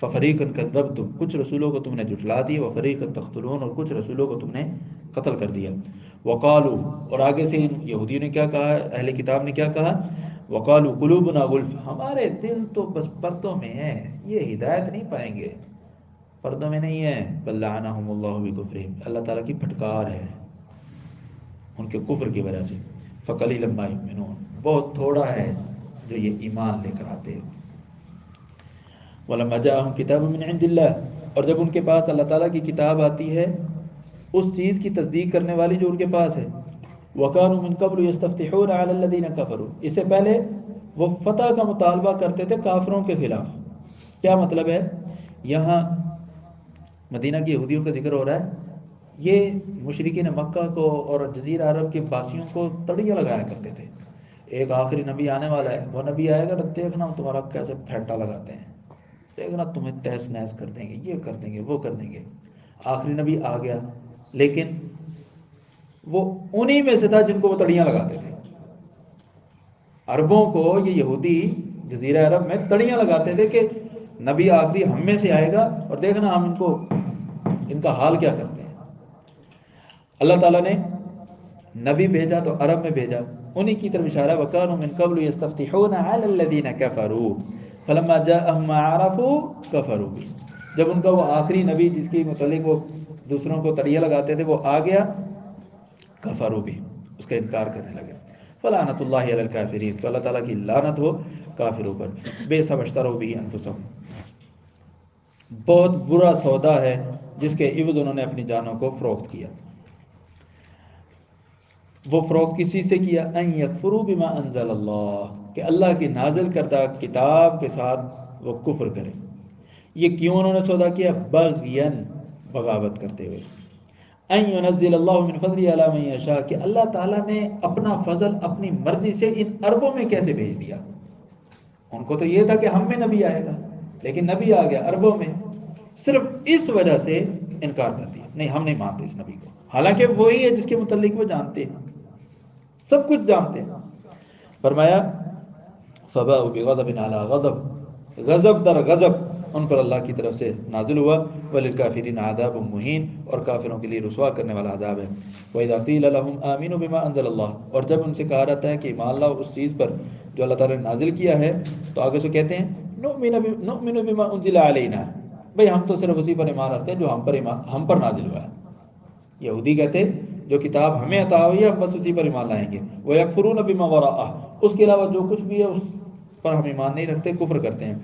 فَفَرِيقًا كَذَّبْتُمْ، کچھ رسولوں کو تم نے جھٹلا دیا، وَفَرِيقًا تَقْتُلُونَ، اور کچھ رسولوں کو تم نے قتل کر دیا۔ وَقَالُوا، اور آگے سے یہودیوں نے کیا کہا، اہل کتاب نے کیا کہا، وَقَالُوا قُلُوبُنَا غُلْفٌ، ہمارے دل تو بس پردوں میں ہیں، یہ ہدایت نہیں پائیں گے، پردوں میں نہیں ہے۔ بل لعنہم اللہ بکفرہم، اللہ تعالیٰ کی پھٹکار ہے ان کے کفر کی وجہ سے۔ فقلیلا ما یؤمنون، بہت تھوڑا ہے جو یہ ایمان لے کر آتے ہیں۔ ولما جاءہم کتاب من عند اللہ، اور جب ان کے پاس اللہ تعالیٰ کی کتاب آتی ہے اس چیز کی تصدیق کرنے والی جو ان کے پاس ہے، وَكَانُوا مِن قَبْلُ يَسْتَفْتِحُونَ عَلَى الَّذِينَ كَفَرُوا، اس سے پہلے وہ فتح کا مطالبہ کرتے تھے کافروں کے خلاف۔ کیا مطلب ہے؟ یہاں مدینہ کے یہودیوں کا ذکر ہو رہا ہے، یہ مشرکین مکہ کو اور جزیرہ عرب کے باسیوں کو تڑیاں لگایا کرتے تھے۔ ایک آخری نبی آنے والا ہے، وہ نبی آئے گا تو دیکھنا ہم تمہارا کیسے پھیٹا لگاتے ہیں، دیکھنا تمہیں تہس نہس کر دیں گے، یہ کر دیں گے، وہ کر دیں گے۔ آخری نبی آ گیا، لیکن وہ انہی میں سے تھا جن کو وہ تڑیاں لگاتے تھے۔ عربوں کو یہ یہودی جزیرہ عرب میں تڑیاں لگاتے تھے کہ نبی آخری ہم میں سے آئے گا اور دیکھنا ہم ان کا حال کیا کرتے ہیں۔ اللہ تعالیٰ نے نبی بھیجا تو عرب میں بھیجا، انہی کی طرف اشارہ، وَكَانُوا مِن قَبْلُ يَسْتَفْتِحُونَ عَلَى الَّذِينَ كَفَرُوا فَلَمَّا جَاءَهُم مَّا عَرَفُوا كَفَرُوا بِهِ، جب ان کا وہ آخری نبی جس کے متعلق وہ دوسروں کو تڑیاں لگاتے تھے وہ آ گیا، کفروا بِهِ، اس کا انکار کرنے لگے۔ فَلَعْنَةُ اللَّهِ عَلَى الْكَافِرِينَ، تو اللہ تعالیٰ کی لعنت ہو کافروں پر۔ بِئْسَ مَا اشْتَرَوْا بِهِ أَنفُسَهُمْ، بہت برا سودا ہے جس کے عوض انہوں نے اپنی جانوں کو فروخت کیا۔ وہ فروخت کسی سے کیا، ان یکفروا بما انزل اللہ، کہ اللہ کی نازل کردہ کتاب کے ساتھ وہ کفر کرے۔ یہ کیوں انہوں نے سودا کیا؟ بغین، بغاوت کرتے ہوئے۔ ان ینزل اللہ من فضلہ علی من یشاء، کہ اللہ تعالیٰ نے اپنا فضل اپنی مرضی سے ان عربوں میں کیسے بھیج دیا۔ ان کو تو یہ تھا کہ ہم میں نبی آئے گا، لیکن نبی آ گیا عربوں میں، صرف اس وجہ سے انکار کر دیا، نہیں ہم نہیں مانتے اس نبی کو، حالانکہ وہی ہے جس کے متعلق وہ جانتے ہیں، سب کچھ جانتے ہیں۔ فرمایا فباءوا بغضب علی غضب، غضب در غضب ان پر اللہ کی طرف سے نازل ہوا، وللکافرین عذاب مہین، اور کافروں کے لیے رسوا کرنے والا عذاب ہے۔ وَإِذَا قِيلَ لَهُمْ آمِنُوا بِمَا أَنزَلَ اللَّهُ، اور جب ان سے کہا جاتا ہے کہ ایمان لاؤ اس چیز پر جو اللہ تعالیٰ نے نازل کیا ہے، تو آگے سے کہتے ہیں نؤمن بما انزل علینا، بھئی ہم تو صرف اسی پر ایمان رکھتے ہیں جو ہم پر نازل ہوا ہے۔ یہودی کہتے جو کتاب ہمیں عطا ہوئی ہے ہم بس اسی پر ایمان لائیں گے، وَيَكْفُرُونَ بِمَا وَرَاءَهُ، اس کے علاوہ جو کچھ بھی ہے اس پر ہم ایمان نہیں رکھتے، کفر کرتے ہیں۔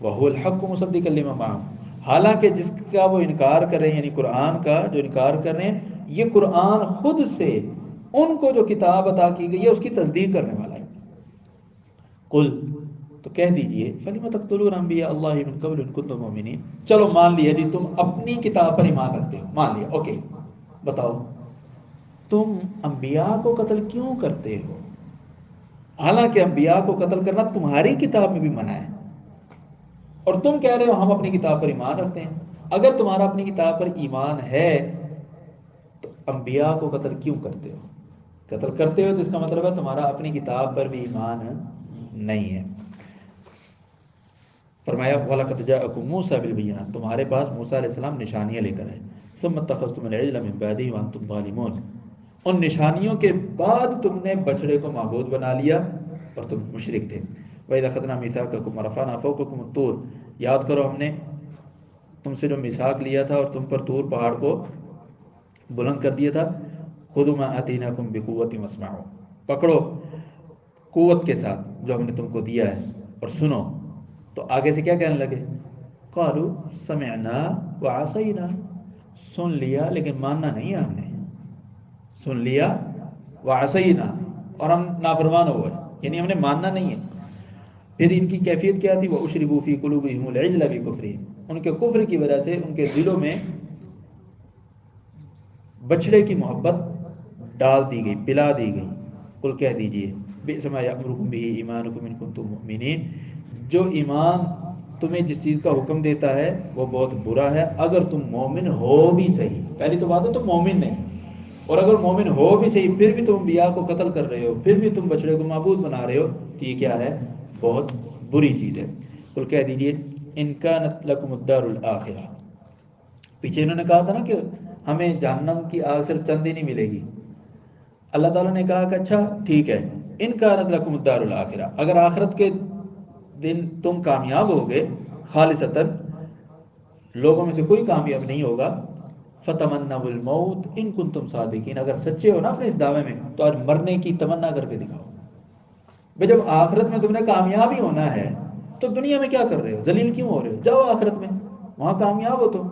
وَهُوَ الْحَقُّ مُصَدِّقًا لِمَا مَعَهُمْ، حالانکہ جس کا وہ انکار کر رہے ہیں، یعنی قرآن کا جو انکار کر رہے ہیں، یہ قرآن خود سے ان کو جو کتاب عطا کی گئی ہے اس کی تصدیق کرنے والا ہے۔ قل، تو کہہ دیجئے، فَلِمَ تَقْتُلُونَ أَنبِيَاءَ اللَّهِ مِن قَبْلُ إِن كُنتُم مُؤْمِنِينَ، چلو مان لیا جی تم اپنی کتاب پر ایمان رکھتے ہو، مان لیا، اوکے، بتاؤ تم انبیاء کو قتل کیوں کرتے ہو، حالانکہ انبیاء کو قتل کرنا تمہاری کتاب میں بھی منع ہے، اور تم کہہ رہے ہو ہم اپنی کتاب پر ایمان رکھتے ہیں۔ اگر تمہارا اپنی کتاب پر ایمان ہے تو انبیاء کو قتل کیوں کرتے ہو؟ قتل کرتے ہو تو اس کا مطلب ہے تمہارا اپنی کتاب پر بھی ایمان نہیں ہے۔ فرمایا وَلَقَدْ جَاءَكُم مُوسَىٰ بِالْبَيِّنَاتِ، تمہارے پاس موسیٰ علیہ السلام نشانیاں لے کر آئے، ثُمَّ اتَّخَذْتُمُ الْعِجْلَ مِن بَعْدِهِ وَأَنْتُمْ ظَالِمُونَ، ان نشانیوں کے بعد تم نے بچڑے کو معبود بنا لیا اور تم مشرک تھے۔ وَإِذْ أَخَذْنَا مِيثَاقَكُمْ وَرَفَعْنَا فَوْقَكُمُ الطُّورَ، یاد کرو ہم نے تم سے جو میثاق لیا تھا اور تم پر طور پہاڑ کو بلند کر دیا تھا، خُذُوا مَا آتَيْنَاكُمْ بِقُوَّةٍ وَاسْمَعُوا، پکڑو قوت کے ساتھ جو ہم نے تم کو دیا ہے اور سنو۔ تو آگے سے کیا کہنے لگے؟ قالوا سمعنا وعصینا، سن لیا لیکن ماننا نہیں ہے ہم نے، سن لیا وعصینا، اور ہم نافرمان ہوئے، یعنی ہم نے ماننا نہیں ہے۔ پھر ان کی کیفیت کیا تھی؟ وَأُشْرِبُوا فِي قُلُوبِهِمُ الْعِجْلَ بِكُفْرِهِمْ، ان کے کفر کی وجہ سے ان کے دلوں میں بچڑے کی محبت ڈال دی گئی، پلا دی گئی۔ قل کہہ دیجئے بئس ما یأمرکم بہ ایمانکم ان کنتم مؤمنین، جو ایمان تمہیں جس چیز کا حکم دیتا ہے وہ بہت برا ہے اگر تم مومن ہو بھی صحیح۔ پہلی تو بات ہے تم مومن نہیں، اور اگر مومن ہو بھی صحیح پھر بھی تم انبیاء کو قتل کر رہے ہو، پھر بھی تم بچڑے کو معبود بنا رہے ہو، تو یہ کیا ہے؟ بہت بری چیز ہے۔ قل کہہ دیجئے ان کانت لکم الدار الآخرہ، پیچھے انہوں نے کہا تھا نا کہ ہمیں جہنم کی آگ صرف چند دن ہی ملے گی، اللہ تعالیٰ نے کہا کہ اچھا ٹھیک ہے، ان کانت لکم الدار الآخرہ، اگر آخرت کے دن تم کامیاب ہوگے خالصتاً، لوگوں میں سے کوئی کامیاب نہیں ہوگا، فتمنوا الموت ان کنتم صادقین، اگر سچے ہو نا اپنے اس دعوے میں تو آج مرنے کی تمنا کر کے دکھاؤ۔ بھئی جب آخرت میں تم نے کامیاب ہی ہونا ہے تو دنیا میں کیا کر رہے ہو؟ ذلیل کیوں ہو رہے ہو؟ جاؤ آخرت میں، وہاں کامیاب ہو تم،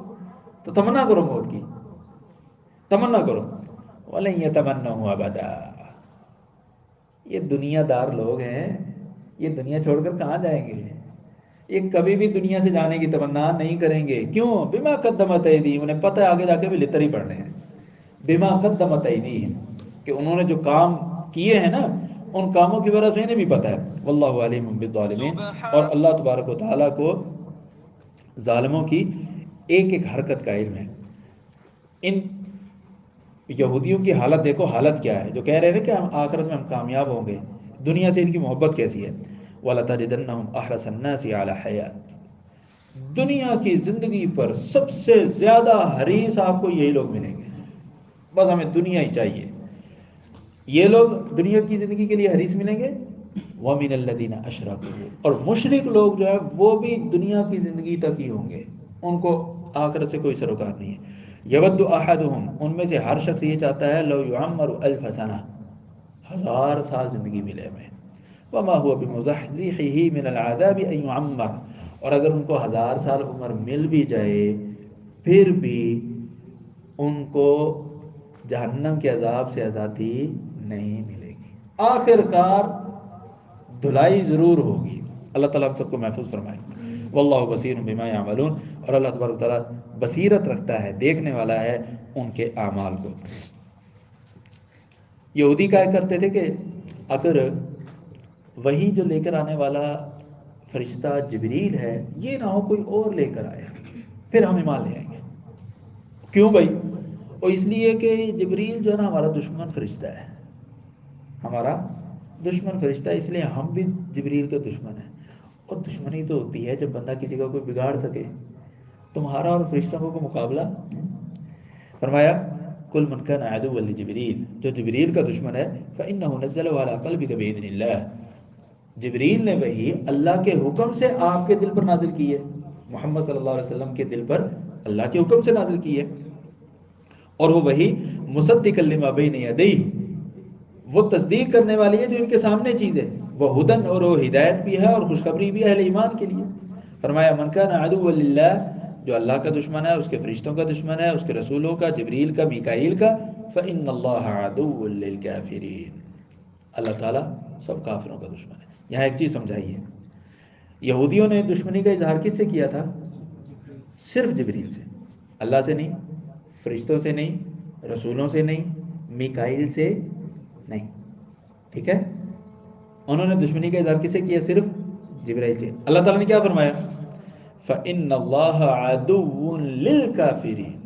تو تمنا کرو موت کی، تمنا کرو۔ وَلَن يَتَمَنَّوْهُ أَبَدًا، یہ دنیا دار لوگ ہیں، یہ دنیا چھوڑ کر کہاں جائیں گے؟ یہ کبھی بھی دنیا سے جانے کی تمنا نہیں کریں گے۔ کیوں؟ بما قدمت ایدیہم، انہیں پتہ ہے آگے جا کے بھی لتر ہی پڑھنے ہیں۔ بما قدمت ایدیہم، کہ انہوں نے جو کام کیے ہیں نا ان کاموں کی وجہ سے انہیں بھی پتہ ہے۔ واللہ علیم بالظالمین، اور اللہ تبارک و تعالیٰ کو ظالموں کی ایک ایک حرکت کا علم ہے۔ ان یہودیوں کی حالت دیکھو، حالت کیا ہے، جو کہہ رہے ہیں کہ ہم آخرت میں ہم کامیاب ہوں گے، دنیا سے ان کی محبت کیسی ہے۔ وَلَتَجِدَنَّهُمْ أَحْرَصَ النَّاسِ عَلَى حَيَاةٍ، دنیا کی زندگی پر سب سے زیادہ حریص آپ کو یہی لوگ ملیں گے، بس ہمیں دنیا ہی چاہیے۔ یہ لوگ دنیا کی زندگی کے لیے حریص ملیں گے۔ وَمِنَ الَّذِينَ أَشْرَكُوا، اور مشرک لوگ جو ہے وہ بھی دنیا کی زندگی تک ہی ہوں گے، ان کو آخرت سے کوئی سروکار نہیں ہے۔ یود احدہم، ان میں سے ہر شخص یہ چاہتا ہے لو یعمر الف سنہ، 1000 سال زندگی ملے ہمیں۔ وما هو بمزحزحه من العذاب ان يعمر، اور اگر ان کو 1000 سال عمر مل بھی جائے پھر بھی ان کو جہنم کے عذاب سے آزادی نہیں ملے گی، آخر کار دھلائی ضرور ہوگی۔ اللہ تعالیٰ ہم سب کو محفوظ فرمائے۔ واللہ بصیر بما یعملون، اور اللہ تبارک تعالیٰ بصیرت رکھتا ہے، دیکھنے والا ہے ان کے اعمال کو۔ یہودی کہا کرتے تھے کہ اگر وہی جو لے کر آنے والا فرشتہ جبریل ہے یہ نہ ہو کوئی اور لے کر آیا پھر ہم ایمان لے آئیں گے۔ کیوں بھائی؟ اور اس لیے کہ جبریل جو ہے نا ہمارا دشمن فرشتہ ہے، ہمارا دشمن فرشتہ ہے، اس لیے ہم بھی جبریل کا دشمن ہیں۔ اور دشمنی تو ہوتی ہے جب بندہ کسی کا کوئی بگاڑ سکے، تمہارا اور فرشتوں کو مقابلہ۔ فرمایا کل من کان عدوا لجبریل، جو جبریل کا دشمن ہے فإنه نزله على قلبك بإذن اللہ، جبریل نے وحی اللہ کے حکم سے آپ کے دل پر نازل کی ہے، محمد صلی اللہ علیہ وسلم کے دل پر اللہ کے حکم سے نازل کی ہے، اور وہ وحی مصدقا لما بین یدیہ، وہ تصدیق کرنے والی ہے جو ان کے سامنے چیز ہے، وہ ہدن، اور وہ ہدایت بھی ہے اور خوشخبری بھی ہے اہل ایمان کے لیے۔ فرمایا من کان عدوا للہ، جو اللہ کا دشمن ہے، اس کے فرشتوں کا دشمن ہے، اس کے رسولوں کا، جبریل کا، میکائیل کا، فإن اللہ عدو للکافرین، اللہ تعالیٰ سب کافروں کا دشمن ہے۔ یہاں ایک چیز سمجھائیے، یہودیوں نے دشمنی کا اظہار کس سے کیا تھا؟ صرف جبریل سے، اللہ سے نہیں، فرشتوں سے نہیں، رسولوں سے نہیں، میکائیل سے نہیں، ٹھیک ہے؟ انہوں نے دشمنی کا اظہار کس سے کیا؟ صرف جبرائیل سے۔ اللہ تعالیٰ نے کیا فرمایا؟ فَإِنَّ اللَّهَ عَدُوٌّ لِلْكَافِرِينَ،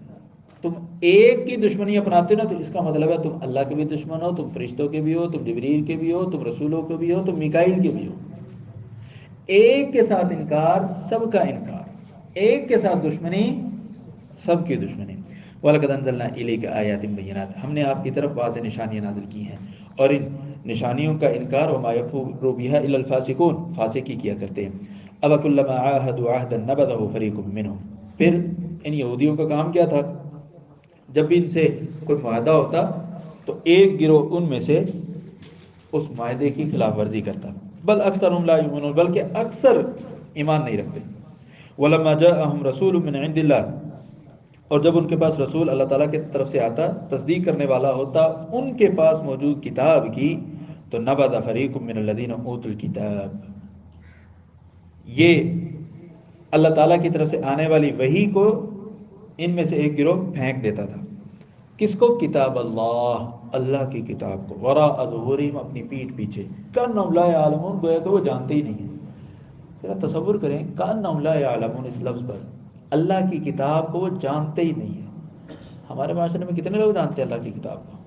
تم ایک کی دشمنی اپناتے ہو نا تو اس کا مطلب ہے تم اللہ کے بھی دشمن ہو، تم فرشتوں کے بھی ہو، تم جبریل کے بھی ہو، تم رسولوں کے بھی ہو، تم میکائیل کے بھی ہو۔ ایک کے ساتھ انکار سب کا انکار، ایک کے ساتھ دشمنی سب کی دشمنی۔ وَلَقَدْ أَنزَلْنَا إِلَيْكَ آيَاتٍ بَيِّنَاتٍ، ہم نے آپ کی طرف واضح نشانیاں نازل کی ہیں، اور ان نشانیوں کا انکار وما یکفر بها الا الفاسقون، فاسق ہی کیا کرتے ہیں۔ أَوَكُلَّمَا عَاهَدُوا عَهْدًا نَبَذَهُ فَرِيقٌ مِّنْهُمْ، پھر ان یہودیوں کا کام کیا تھا؟ جب بھی ان سے کوئی معاہدہ ہوتا تو ایک گروہ ان میں سے اس معاہدے کی خلاف ورزی کرتا، بل اکثرهم لا یؤمنون، بلکہ اکثر ایمان نہیں رکھتے۔ وَلَمَّا جَاءَهُمْ رَسُولٌ مِّنْ عِندِ اللَّهِ، اور جب ان کے پاس رسول اللہ تعالیٰ کی طرف سے آتا، تصدیق کرنے والا ہوتا ان کے پاس موجود کتاب کی، تو نبذ فریق من الذین اوتوا الکتاب، یہ اللہ تعالیٰ کی طرف سے آنے والی وحی کو ان میں سے ایک گروہ پھینک دیتا تھا. کس کو؟ کتاب اللہ، اللہ کی کتاب کو. وراء ظہورہم، اپنی پیٹھ پیچھے. کأنہم لا یعلمون، گویا کہ وہ جانتے ہی نہیں ہیں. ذرا تصور کریں، کأنہم لا یعلمون اس لفظ پر، اللہ کی کتاب کو وہ جانتے ہی نہیں ہیں. ہمارے معاشرے میں کتنے لوگ جانتے ہیں اللہ کی کتاب کو؟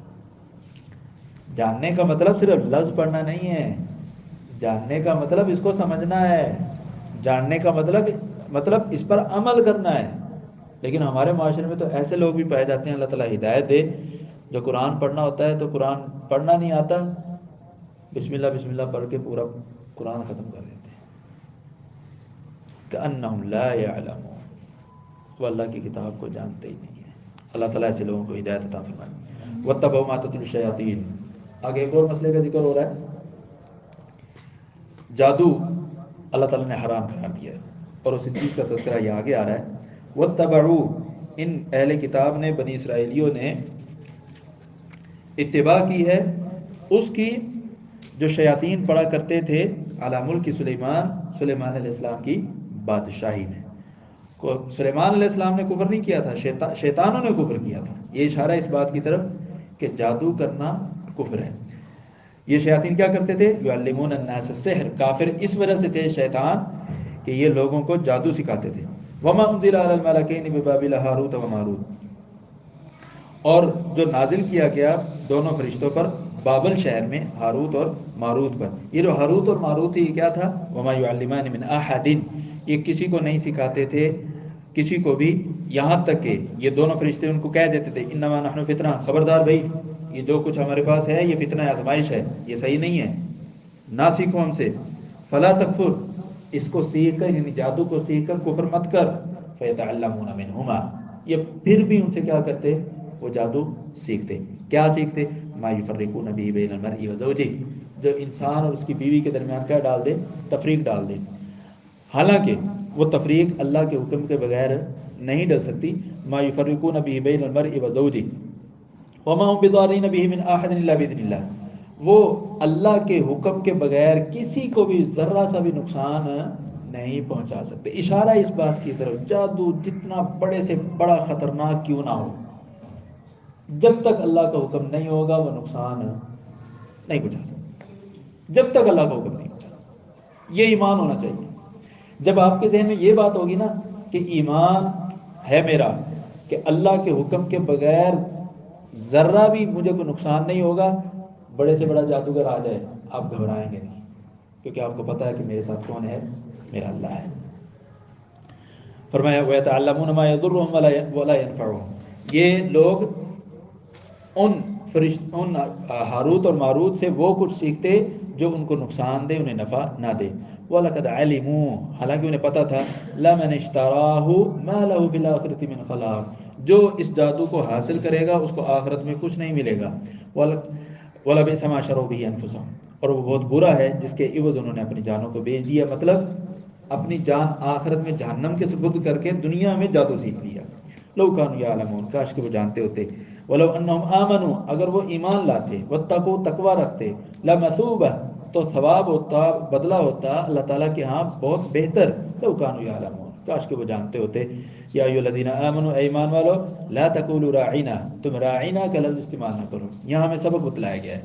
جاننے کا مطلب صرف لفظ پڑھنا نہیں ہے، جاننے کا مطلب اس کو سمجھنا ہے، جاننے کا مطلب اس پر عمل کرنا ہے. لیکن ہمارے معاشرے میں تو ایسے لوگ بھی پائے جاتے ہیں، اللہ تعالیٰ ہدایت دے، جو قرآن پڑھنا ہوتا ہے تو قرآن پڑھنا نہیں آتا، بسم اللہ بسم اللہ پڑھ کے پورا قرآن ختم کر دیتے ہیں. کأنہم لا یعلمون، وہ اللہ کی کتاب کو جانتے ہی نہیں ہیں. اللہ تعالیٰ ایسے لوگوں کو ہدایت عطا فرمائے. واتبعوا ما تتلو الشیاطین. آگے ایک اور مسئلے کا ذکر ہو رہا ہے. جادو اللہ تعالیٰ نے حرام قرار دیا ہے، اور اسی چیز کا تذکرہ یہ آگے آ رہا ہے. واتبعوا، ان اہل کتاب نے، بنی اسرائیلیوں نے اتباع کی ہے اس کی جو شیاطین پڑھا کرتے تھے علی ملک سلیمان علیہ السلام کی بادشاہی میں. سلیمان علیہ السلام نے کفر نہیں کیا تھا، شیطانوں نے کفر کیا تھا. یہ اشارہ اس بات کی طرف کہ جادو کرنا کفر ہے. یہ شیاطین کیا کرتے تھے؟ یعلمون الناس السحر، کافر اس وجہ سے تھے شیطان کہ یہ لوگوں کو جادو سکھاتے تھے. وما انزل علی الملکین ببابل ہاروت و ماروت، اور جو نازل کیا گیا دونوں فرشتوں پر بابل شہر میں، ہاروت اور ماروت پر. یہ جو ہاروت اور ماروت یہ کیا تھا؟ وما یعلمان من احد، یہ کسی کو نہیں سکھاتے تھے، کسی کو بھی، یہاں تک کہ یہ دونوں فرشتے ان کو کہہ دیتے تھے انما نحن فتنہ، خبردار بھائی یہ جو کچھ ہمارے پاس ہے یہ فتنہ ہے، آزمائش ہے، یہ صحیح نہیں ہے، نہ سیکھو ہم سے. فلا تکفر، اس کو سیکھ کر، یعنی جادو کو سیکھ کر کفر مت کر. فیتعلمون منہما، یہ پھر بھی ان سے کیا کرتے؟ وہ جادو سیکھتے. کیا سیکھتے؟ ما یفرقون به بین المرء وزوجہ، جو انسان اور اس کی بیوی کے درمیان کیا ڈال دے؟ تفریق ڈال دے. حالانکہ وہ تفریق اللہ کے حکم کے بغیر نہیں ڈل سکتی. ما یفرقون به بین المرء وزوجہ وما هم بضارین به من احد الا باذن اللہ، وہ اللہ کے حکم کے بغیر کسی کو بھی ذرہ سا بھی نقصان نہیں پہنچا سکتے. اشارہ اس بات کی طرف، جادو جتنا بڑے سے بڑا خطرناک کیوں نہ ہو، جب تک اللہ کا حکم نہیں ہوگا وہ نقصان نہیں پہنچا سکتا. جب تک اللہ کا حکم نہیں ہوگا، یہ ایمان ہونا چاہیے. جب آپ کے ذہن میں یہ بات ہوگی نا کہ ایمان ہے میرا کہ اللہ کے حکم کے بغیر ذرہ بھی مجھے کوئی نقصان نہیں ہوگا، بڑے سے بڑا جادوگر آ جائے آپ گھبرائیں گے نہیں، کیونکہ آپ کو پتہ ہے کہ میرے ساتھ کون ہے؟ میرا اللہ ہے. فرمایا وَيَتَعَلَّمُونَ مَا يَضُرُّهُمْ وَلَا يَنفَعُهُمْ، یہ لوگ ان ہاروت اور ماروت سے وہ کچھ سیکھتے جو ان کو نقصان دے، انہیں نفع نہ دے. وَلَقَدْ عَلِمُوا، حالانکہ انہیں پتہ تھا، لَمَنِ اشْتَرَاهُ مَا لَهُ فِي الْآخِرَةِ مِنْ خَلَاقٍ، جو اس جادو کو حاصل کرے گا اس کو آخرت میں کچھ نہیں ملے گا. وَلَبِئْسَ مَا شَرَوْا بِهِ أَنفُسَهُمْ، اور وہ بہت برا ہے جس کے عوض انہوں نے اپنی جانوں کو بیچ دیا. مطلب اپنی جان آخرت میں جہنم کے سپرد کر کے دنیا میں جادو سیکھ لیا. لو کانوا یعلمون، کاش کہ وہ جانتے ہوتے. ولو انہم آمنوا، اگر وہ ایمان لاتے، واتقوا، تقوی رکھتے، لمثوبہ، تو ثواب ہوتا، بدلہ ہوتا اللہ تعالیٰ کے ہاں بہت بہتر. لو کانوا یعلمون، کاش کہ وہ جانتے ہوتے. یا ایھا الذین آمنوا، اے ایمان والو، لا تقولوا راعنا، تم راعنا کا لفظ استعمال نہ کرو. یہاں ہمیں سبق بتلایا گیا ہے.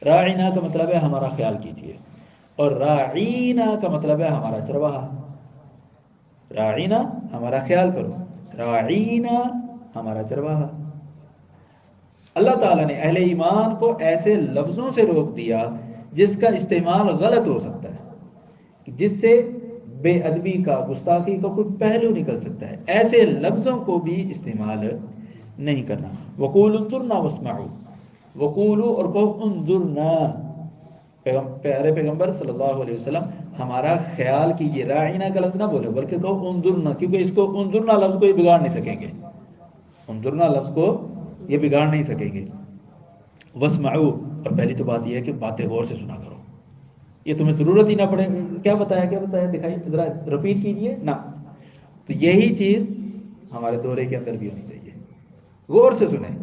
راعنا کا مطلب ہے ہمارا خیال کیجیے، اور راعینا کا مطلب ہے ہمارا چرواہا. راعینا ہمارا خیال کرو، راعینا ہمارا چرواہا. اللہ تعالیٰ نے اہل ایمان کو ایسے لفظوں سے روک دیا جس کا استعمال غلط ہو سکتا ہے، جس سے بے ادبی کا، گستاخی کا کوئی پہلو نکل سکتا ہے. ایسے لفظوں کو بھی استعمال نہیں کرنا. وقولوا انظرنا واسمعوا، وقولوا اور کہو انظرنا، پیارے پیغمبر صلی اللہ علیہ وسلم ہمارا خیال کیجیے. راعینا کا لفظ نہ بولے بلکہ کہو انظرنا، کیونکہ اس کو انظرنا لفظ کو یہ بگاڑ نہیں سکیں گے. انظرنا لفظ کو یہ بگاڑ نہیں سکیں گے. واسمعوا، اور پہلی تو بات یہ ہے کہ باتیں غور سے سنا کرو. یہ تمہیں ضرورت ہی نہ پڑے کیا بتایا دکھائی ذرا رپیٹ کیجئے نا. تو یہی چیز ہمارے دورے کے اندر بھی ہونی چاہیے. غور سے سنیں،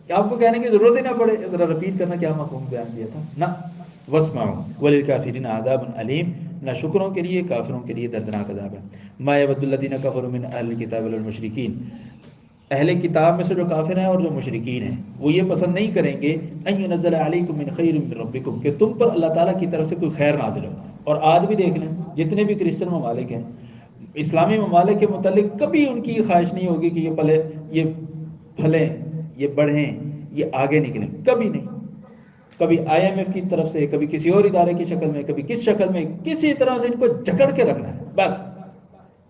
آپ کو کہنے کی ضرورت ہی نہ پڑے ذرا رپیٹ کرنا کیا مفہوم بیان کیا تھا نا. واسمعوا وللکافرین عذاب علیم، ناشکروں کے لیے، کافروں کے لیے دردناک عذاب ہے۔ ما یود الذین کفروا من اہل الکتاب والمشرکین، اہل کتاب میں سے جو کافر ہیں اور جو مشرکین ہیں وہ یہ پسند نہیں کریں گے ان ینزل علیکم من خیر من ربکم، کہ تم پر اللہ تعالیٰ کی طرف سے کوئی خیر نازل ہو۔ اور آج بھی دیکھ لیں جتنے بھی کرسچن ممالک ہیں، اسلامی ممالک کے متعلق کبھی ان کی یہ خواہش نہیں ہوگی کہ یہ پھلیں، یہ بڑھیں، یہ آگے نکلیں، کبھی نہیں۔ کبھی IMF کی طرف سے، کبھی کسی اور ادارے کی شکل میں، کبھی کس شکل میں، کسی طرح سے ان کو جکڑ کے رکھنا ہے بس۔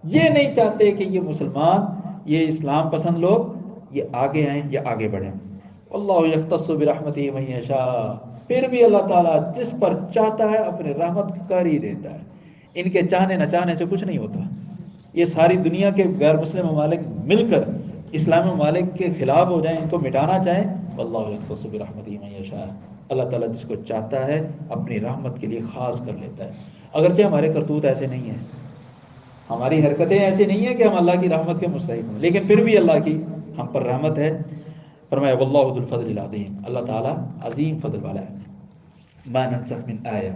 یہ نہیں چاہتے کہ یہ مسلمان، یہ اسلام پسند لوگ یہ آگے آئیں یا آگے بڑھیں۔ اللہ یختص برحمتہ من یشاء، پھر بھی اللہ تعالیٰ جس پر چاہتا ہے اپنے رحمت کر ہی دیتا ہے۔ ان کے چاہنے نہ چاہنے سے کچھ نہیں ہوتا۔ یہ ساری دنیا کے غیر مسلم ممالک مل کر اسلامی ممالک کے خلاف ہو جائیں، ان کو مٹانا چاہیں، اللہ یختص برحمتہ من یشاء، اللہ تعالیٰ جس کو چاہتا ہے اپنی رحمت کے لیے خاص کر لیتا ہے۔ اگرچہ ہمارے کرتوت ایسے نہیں ہیں، ہماری حرکتیں ایسی نہیں ہیں کہ ہم اللہ کی رحمت کے مستحق ہوں، لیکن پھر بھی اللہ کی ہم پر رحمت ہے۔ فرمایا واللہ ذو الفضل العظیم، اللہ تعالیٰ عظیم فضل والا ہے۔ ما ننسخ من آیہ،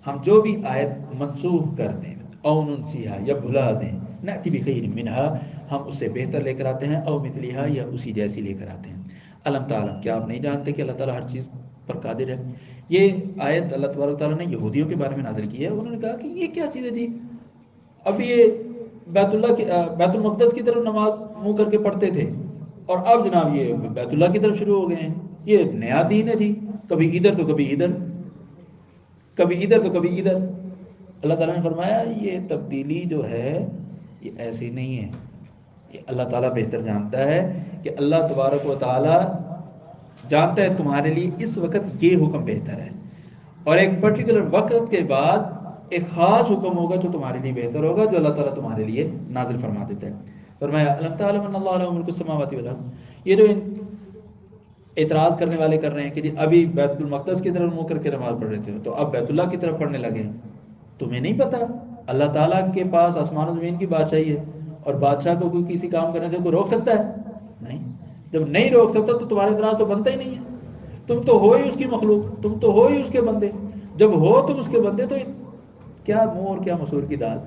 ہم جو بھی آیت منسوخ کر دیں، او ننسیہا یا بھلا دیں، نأتی بخیر منہا، ہم اس سے بہتر لے کر آتے ہیں، او مثلیہا یا اسی جیسی لے کر آتے ہیں۔ علم تعلم، کیا آپ نہیں جانتے کہ اللہ تعالیٰ ہر چیز پر قادر ہے؟ یہ آیت اللہ تبارک تعالیٰ نے یہودیوں کے بارے میں نازل کی ہے۔ انہوں نے کہا کہ یہ کیا چیز ہے جی، اب یہ بیت المقدس کی طرف نماز منہ کر کے پڑھتے تھے اور اب جناب یہ بیت اللہ کی طرف شروع ہو گئے ہیں، یہ نیا دین ہے جی، کبھی ادھر تو کبھی ادھر، کبھی ادھر تو کبھی ادھر۔ اللہ تعالیٰ نے فرمایا یہ تبدیلی جو ہے یہ ایسی نہیں ہے، یہ اللہ تعالیٰ بہتر جانتا ہے کہ اللہ تبارک و تعالیٰ جانتا ہے تمہارے لیے اس وقت یہ حکم بہتر ہے، اور ایک پرٹیکولر وقت کے بعد ایک خاص حکم ہوگا جو تمہارے لیے بہتر ہوگا، جو اللہ تعالیٰ تمہارے لیے نازل فرما دیتا ہے۔ فرمایا الم تعلم ان اللہ له ملک السماوات والارض، یہ جو اعتراض کرنے والے کر رہے ہیں کہ جی ابھی بیت المقدس کی طرف منہ کر کے نماز پڑھ رہے تھے تو اب بیت اللہ کی طرف پڑھنے لگے، تمہیں نہیں پتا اللہ تعالیٰ کے پاس آسمان و زمین کی بادشاہی ہے، اور بادشاہ کو کوئی کسی کام کرنے سے کوئی روک سکتا ہے؟ نہیں۔ جب نہیں روک سکتا تو تمہارے اعتراض تو بنتا ہی نہیں ہے، تم تو ہو ہی اس کی مخلوق، تم تو ہو ہی اس کے بندے، جب ہو تم اس کے بندے تو کیا منہ اور کیا مسور کی دال؟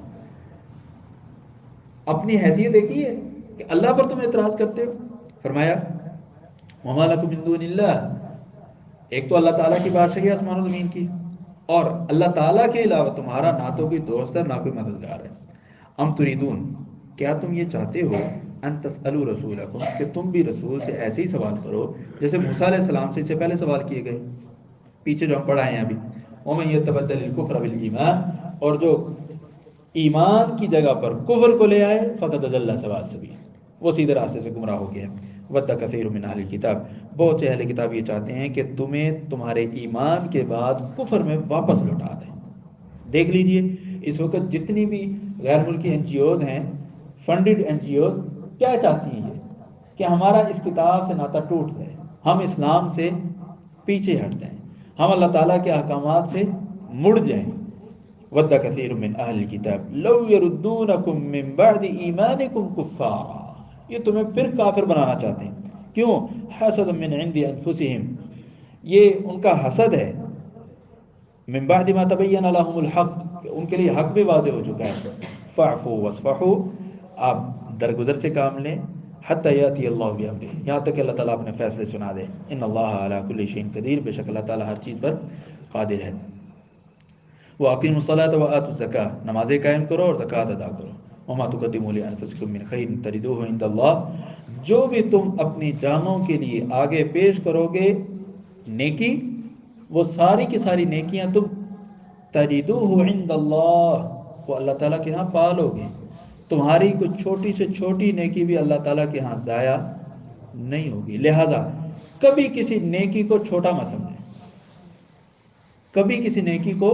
اپنی حیثیت دیکھی ہے کہ اللہ پر تم اعتراض کرتے ہو۔ فرمایا وما لکم من دون اللہ، ایک تو اللہ تعالیٰ کی بادشاہی آسمان و زمین کی، اور اللہ تعالیٰ کے علاوہ تمہارا نہ تو کوئی دوست ہے نہ کوئی مددگار ہے۔ ام تریدون، کیا تم یہ چاہتے ہو ان تسألوا رسولکم، کہ تم بھی رسول سے ایسے ہی سوال کرو جیسے موسیٰ علیہ السلام سے اس سے پہلے سوال کیے گئے، پیچھے جو ہم پڑھائے ہیں ابھی، ومن یتبدل الکفر بالایمان، اور جو ایمان کی جگہ پر کفر کو لے آئے، فقد ضل سواء السبیل، وہ سیدھے راستے سے گمراہ ہو گیا۔ ود کثیر من اہل الکتاب، بہت سے اہل کتاب یہ چاہتے ہیں کہ تمہیں تمہارے ایمان کے بعد کفر میں واپس لوٹا دیں۔ دیکھ لیجئے اس وقت جتنی بھی غیر ملکی NGOs ہیں، فنڈڈ NGOs، کیا چاہتی ہیں یہ کہ ہمارا اس کتاب سے ناطہ ٹوٹ جائے، ہم اسلام سے پیچھے ہٹ جائیں، ہم اللہ تعالیٰ کے احکامات سے مڑ جائیں۔ ود کثیر من اہل الکتاب لو یردونکم من بعد ایمانکم کفارا، یہ تمہیں پھر کافر بنانا چاہتے ہیں، کیوں؟ حسد من عند انفسہم، یہ ان کا حسد ہے، من بعد ما تبین لهم الحق، کہ ان کے لیے حق بھی واضح ہو چکا ہے۔ فاعفوا واصفحوا، آپ درگزر سے کام لیں، حتی یاتی اللہ بامرہ، یہاں تک کہ اللہ تعالیٰ اپنے فیصلے سنا دے۔ ان اللہ علی کل شیء قدیر، بے شک اللہ تعالیٰ ہر چیز پر قادر ہے۔ وَأَقِیمُوا الصَّلَاةَ وَآتُوا الزَّکَاةَ، نمازیں قائم کرو اور زکوٰۃ ادا کرو۔ وَمَا تُقَدِّمُوا لِأَنفُسِکُم مِّن خَیْرٍ تَجِدُوهُ عِندَ اللَّهِ، جو بھی تم اپنی جانوں کے لیے آگے پیش کرو گے نیکی، وہ ساری کی ساری نیکیاں تم تَجِدُوهُ عِندَ اللَّهِ، وہ اللہ تعالیٰ کے ہاں پالو گے۔ تمہاری کوئی چھوٹی سے چھوٹی نیکی بھی اللہ تعالیٰ کے ہاں ضائع نہیں ہوگی، لہذا کبھی کسی نیکی کو چھوٹا مت سمجھیں، کبھی کسی نیکی کو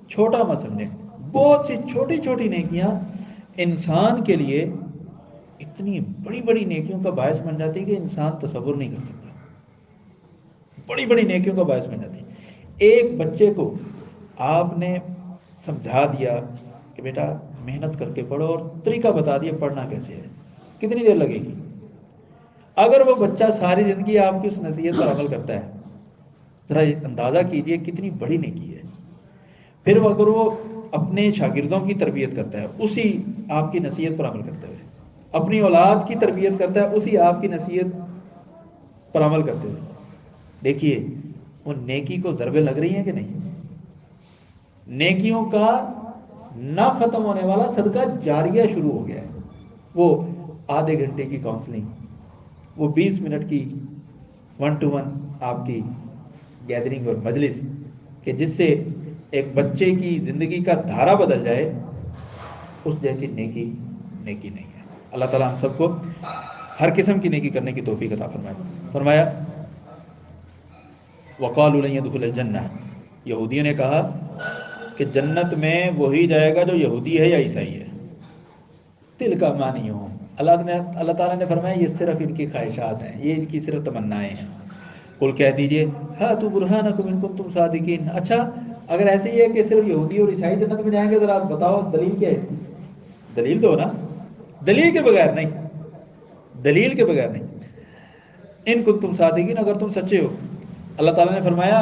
چھوٹا مت سمجھیں۔ بہت سی چھوٹی چھوٹی نیکیاں انسان کے لیے اتنی بڑی بڑی نیکیوں کا باعث بن جاتی ہے کہ انسان تصور نہیں کر سکتا، بڑی بڑی نیکیوں کا باعث بن جاتی ہے۔ ایک بچے کو آپ نے سمجھا دیا کہ بیٹا محنت کر کے پڑھو، اور طریقہ بتا دیا پڑھنا کیسے ہے، کتنی دیر لگے گی؟ اگر وہ بچہ ساری زندگی آپ کی اس نصیحت پر عمل کرتا ہے، ذرا اندازہ کیجئے کتنی بڑی نیکی ہے۔ پھر اگر وہ اپنے شاگردوں کی تربیت کرتا ہے اسی آپ کی نصیحت پر عمل کرتے ہوئے، اپنی اولاد کی تربیت کرتا ہے اسی آپ کی نصیحت پر عمل کرتے ہوئے، دیکھیے وہ نیکی کو ضربیں لگ رہی ہیں کہ نہیں؟ نیکیوں کا نہ ختم ہونے والا صدقہ جاریہ شروع ہو گیا ہے، وہ آدھے گھنٹے کی کاؤنسلنگ، وہ 20 منٹ کی 1 to 1 آپ کی گیدرنگ اور مجلس، کہ جس سے ایک بچے کی زندگی کا دھارا بدل جائے، اس جیسی نیکی نہیں ہے۔ اللہ تعالیٰ ہم سب کو ہر قسم کی نیکی کرنے کی توفیق عطا فرمایا۔ وقالوا لن يدخل الجنہ، یہودیوں نے کہا کہ جنت میں وہی جائے گا جو یہودی ہے یا عیسائی ہے۔ دل کا مانی ہوں، اللہ تعالیٰ نے فرمایا یہ صرف ان کی خواہشات ہیں، یہ ان کی صرف تمنائیں ہیں۔ قل کہہ دیجئے ہاتوا برہانکم ان کنتم صادقین، اچھا اگر ایسے ہی ہے کہ صرف یہودی اور عیسائی جنت میں جائیں گے، ذرا آپ بتاؤ دلیل کیا ہے اس کی؟ دلیل دو نا، دلیل کے بغیر نہیں، دلیل کے بغیر نہیں۔ ان کنتم صادقین، اگر تم سچے ہو۔ اللہ تعالیٰ نے فرمایا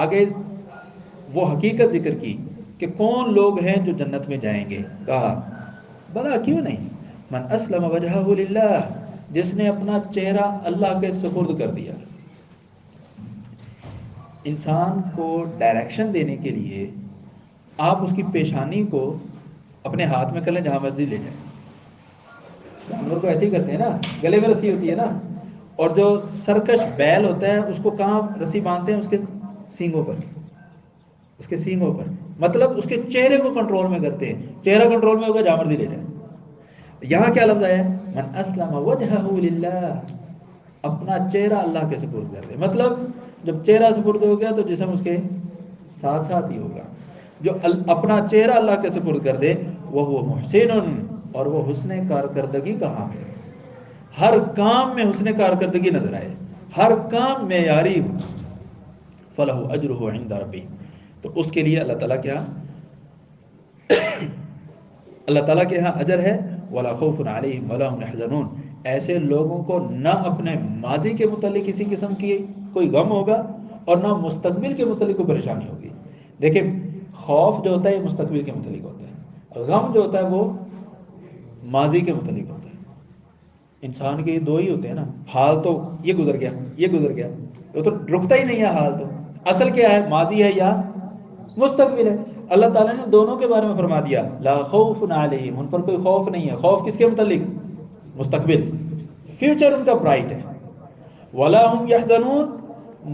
آگے وہ حقیقت ذکر کی کہ کون لوگ ہیں جو جنت میں جائیں گے، کہا بلا کیوں نہیں، من اسلم وجہہ للہ، جس نے اپنا چہرہ اللہ کے سپرد کر دیا۔ انسان کو ڈائریکشن دینے کے لیے آپ اس کی پیشانی کو اپنے ہاتھ میں کر لیں، جہاں مرضی لے جائیں۔ جانور کو ایسے ہی کرتے ہیں نا، گلے میں رسی ہوتی ہے نا، اور جو سرکش بیل ہوتا ہے اس کو کہاں رسی باندھتے ہیں؟ اس کے سینگوں پر، اس کے سینگوں پر، مطلب اس کے چہرے کو کنٹرول میں کرتے ہیں، چہرہ کنٹرول میں ہوگا جہاں مرضی لے جائیں۔ یہاں کیا لفظ آیا ہے؟ من اسلم وجہہ للہ، اپنا چہرہ اللہ کے سپرد کر دے، مطلب جب چہرہ سپرد ہو گیا تو جسم اس کے ساتھ ساتھ ہی ہوگا۔ جو اپنا چہرہ اللہ کے سپرد کر دے وہ محسن، اور وہ حسن کارکردگی کا حامل ہے، ہر کام میں حسن کارکردگی نظر آئے، ہر کام معیاری ہو، فلہ اجرہ عند ربہ، تو اس کے لیے اللہ تعالیٰ کے ہاں اجر ہے۔ ولا خوف علیہم ولا هم يحزنون، ایسے لوگوں کو نہ اپنے ماضی کے متعلق کسی قسم کی کوئی غم ہوگا اور نہ مستقبل کے متعلق کوئی پریشانی ہوگی۔ دیکھیں خوف جو ہوتا ہے یہ مستقبل کے متعلق ہوتا ہے، غم جو ہوتا ہے وہ ماضی کے متعلق ہوتا ہے۔ انسان کے یہ دو ہی ہوتے ہیں نا، حال تو یہ گزر گیا، یہ گزر گیا، وہ تو رکتا ہی نہیں ہے حال، تو اصل کیا ہے؟ ماضی ہے یا مستقبل ہے۔ اللہ تعالیٰ نے دونوں کے بارے میں فرما دیا لا خوف علیہم، ان پر کوئی خوف نہیں ہے۔ خوف کس کے متعلق؟ مستقبل، فیوچر ان کا برائٹ ہے۔ ولا هم يحزنون،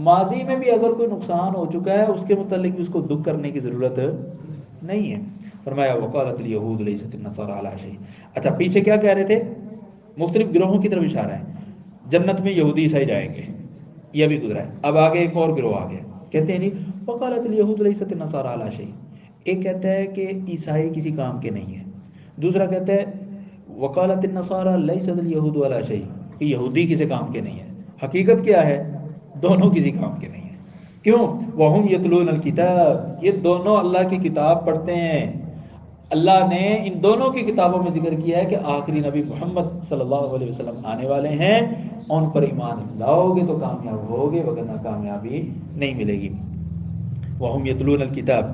ماضی میں بھی اگر کوئی نقصان ہو چکا ہے اس کے متعلق بھی اس کو دکھ کرنے کی ضرورت نہیں ہے۔ فرمایا وقالت الیہود لیست النصارى علی شیء۔ اچھا پیچھے کیا کہہ رہے تھے؟ مختلف گروہوں کی طرف اشارہ ہے، جنت میں یہودی عیسائی جائیں گے، یہ بھی گزرا ہے۔ اب آگے ایک اور گروہ آ گیا، کہتے ہیں نہیں وقالت الیہود لیست النصارى علی شیء، ایک کہتا ہے کہ عیسائی کسی کام کے نہیں ہے، دوسرا کہتا ہے وقالت النصارى لیست الیہود علی شیء، کہ یہودی کسی کام کے نہیں ہے۔ حقیقت کیا ہے؟ دونوں کسی کام کے نہیں ہیں۔ کیوں؟ وَهُمْ يَتْلُونَ الْكِتَابَ، یہ دونوں اللہ کی کتاب پڑھتے ہیں۔ اللہ نے ان دونوں کی کتابوں میں ذکر کیا ہے کہ آخری نبی محمد صلی اللہ علیہ وسلم آنے والے ہیں، ان پر ایمان لاؤ گے تو کامیاب ہوگے، وگرنہ کامیابی نہیں ملے گی۔ وَهُمْ يَتْلُونَ الْكِتَابَ،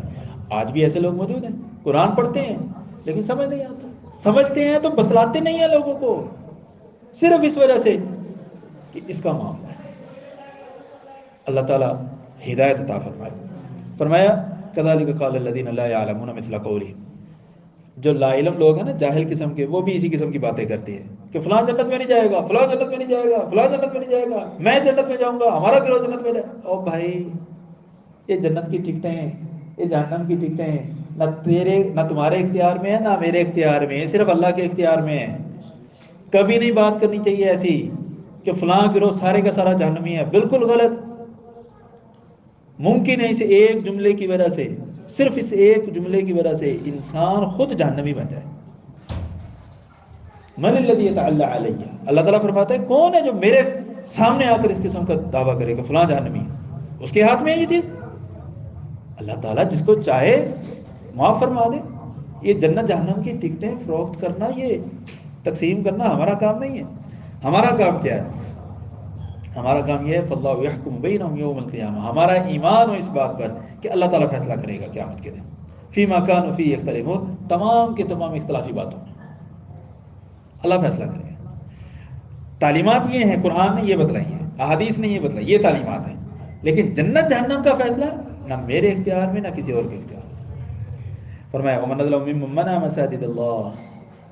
آج بھی ایسے لوگ موجود ہیں قرآن پڑھتے ہیں لیکن سمجھ نہیں آتا، سمجھتے ہیں تو بتلاتے نہیں ہیں لوگوں کو، صرف اس وجہ سے کہ اس کا معاملہ ہے۔ اللہ تعالیٰ ہدایت عطا فرمائے۔ فرمایا کذالک قال الذین لا یعلمون مثل قولہم، جو لا علم لوگ ہیں نا، جاہل قسم کے، وہ بھی اسی قسم کی باتیں کرتے ہیں کہ فلاں جنت میں نہیں جائے گا، فلاں جنت میں نہیں جائے گا، فلاں جنت میں نہیں جائے گا، میں جنت میں جاؤں گا، ہمارا گروہ جنت میں جائے۔ او بھائی یہ جنت کی ٹکٹیں ہیں، یہ جہنم کی ٹکٹیں ہیں، نہ تمہارے اختیار میں ہے نہ میرے اختیار میں ہے، صرف اللہ کے اختیار میں ہے۔ کبھی نہیں بات کرنی چاہیے ایسی کہ فلاں گروہ سارے کا سارا جہنمی ہے، بالکل غلط۔ ممکن ہے اس ایک جملے کی وجہ سے، صرف اس ایک جملے کی وجہ سے انسان خود جہنمی بن جائے۔ من الذی یتعلی علی، اللہ تعالیٰ فرماتا ہے کون ہے جو میرے سامنے آ کر اس قسم کا دعویٰ کرے کہ فلاں جہنمی ہے، اس کے ہاتھ میں ہے یہ چیز۔ اللہ تعالیٰ جس کو چاہے معاف فرما دے۔ یہ جنت جہنم کی ٹکٹیں فروخت کرنا، یہ تقسیم کرنا ہمارا کام نہیں ہے۔ ہمارا کام کیا ہے؟ ہمارا کام یہ ہے فاللہ یحکم بینہم یوم القیامہ، ہمارا ایمان ہو اس بات پر کہ اللہ تعالیٰ فیصلہ کرے گا قیامت کے دن۔ فیما کانوا فیہ یختلفون، تمام کے تمام اختلافی باتوں میں اللہ فیصلہ کرے گا۔ تعلیمات یہ ہیں، قرآن نے یہ بتلائی ہیں، احادیث نے یہ بتلائی، یہ تعلیمات ہیں، لیکن جنت جہنم کا فیصلہ نہ میرے اختیار میں نہ کسی اور کے اختیار میں۔ فرمایا ومن اظلم ممن منع مساجد اللہ،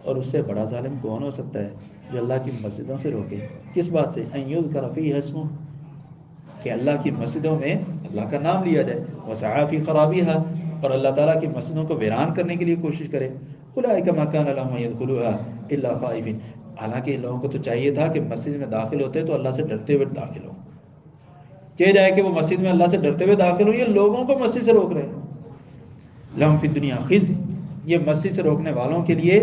اور اس سے بڑا ظالم کون ہو سکتا ہے جو اللہ کی مسجدوں سے روکے، کس بات سے؟ ان یذکر فیہا اسمہ، کہ اللہ کی مسجدوں میں اللہ کا نام لیا جائے، وسعی فی خرابیہا، اور اللہ تعالیٰ کی مسجدوں کو ویران کرنے کے لیے کوشش کرے۔ اولئک ما کان لهم ان يدخلوها الا خائفین، حالانکہ ان لوگوں کو تو چاہیے تھا کہ مسجد میں داخل ہوتے تو اللہ سے ڈرتے ہوئے داخل ہوں، چاہے جائے کہ وہ مسجد میں اللہ سے ڈرتے ہوئے داخل ہوں، یہ لوگوں کو مسجد سے روک رہے ہیں۔ لہم فی الدنیا خزی، یہ مسجد سے روکنے والوں کے لیے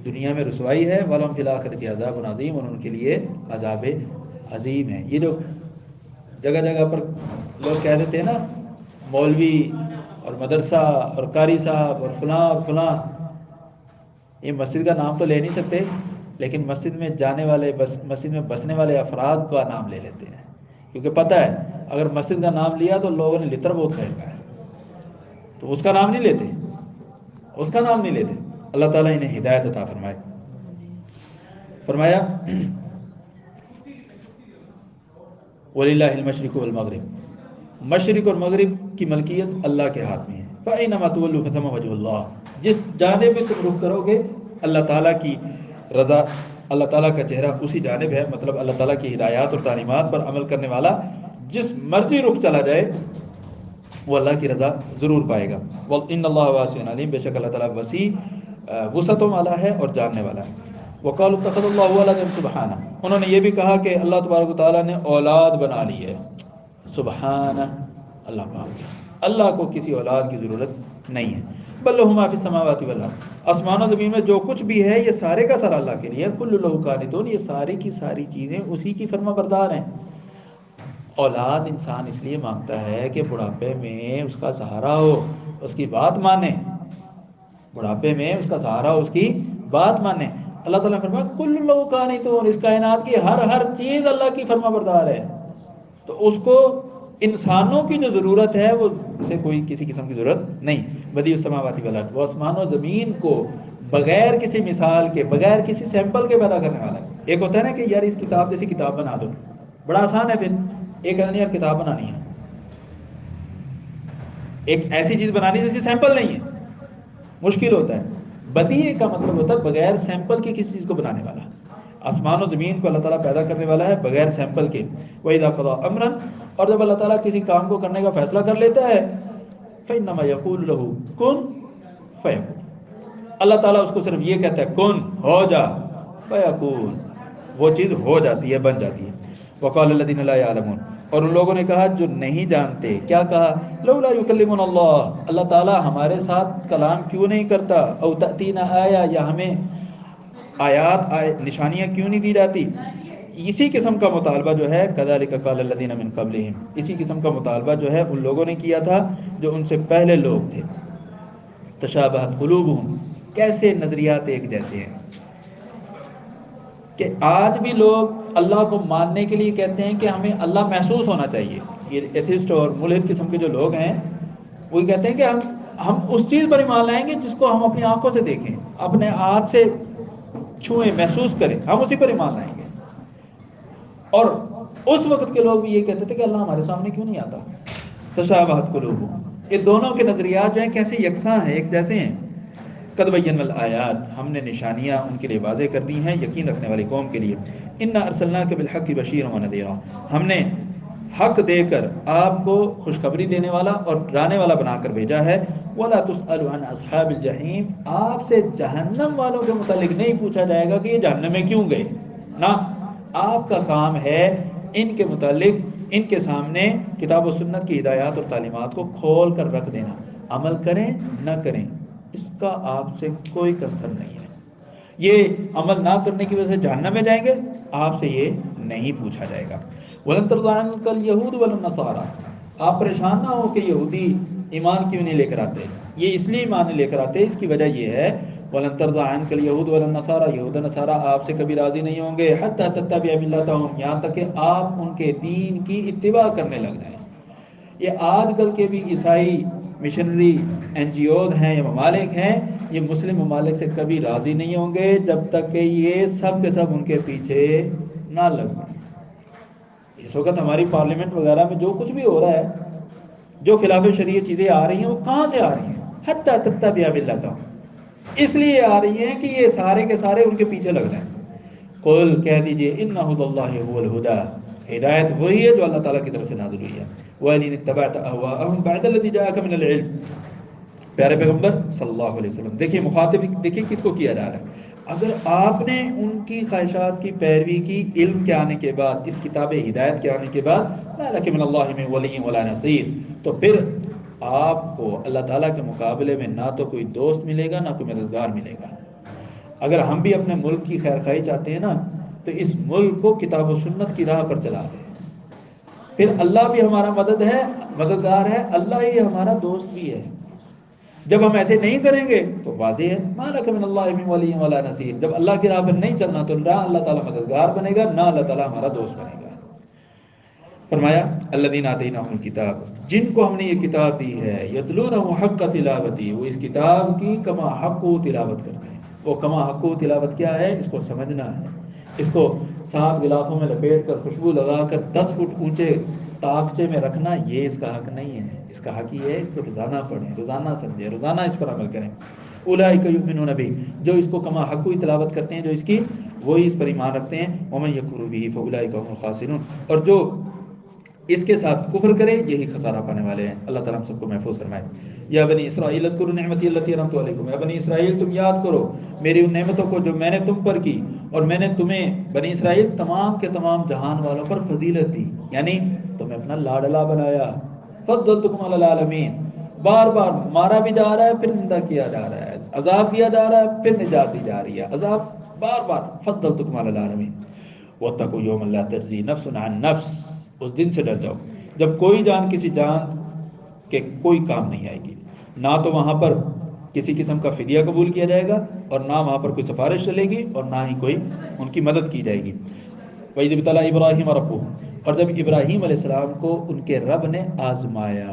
دنیا میں رسوائی ہے، ولہم فی الآخرۃ عذاب عظیم، اور ان کے لیے عذاب عظیم ہے۔ یہ جو جگہ جگہ پر لوگ کہہ دیتے ہیں نا مولوی اور مدرسہ اور قاری صاحب اور فلاں، یہ مسجد کا نام تو لے نہیں سکتے، لیکن مسجد میں جانے والے مسجد میں بسنے والے افراد کا نام لے لیتے ہیں، کیونکہ پتہ ہے اگر مسجد کا نام لیا تو لوگوں نے لطر بہت پھینکا ہے، تو اس کا نام نہیں لیتے، اس کا نام نہیں لیتے۔ اللہ تعالیٰ انہیں ہدایت عطا فرمائے۔ فرمایا وَلِلَّهِ الْمَشْرِقُ وَالْمَغْرِبُ، مشرق اور مغرب کی ملکیت اللہ کے ہاتھ میں ہے۔ فَأَيْنَمَا تُوَلُّوا فَثَمَّ وَجْهُ اللَّهِ، جس جانب میں تم رخ کرو گے اللہ تعالیٰ کی رضا، اللہ تعالیٰ کا چہرہ اسی جانب ہے، مطلب اللہ تعالیٰ کی ہدایات اور تعلیمات پر عمل کرنے والا جس مرضی رخ چلا جائے وہ اللہ کی رضا ضرور پائے گا۔ وَإِنَّ اللَّهَ وَاسِعٌ عَلِيمٌ، بے شک اللہ تعالیٰ وسیع وسعتوں والا ہے اور جاننے والا ہے۔ وقالوا اتخذ اللہ ولدا سبحانہ، انہوں نے یہ بھی کہا کہ اللہ تبارک و تعالیٰ نے اولاد بنا لی ہے، سبحانہ، اللہ پاک ہے، اللہ کو کسی اولاد کی ضرورت نہیں ہے۔ بل لہ ما فی السماوات والارض، آسمان و زمین میں جو کچھ بھی ہے یہ سارے کا سارا اللہ کے لیے ہے۔ کل لہ قانتون، یہ ساری کی ساری چیزیں اسی کی فرما بردار ہیں۔ اولاد انسان اس لیے مانگتا ہے کہ بڑھاپے میں اس کا سہارا ہو، اس کی بات مانے، بڑھاپے میں اس کا سہارا ہو، اس کی بات مانے۔ اللہ تعالیٰ نے فرمایا کل لہ قانتون، اس کائنات کی ہر چیز اللہ کی فرما بردار ہے، تو اس کو انسانوں کی جو ضرورت ہے وہ اسے کوئی کسی قسم کی ضرورت نہیں۔ بدیع السماوات والارض، وہ آسمان و زمین کو بغیر کسی مثال کے، بغیر کسی سیمپل کے پیدا کرنے والا ہے۔ ایک ہوتا ہے نا کہ یار اس کتاب جیسی کتاب بنا دو، بڑا آسان ہے، پھر ایک ہے یار کتاب بنانی ہے، ایک ایسی چیز بنانی جس کی سیمپل نہیں ہے، مشکل ہوتا ہے۔ بدیع کا مطلب ہوتا ہے بغیر سیمپل کے کسی چیز کو بنانے والا۔ آسمان و زمین کو اللہ تعالیٰ پیدا کرنے والا ہے بغیر سیمپل کے۔ وَإِذَا قَضَىٰ أَمْرًا، اور جب اللہ تعالیٰ کسی کام کو کرنے کا فیصلہ کر لیتا ہے فَإِنَّمَا يَقُولُ لَهُ كُن فَيَكُونُ، اللہ تعالیٰ اس کو صرف یہ کہتا ہے کن، ہو جا، فَيَكُونُ، وہ چیز ہو جاتی ہے، بن جاتی ہے۔ وَقَالَ الَّذِينَ لَا يَعْلَمُونَ، اور ان لوگوں نے کہا جو نہیں جانتے، کیا کہا؟ لَوْلَا يُكَلِّمُنَا اللَّهُ، اللہ تعالیٰ ہمارے ساتھ کلام کیوں نہیں کرتا، او تأتینا آیا، یا ہمیں آیات نشانیاں کیوں نہیں دی جاتی۔ اسی قسم کا مطالبہ جو ہے کذالک قال الذین من قبلہم، اسی قسم کا مطالبہ جو ہے ان لوگوں نے کیا تھا جو ان سے پہلے لوگ تھے۔ تشابہت قلوبہم، کیسے نظریات ایک جیسے ہیں کہ آج بھی لوگ اللہ کو ماننے کے لیے کہتے ہیں کہ ہمیں اللہ محسوس ہونا چاہیے۔ یہ ایتھسٹ اور ملحد قسم کے جو لوگ ہیں وہ کہتے ہیں کہ ہم اس چیز پر ایمان لائیں گے جس کو ہم اپنی آنکھوں سے دیکھیں، اپنے ہاتھ سے چھوئیں، محسوس کریں، ہم اسی پر ایمان لائیں گے۔ اور اس وقت کے لوگ بھی یہ کہتے تھے کہ اللہ ہمارے سامنے کیوں نہیں آتا۔ تشابہت قلوبہم، یہ دونوں کے نظریات جو ہیں کیسے یکساں ہیں، ایک جیسے ہیں۔ قد بینا الآیات، ہم نے نشانیاں ان کے لیے واضح کر دی ہیں یقین رکھنے والی قوم کے لیے۔ انا ارسلناک بالحق بشیرا ونذیرا، ہم نے حق دے کر آپ کو خوشخبری دینے والا اور ڈرانے والا بنا کر بھیجا ہے۔ ولا تسأل عن اصحاب الجحیم، آپ سے جہنم والوں کے متعلق نہیں پوچھا جائے گا کہ یہ جہنم میں کیوں گئے، نہ، آپ کا کام ہے ان کے متعلق ان کے سامنے کتاب و سنت کی ہدایات اور تعلیمات کو کھول کر رکھ دینا، عمل کریں نہ کریں اس کا آپ سے کوئی کنسرن نہیں ہے۔ یہ عمل نہ کرنے کی وجہ سے جہنم میں جائیں گے، آپ سے یہ نہیں پوچھا جائے گا۔ وَلَن تَرْضَىٰ عَنكَ الْيَهُودُ وَلَا النَّصَارَىٰ، آپ پریشان نہ ہو کہ یہودی ایمان کیوں نہیں لے کر آتے، یہ اس لیے ایمان نہیں لے کر آتے، اس کی وجہ یہ ہے وَلَن تَرْضَىٰ عَنكَ الْيَهُودُ وَلَا النَّصَارَىٰ، یہود و نصارہ آپ سے کبھی راضی نہیں ہوں گے، حَتَّىٰ تَتَّبِعَ مِلَّتَهُمْ، یہاں تک کہ آپ ان کے دین کی اتباع کرنے لگ جائیں۔ یہ آج کل کے بھی عیسائی مشنری NGOs ہیں یا ممالک ہیں، یہ مسلم ممالک سے کبھی راضی نہیں ہوں گے جب تک کہ یہ سب کے سب ان کے پیچھے نہ لگ پڑیں۔ اس وقت ہماری پارلیمنٹ وغیرہ میں جو کچھ بھی ہو رہا ہے، جو خلاف شریعت چیزیں آ رہی ہیں، وہ کہاں سے آ رہی ہیں؟ حتی تتبع ملتہ، اس لیے آ رہی ہیں کہ یہ سارے کے سارے ان کے پیچھے لگ رہے ہیں۔ قل کہہ دیجئے ان ھدی اللہ ھو الھدی، ہدایت وہی ہے جو اللہ تعالیٰ کی طرف سے نازل ہوئی ہے۔ وَإِنِ اتَّبَعْتَ أَهْوَاءَهُمْ بَعْدَ الَّذِي جَاءَكَ مِنَ الْعِلْمِ، پیارے پیغمبر صلی اللہ علیہ وسلم، دیکھیے مخاطب، دیکھیے کس کو کیا جا رہا ہے۔ اگر آپ نے ان کی خواہشات کی پیروی کی علم کے آنے کے بعد، اس کتاب ہدایت کے آنے کے بعد، مَا لَكَ مِنَ اللَّهِ مِن وَلِيٍّ وَلَا نَصِيرٍ، تو پھر آپ کو اللہ تعالیٰ کے مقابلے میں نہ تو کوئی دوست ملے گا، نہ کوئی مددگار ملے گا۔ اگر ہم بھی اپنے ملک کی خیر خواہی چاہتے ہیں نا، تو اس ملک کو کتاب و سنت کی راہ پر چلا دیں، پھر اللہ بھی ہمارا مددگار ہے، اللہ ہی ہمارا دوست بھی ہے۔ جب ہم ایسے نہیں کریں گے تو واضح ہے مَا لَكَ مِنَ اللَّهِ مِن وَلِيٍّ وَلَا نَصِيرٍ، جب اللہ کی راہ پر نہیں چلنا تو نہ اللہ تعالیٰ مددگار بنے گا، نہ اللہ تعالیٰ ہمارا دوست بنے گا۔ فرمایا الذین آتیناہم الکتاب، جن کو ہم نے یہ کتاب دی ہے، یتلونہ حق تلاوتی، وہ اس کتاب کی کما حق تلاوت کرتے ہیں۔ وہ کما حق تلاوت کیا ہے، اس کو سمجھنا ہے، اس کو 7 غلافوں میں لپیٹ کر، خوشبو لگا کر 10 فٹ اونچے تاکچے میں رکھنا، یہ اس کا حق نہیں ہے۔ اس کا حق یہ ہے اس کو روزانہ پڑھیں، روزانہ سمجھیں، روزانہ اس پر عمل کریں۔ اولئک یؤمنون بہ، جو اس کو کما حق تلاوت کرتے ہیں، جو اس کی وہی اس پر ایمان رکھتے ہیں۔ ومن یکفر بہ فاولئک هم الخاسرون، اور جو اس کے ساتھ کفر کرے یہی خسارہ پانے والے ہیں۔ اللہ تعالیٰ ہم سب کو محفوظ فرمائے۔ یا بنی اسرائیل اذکروا نعمتی التی انعمت علیکم، یا بنی اسرائیل تم یاد کرو میری ان نعمتوں کو جو میں نے تم پر کی، اور میں نے تمہیں بنی اسرائیل تمام کے تمام جہان والوں پر فضیلت دی، یعنی تمہیں اپنا لاڈلا بنایا۔ فضلتکم علی العالمین، بار بار مارا بھی جا رہا ہے، پھر زندہ کیا جا رہا ہے، عذاب دیا جا رہا ہے، پھر نجات دی جا رہی ہے، عذاب بار بار۔ فضلتکم علی العالمین واتقوا یوما لا تجزی نفس عن نفس، اس دن سے ڈر جاؤ جب کوئی جان کسی جان کے کوئی کام نہیں آئے گی، نہ تو وہاں پر کسی قسم کا فدیہ قبول کیا جائے گا، اور نہ وہاں پر کوئی سفارش چلے گی، اور نہ ہی کوئی ان کی مدد کی جائے گی۔ وَإِذِ ابْتَلَىٰ إِبْرَاهِيمَ رَبُّهُ، اور جب ابراہیم علیہ السلام کو ان کے رب نے آزمایا۔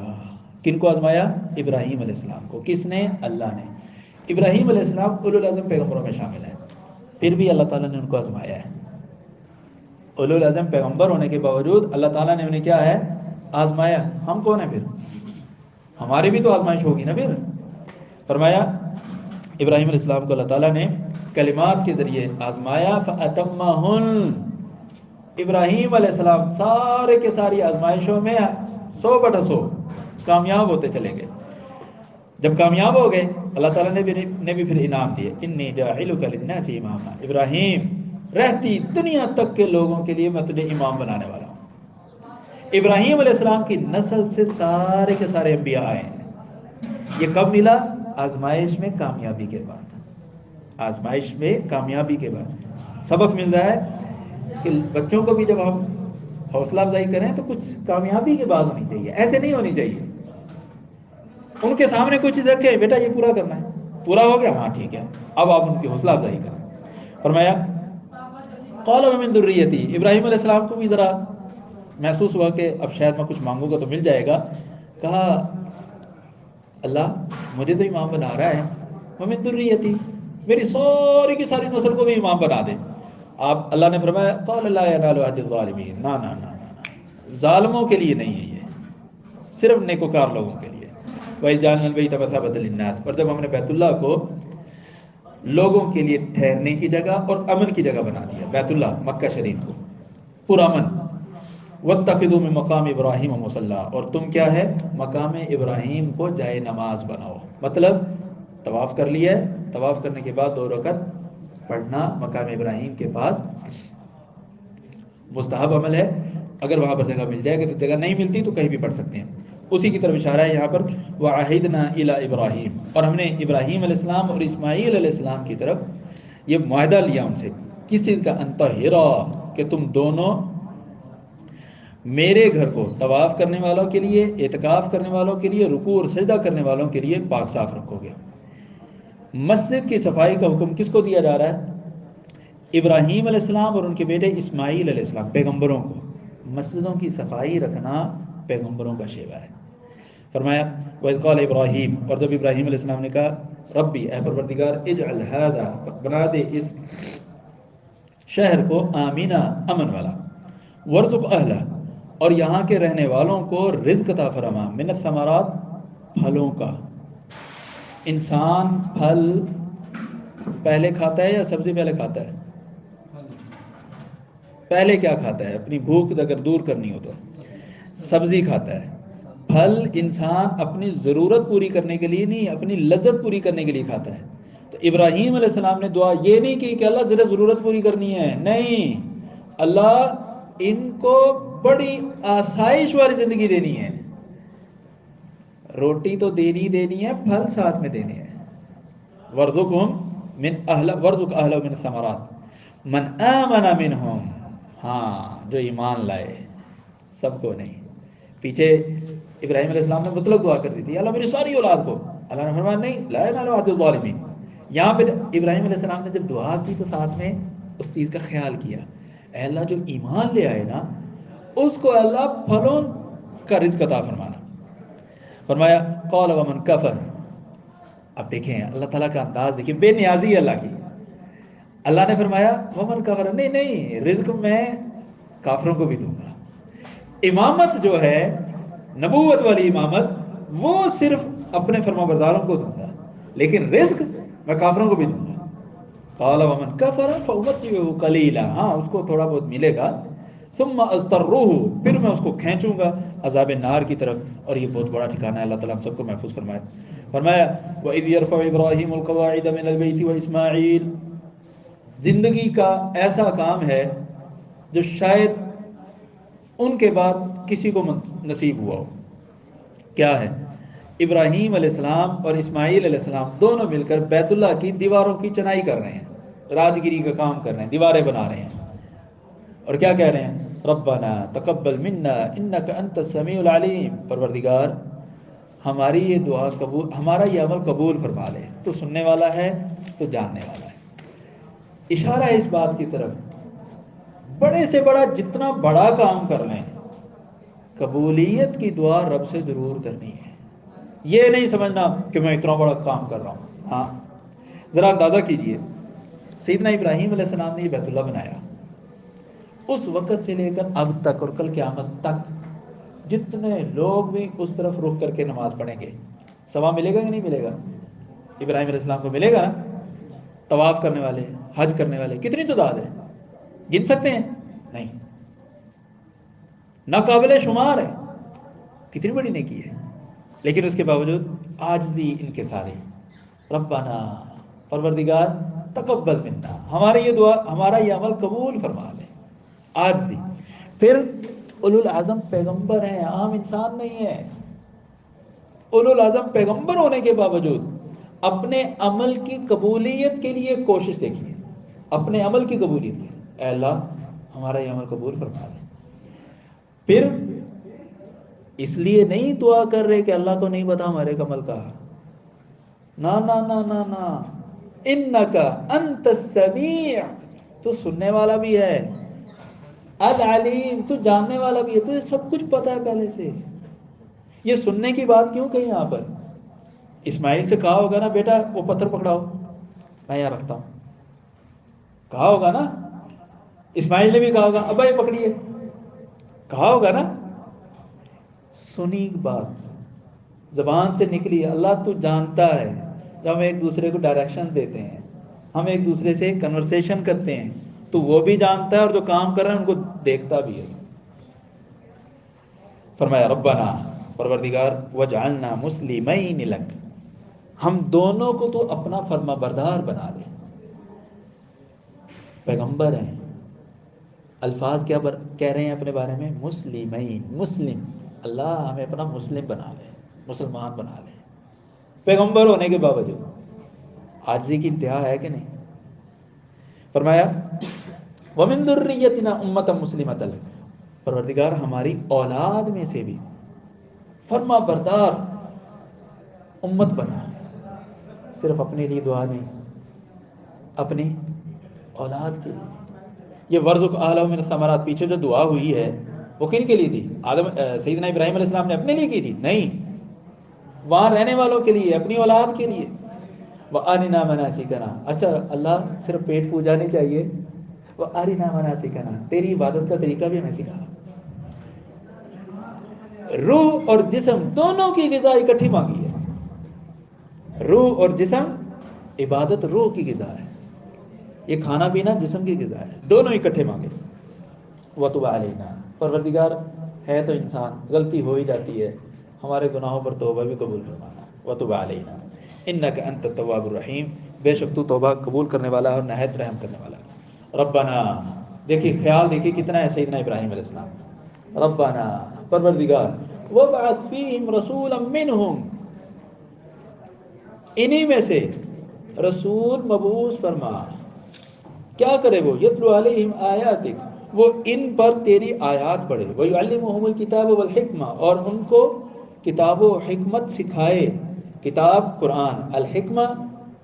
کن کو آزمایا؟ ابراہیم علیہ السلام کو۔ کس نے؟ اللہ نے۔ ابراہیم علیہ السلام اولو العزم پیغمبروں میں شامل ہیں، پھر بھی اللہ تعالیٰ نے ان کو آزمایا ہے۔ اولو العزم پیغمبر ہونے کے باوجود اللہ تعالیٰ نے انہیں کیا ہے؟ آزمایا۔ ہم کون ہیں پھر؟ ہماری بھی تو آزمائش ہوگی نا پھر۔ فرمایا ابراہیم علیہ السلام کو اللہ تعالیٰ نے کلمات کے ذریعے آزمایا، فَأَتَمَّهُنَّ، ابراہیم علیہ السلام سارے کے ساری آزمائشوں میں 100/100 کامیاب ہوتے چلے گئے۔ جب کامیاب ہو گئے اللہ تعالیٰ نے بھی پھر انعام دیے، انی جاعلک للناس اماما، ابراہیم رہتی دنیا تک کے لوگوں کے لیے میں تجھے امام بنانے والا ہوں۔ ابراہیم علیہ السلام کی نسل سے سارے کے سارے انبیاء آئے ہیں۔ یہ کب ملا؟ آزمائش میں کامیابی کے بعد۔ آزمائش میں کامیابی کے بعد سبق مل رہا ہے کہ بچوں کو بھی جب ہم حوصلہ افزائی کریں تو کچھ کامیابی کے بعد ہونی چاہیے، ایسے نہیں ہونی چاہیے۔ ان کے سامنے کوئی چیز رکھے، بیٹا یہ پورا کرنا ہے، پورا ہو گیا، ہاں ٹھیک ہے، اب آپ ان کی حوصلہ افزائی کریں۔ فرمایا قال ومن ذریتی، ابراہیم علیہ السلام کو بھی ذرا محسوس ہوا کہ اب شاید میں کچھ مانگوں گا تو مل جائے گا۔ کہا اللہ مجھے تو امام بنا رہا ہے، ومن ذریتی، میری ساری کی ساری نسل کو بھی امام بنا دے۔ آپ اللہ نے فرمایا قال لا ینال عہد الظالمین، نا نا نا نا، ظالموں کے لیے نہیں ہے یہ، صرف نیکوکار لوگوں کے لیے۔ وَإِذْ جَعَلْنَا الْبَيْتَ مَثَابَةً لِلنَّاسِ، اور جب ہم نے بیت اللہ کو لوگوں کے لیے ٹھہرنے کی جگہ اور امن کی جگہ بنا دیا، بیت اللہ مکہ شریف کو پرامن۔ وَاتَّخِذُوا مِن مَقَامِ إِبْرَاهِيمَ مُصَلًّى، اور تم کیا ہے؟ مقام ابراہیم کو جائے نماز بناؤ۔ مطلب طواف کر لیا ہے، طواف کرنے کے بعد 2 رکعت پڑھنا مقام ابراہیم کے پاس مستحب عمل ہے۔ اگر وہاں پر جگہ مل جائے گا تو، جگہ نہیں ملتی تو کہیں بھی پڑھ سکتے ہیں۔ اسی کی طرف اشارہ ہے یہاں پر وَعَهِدْنَا إِلَىٰ إِبْرَاهِيمَ، اور ہم نے ابراہیم علیہ السلام اور اسماعیل علیہ السلام کی طرف یہ معاہدہ لیا ان سے، کس چیز کا؟ أَن طَهِّرَا، کہ تم دونوں میرے گھر کو طواف کرنے والوں کے لیے، اعتکاف کرنے والوں کے لیے، رکوع اور سجدہ کرنے والوں کے لیے پاک صاف رکھو گے۔ مسجد کی صفائی کا حکم کس کو دیا جا رہا ہے؟ ابراہیم علیہ السلام اور ان کے بیٹے اسماعیل علیہ السلام، پیغمبروں کو۔ مسجدوں کی صفائی رکھنا پیغمبروں کا شیوا ہے۔ فرمایا وَإِذْ قَالَ ابراہیم، اور جب ابراہیم علیہ السلام نے کہا ربی اے پروردگار اجعل هذا بنا دے اس شہر کو آمینہ امن والا، ورزق اہلہ اور یہاں کے رہنے والوں کو رزق عطا فرما، من الثمرات پھلوں کا۔ انسان پھل پہلے کھاتا ہے یا سبزی پہلے کھاتا ہے؟ پہلے کیا کھاتا ہے؟ اپنی بھوک اگر دور کرنی ہو تو سبزی کھاتا ہے۔ پھل انسان اپنی ضرورت پوری کرنے کے لیے نہیں، اپنی لذت پوری کرنے کے لیے کھاتا ہے۔ تو ابراہیم علیہ السلام نے دعا یہ نہیں کی کہ اللہ صرف ضرورت پوری کرنی ہے، نہیں، اللہ ان کو بڑی آسائش والی زندگی دینی ہے، روٹی تو دینی ہے، پھل ساتھ میں دینے ہیں۔ وَرْزُقْهُمْ وَرْزُقْ أَهْلَهُ مِنَ الثَّمَرَاتِ مَنْ آمَنَ مِنْهُمْ، ہاں جو ایمان لائے، سب کو نہیں۔ پیچھے ابراہیم علیہ السلام نے مطلق دعا کر دی تھی اللہ میری ساری اولاد کو، اللہ نے فرمایا نہیں، لا ينال عهد الظالمین۔ یہاں پہ ابراہیم علیہ السلام نے جب دعا کی تو ساتھ میں اس چیز کا خیال کیا، اے اللہ جو ایمان لے آئے نا اس کو اللہ پھلوں کا رزق عطا فرمانا۔ فرمایا قال ومن کفر، اب دیکھیں اللہ تعالیٰ کا انداز دیکھیں، بے نیازی اللہ کی۔ اللہ نے فرمایا ومن کفر، نہیں رزق میں کافروں کو بھی دوں گا۔ امامت جو ہے نبوت والی امامت وہ صرف اپنے فرما برداروں کو دوں گا، لیکن رزق میں کافروں کو بھی دوں گا۔ قال ومن کفر فأمتعه قلیلا، ہاں اس کو تھوڑا بہت ملے گا، ثم اضطروه، پھر میں اس کو کھینچوں گا عذاب نار کی طرف، اور یہ بہت بڑا ٹھکانہ ہے، اللہ تعالیٰ ہم سب کو محفوظ فرمائے۔ فرمایا وَإِذْ يَرْفَعُ إِبْرَاهِيمُ الْقَوَاعِدَ مِنَ الْبَيْتِ وَإِسْمَاعِيلُ، زندگی کا ایسا کام ہے جو شاید ان کے بعد کسی کو نصیب ہوا ہو۔ کیا ہے؟ ابراہیم علیہ السلام اور اسماعیل علیہ السلام دونوں مل کر بیت اللہ کی دیواروں کی چنائی کر رہے ہیں، راجگیری کا کام کر رہے ہیں، دیواریں بنا رہے ہیں، اور کیا کہہ رہے ہیں؟ ربنا تقبل منا انک انت السمیع العلیم، پروردگار ہماری یہ دعا قبول، ہمارا یہ عمل قبول فرما لے، تو سننے والا ہے تو جاننے والا ہے۔ اشارہ ہے اس بات کی طرف، بڑے سے بڑا جتنا بڑا کام کر لیں قبولیت کی دعا رب سے ضرور کرنی ہے۔ یہ نہیں سمجھنا کہ میں اتنا بڑا کام کر رہا ہوں۔ ہاں ذرا اندازہ کیجئے، سیدنا ابراہیم علیہ السلام نے یہ بیت اللہ بنایا، اس وقت سے لے کر اب تک اور کل قیامت تک جتنے لوگ بھی اس طرف رخ کر کے نماز پڑھیں گے ثواب ملے گا کہ نہیں ملے گا؟ ابراہیم علیہ السلام کو ملے گا نا؟ طواف کرنے والے، حج کرنے والے کتنی تعداد ہے؟ گن سکتے ہیں؟ نہیں، ناقابل شمار ہے، کتنی بڑی نیکی ہے، لیکن اس کے باوجود عاجزی ان کے سارے، ربنا پروردگار تقبل منا، ہماری یہ دعا، ہمارا یہ عمل قبول فرما لے، عاجزی۔ پھر اولو العزم پیغمبر ہیں، عام انسان نہیں ہے، اولو العزم پیغمبر ہونے کے باوجود اپنے عمل کی قبولیت کے لیے کوشش دیکھیے، اپنے عمل کی قبولیت کے لیے، اے اللہ ہمارا یہ عمل قبول فرما لے۔ پھر اس لیے نہیں دعا کر رہے کہ اللہ کو نہیں پتا ہمارے عمل کا، نا نا نا نا نا، انکا انت السمیع، تو سننے والا بھی ہے، العلیم تو جاننے والا بھی ہے، تجھے سب کچھ پتا ہے پہلے سے۔ یہ سننے کی بات کیوں کہی یہاں پر؟ اسماعیل سے کہا ہوگا نا بیٹا وہ پتھر پکڑاؤ میں یہاں رکھتا ہوں، کہا ہوگا نا؟ اسماعیل نے بھی کہا ہوگا ابا یہ پکڑیے، کہا ہوگا نا؟ سنی بات زبان سے نکلی، اللہ تو جانتا ہے، جب ہم ایک دوسرے کو ڈائریکشن دیتے ہیں، ہم ایک دوسرے سے کنورسیشن کرتے ہیں، تو وہ بھی جانتا ہے اور جو کام کر رہے ہیں ان کو دیکھتا بھی ہے۔ فرمایا ربنا پروردگار وجعلنا مسلمین لک، ہم دونوں کو تو اپنا فرما بردار بنا لے۔ پیغمبر ہیں، الفاظ کیا کہہ رہے ہیں اپنے بارے میں؟ مسلمین، مسلم، اللہ ہمیں اپنا مسلم بنا لے، مسلمان بنا لے، پیغمبر ہونے کے باوجود۔ عاجزی کی انتہا ہے کہ نہیں؟ فرمایا وَمِن ذُرِّيَّتِنَا أُمَّةً مُسْلِمَةً لَكَ، پروردگار ہماری اولاد میں سے بھی فرما بردار امت بنا، صرف اپنے لیے دعا نہیں، اپنی اولاد کے لیے۔ یہ ورزق اہلہ من الثمرات، پیچھے جو دعا ہوئی ہے وہ کن کے لیے تھی؟ سیدنا ابراہیم علیہ السلام نے اپنے لیے کی تھی؟ نہیں، وہاں رہنے والوں کے لیے، اپنی اولاد کے لیے. وَأَرِنَا مَنَاسِكَنَا. اچھا اللہ صرف پیٹ پوجا نہیں چاہیے، وَأَرِنَا مَنَاسِكَنَا، تیری عبادت کا طریقہ بھی ہمیں سکھا. روح اور جسم دونوں کی غذا اکٹھی مانگی ہے. روح اور جسم، عبادت روح کی غذا ہے، یہ کھانا پینا جسم کی غذا ہے، دونوں اکٹھے مانگے. وَتُبْ عَلَيْنَا. پروردگار ہے تو انسان، غلطی ہو ہی جاتی ہے، ہمارے گناہوں پر توبہ بھی قبول فرمانا. وَتُبْ عَلَيْنَا إِنَّكَ أَنْتَ التَّوَّابُ الرَّحِيمُ. بے شک تو توبہ قبول کرنے والا ہے اور نہایت رحم کرنے والا ہے. ربنا، دیکھیے خیال دیکھیے کتنا ہے سیدنا ابراہیم علیہ السلام. ربنا، پروردگار، وَابْعَثْ فِيهِمْ رَسُولًا مِّنْهُمْ، انہی میں سے رسول مبعوث فرما. کیا کرے وہ؟ یتلو علیہم آیاتک، وہ ان پر تیری آیات پڑھے. ویعلمہم الکتاب والحکمہ، اور ان کو کتاب و حکمت سکھائے. کتاب قرآن، الحکمہ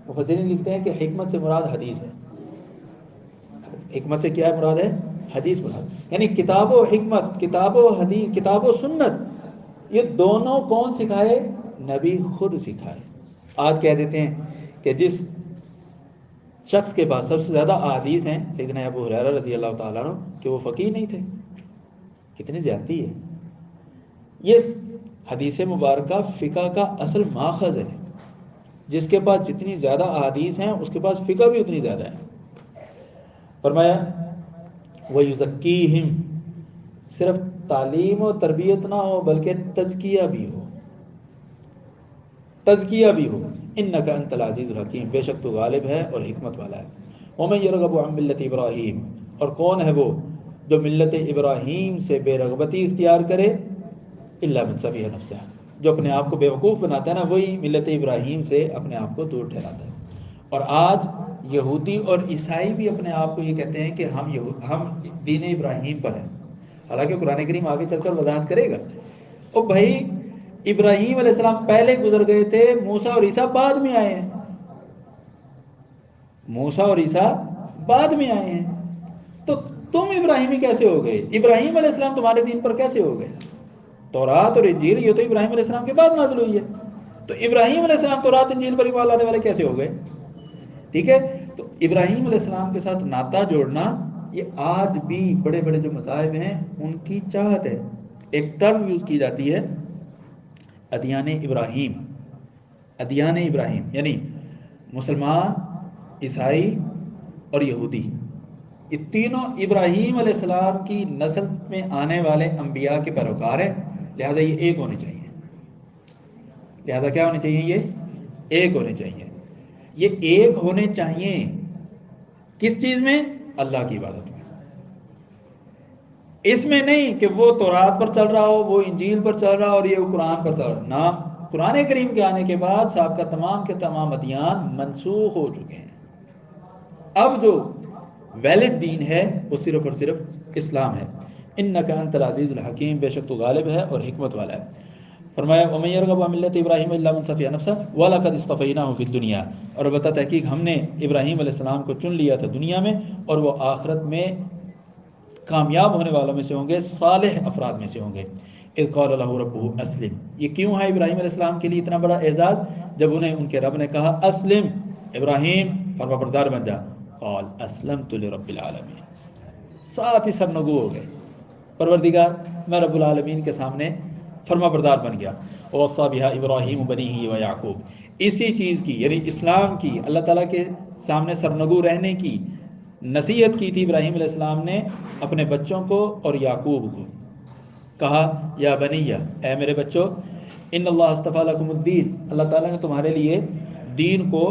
مفسرین لکھتے ہیں کہ حکمت سے مراد حدیث ہے. حکمت سے کیا مراد ہے؟ حدیث مراد. یعنی کتاب و حکمت، کتاب و حدیث، کتاب و سنت، یہ دونوں کون سکھائے؟ نبی خود سکھائے. آج کہہ دیتے ہیں کہ جس شخص کے پاس سب سے زیادہ احادیث ہیں سیدنا ابو ہریرہ رضی اللہ تعالیٰ عنہ، کہ وہ فقیہ نہیں تھے. کتنی زیادتی ہے. یہ حدیث مبارکہ فقہ کا اصل ماخذ ہے. جس کے پاس جتنی زیادہ احادیث ہیں اس کے پاس فقہ بھی اتنی زیادہ ہے. فرمایا وَيُزَكِّيهِمْ، صرف تعلیم و تربیت نہ ہو بلکہ تزکیہ بھی ہو، تزکیہ بھی ہو. انک انت العزیز الحکیم، بے شک تو غالب ہے اور حکمت والا ہے. ومن یرغب عن ملت ابراہیم، اور کون ہے وہ جو ملت ابراہیم سے بے رغبتی اختیار کرے؟ الا من سفیہ نفسہ، جو اپنے آپ کو بیوقوف بناتا ہے نا، وہی ملت ابراہیم سے اپنے آپ کو دور ٹھہراتا ہے. اور آج یہودی اور عیسائی بھی اپنے آپ کو یہ کہتے ہیں کہ ہم دین ابراہیم پر ہیں، حالانکہ قرآن کریم آگے چل کر وضاحت کرے گا. او بھائی، ابراہیم علیہ السلام پہلے گزر گئے تھے، موسیٰ اور عیسیٰ بعد میں آئے ہیں. موسیٰ اور عیسیٰ بعد میں آئے ہیں، تو تم ابراہیمی کیسے ہو گئے؟ ابراہیم علیہ السلام تمہارے دین پر کیسے ہو گئے؟ تورات اور انجیل یہ تو ابراہیم علیہ السلام کے بعد نازل ہوئی ہے، تو ابراہیم علیہ السلام تورات انجیل پر ایمان لانے والے کیسے ہو گئے؟ ٹھیک ہے. تو ابراہیم علیہ السلام کے ساتھ ناطہ جوڑنا یہ آج بھی بڑے بڑے جو مذاہب ہیں ان کی چاہت ہے. ایک ٹرم یوز کی جاتی ہے ادیان ابراہیم. ادیان ابراہیم یعنی مسلمان، عیسائی اور یہودی، یہ تینوں ابراہیم علیہ السلام کی نسل میں آنے والے انبیاء کے پیروکار ہیں، لہذا یہ ایک ہونے چاہیے. لہذا کیا ہونے چاہیے؟ یہ ایک ہونے چاہیے. یہ ایک ہونے چاہیے کس چیز میں؟ اللہ کی عبادت میں. اس میں نہیں کہ وہ تورات پر چل رہا ہو، وہ انجیل پر چل رہا ہو اور یہ قرآن پر چل رہا. نہ، قرآن کریم کے آنے کے بعد سابقہ تمام کے تمام ادیان منسوخ ہو چکے ہیں. اب جو ویلڈ دین ہے وہ صرف اور صرف اسلام ہے. انک انت العزیز الحکیم، بے شک تو غالب ہے اور حکمت والا ہے. فرمایا ومن یرغب عن ملت ابراہیم الا من سفیہ نفسہ ولقد اصطفیناہ فی الدنیا، اور البتہ تحقیق ہم نے ابراہیم علیہ السلام کو چن لیا تھا دنیا میں، اور وہ آخرت میں کامیاب ہونے والوں میں سے ہوں گے، صالح افراد میں سے ہوں گے. اذ قال له ربه اسلم، یہ کیوں ہے ابراہیم علیہ السلام کے لیے اتنا بڑا اعزاز؟ جب انہیں ان کے رب نے کہا اسلم، ابراہیم فرما بردار بن جا. قال اسلمت لرب العالمین، ساتھ ہی سرنگو ہو گئے، پروردگار میں رب العالمین کے سامنے فرما بردار بن گیا. ووصى بها ابراہیم بنیہ ویعقوب، اسی چیز کی یعنی اسلام کی، اللہ تعالیٰ کے سامنے سرنگو رہنے کی نصیحت کی تھی ابراہیم علیہ السلام نے اپنے بچوں کو اور یعقوب کو. کہا یا بنیہ، اے میرے بچوں، ان اللہ اصطفیٰ لکم الدین، اللہ تعالیٰ نے تمہارے لیے دین کو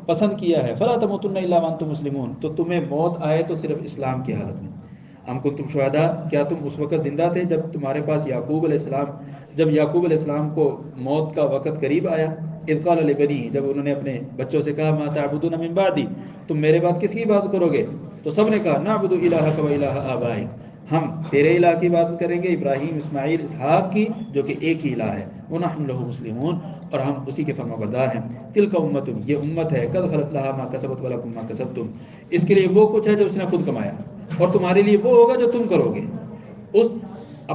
پسند کیا ہے. فلا تموتن الا وانتم مسلمون، تو تمہیں موت آئے تو صرف اسلام کی حالت میں. ہم کنتم شہداء، کیا تم اس وقت زندہ تھے جب تمہارے پاس یعقوب علیہ السلام، جب یعقوب علیہ السلام کو موت کا وقت قریب آیا؟ اذ قال لبنیہ، جب انہوں نے اپنے بچوں سے کہا ما تعبدون من بعدی، تم میرے بعد کس کی عبادت کرو گے؟ تو سب نے کہا نعبد الہک و الہ آبائک، ہم تیرے الہ کی عبادت کریں گے، ابراہیم، اسماعیل، اسحاق کی، جو کہ ایک ہی الہ ہے. ونحن لہ مسلمون، اور ہم اسی کے فرما بردار ہیں. تلک امت، یہ امت ہے، قد خلت لہا ما کسبت ولکم ما کسبتم، اس کے لیے وہ کچھ ہے جو اس نے خود کمایا اور تمہارے لیے وہ ہوگا جو تم کرو گے. اس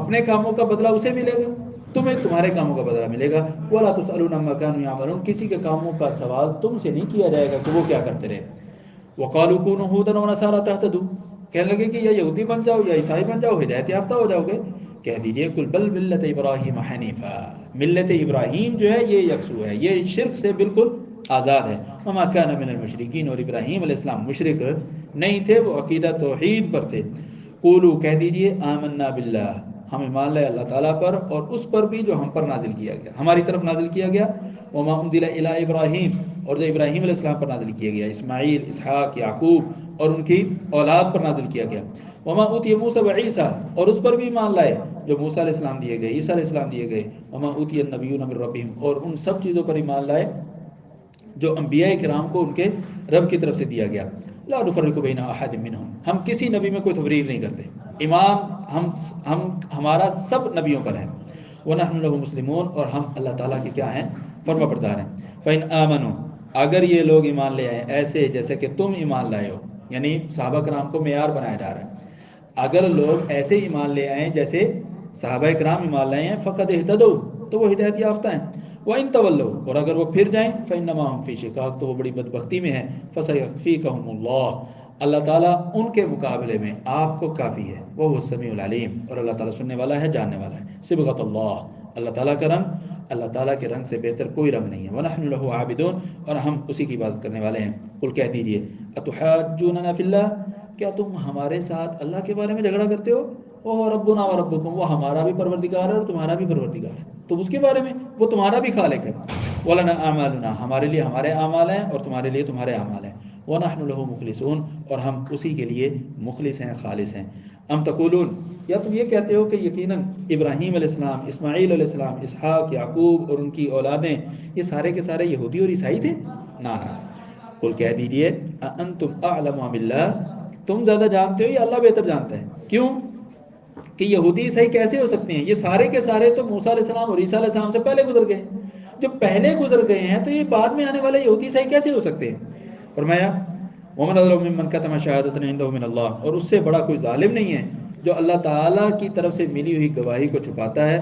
اپنے کاموں کا بدلہ اسے ملے گا تمہیں تمہارے کاموں کا بدلہ ملے گا. وَلَا تُسْأَلُونَ عَمَّا كَانُوا يَعْمَلُونَ کسی کے کاموں کا سوال تم سے نہیں کیا جائے گا کہ وہ کیا کرتے رہے. وَقَالُوا كُونُوا هُودًا وَنَصَارَىٰ تَهْتَدُوا کہنے لگے کہ یا یہودی بن جاؤ یا عیسائی بن جاؤ ہدایت یافتہ ہو جاؤ گے. کہہ دیجئے کل بل ملت ابراہیم حنیفا ملت ابراہیم جو ہے یہ یکسو ہے, یہ شرک سے بالکل آزاد ہے. وما کان من المشرکین اور ابراہیم علیہ السلام مشرک نہیں تھے, وہ عقیدہ توحید پر تھے. قولو کہہ دیجئے آمنا باللہ ہم ایمان لائے اللہ تعالیٰ پر اور اس پر بھی جو ہم پر نازل کیا گیا, ہماری طرف نازل کیا گیا. وما انزل الی ابراہیم اور جو ابراہیم علیہ السلام پر نازل کیا گیا, اسماعیل اسحاق یعقوب اور ان کی اولاد پر نازل کیا گیا. وما اوتی موسیٰ و عیسیٰ اور اس پر بھی ایمان لائے جو موسیٰ علیہ السلام دیے گئے, عیسیٰ علیہ السلام دیے گئے. وما اوتی النبیون من ربہم اور ان سب چیزوں پر ایمان لائے جو انبیاء کرام کو ان کے رب کی طرف سے دیا گیا. لا نفرق بین احد منہم ہم کسی نبی میں کوئی تفریق نہیں کرتے, ایمان ہمارا سب نبیوں پر ہے. وَنَحْنُ لَهُ مُسْلِمُونَ اور ہم اللہ تعالیٰ کے کیا ہیں, فرما بردار ہیں. فَإِنْ آمَنُوا اگر یہ لوگ ایمان لے آئیں ایسے جیسے کہ تم ایمان لائے ہو, یعنی صحابہ کرام کو معیار بنایا جا رہا ہے, اگر لوگ ایسے ایمان لے آئیں جیسے صحابہ کرام ایمان لائے ہیں, فقد اہتدوا تو وہ ہدایت یافتہ ہیں. وَإِن تَوَلَّوْا اور اگر وہ پھر جائیں فَإِنَّمَا هُمْ فِي شِقَاقٍ تو وہ بڑی بدبختی میں ہیں. فَسَيَكْفِيكَهُمُ اللَّهُ اللہ تعالیٰ ان کے مقابلے میں آپ کو کافی ہے. وہ السمیع العلیم اور اللہ تعالیٰ سننے والا ہے, جاننے والا ہے. صبغۃ اللہ اللہ تعالیٰ کا رنگ, اللہ تعالیٰ کے رنگ سے بہتر کوئی رنگ نہیں ہے. وَنَحْنُ لَهُ عَابِدُونَ اور ہم اسی کی عبادت کرنے والے ہیں. قل کہہ دیجئے اتحاجوننا فی اللہ کیا تم ہمارے ساتھ اللہ کے بارے میں جھگڑا کرتے ہو. وہ ربنا و ربکم وہ ہمارا بھی پروردگار ہے اور تمہارا بھی پروردگار ہے, تم اس کے بارے میں, وہ تمہارا بھی خالق ہے. وَلَنَا أَعْمَالُنَا ہمارے لیے ہمارے اعمال ہیں اور تمہارے لیے تمہارے اعمال ہیں. وَنَحْنُ لَهُ مُخْلِصُونَ اور ہم اسی کے لیے مخلص ہیں, خالص ہیں. ام تقولون یا تم یہ کہتے ہو کہ یقیناً ابراہیم علیہ السلام, اسماعیل علیہ السلام, اسحاق, یعقوب اور ان کی اولادیں یہ سارے کے سارے یہودی اور عیسائی تھے. نا قل کہہ دیجئے اَأَنْتُمْ أَعْلَمُ بِاللَّهِ تم زیادہ جانتے ہو یا اللہ بہتر جانتا ہے. کیوں کہ یہودی عیسائی کیسے ہو سکتے ہیں, یہ سارے کے سارے تو موسیٰ علیہ السلام اور عیسیٰ علیہ السلام سے پہلے گزر گئے ہیں. جو پہلے گزر گئے ہیں تو یہ بعد میں آنے والے یہودی عیسائی کیسے ہو سکتے ہیں. فرمایا وَمَنْ أَظْلَمُ مِمَّنْ كَتَمَ شَهَادَةً عِندَهُ مِنَ اللَّهِ اور اس سے بڑا کوئی ظالم نہیں ہے جو اللہ تعالیٰ کی طرف سے ملی ہوئی گواہی کو چھپاتا ہے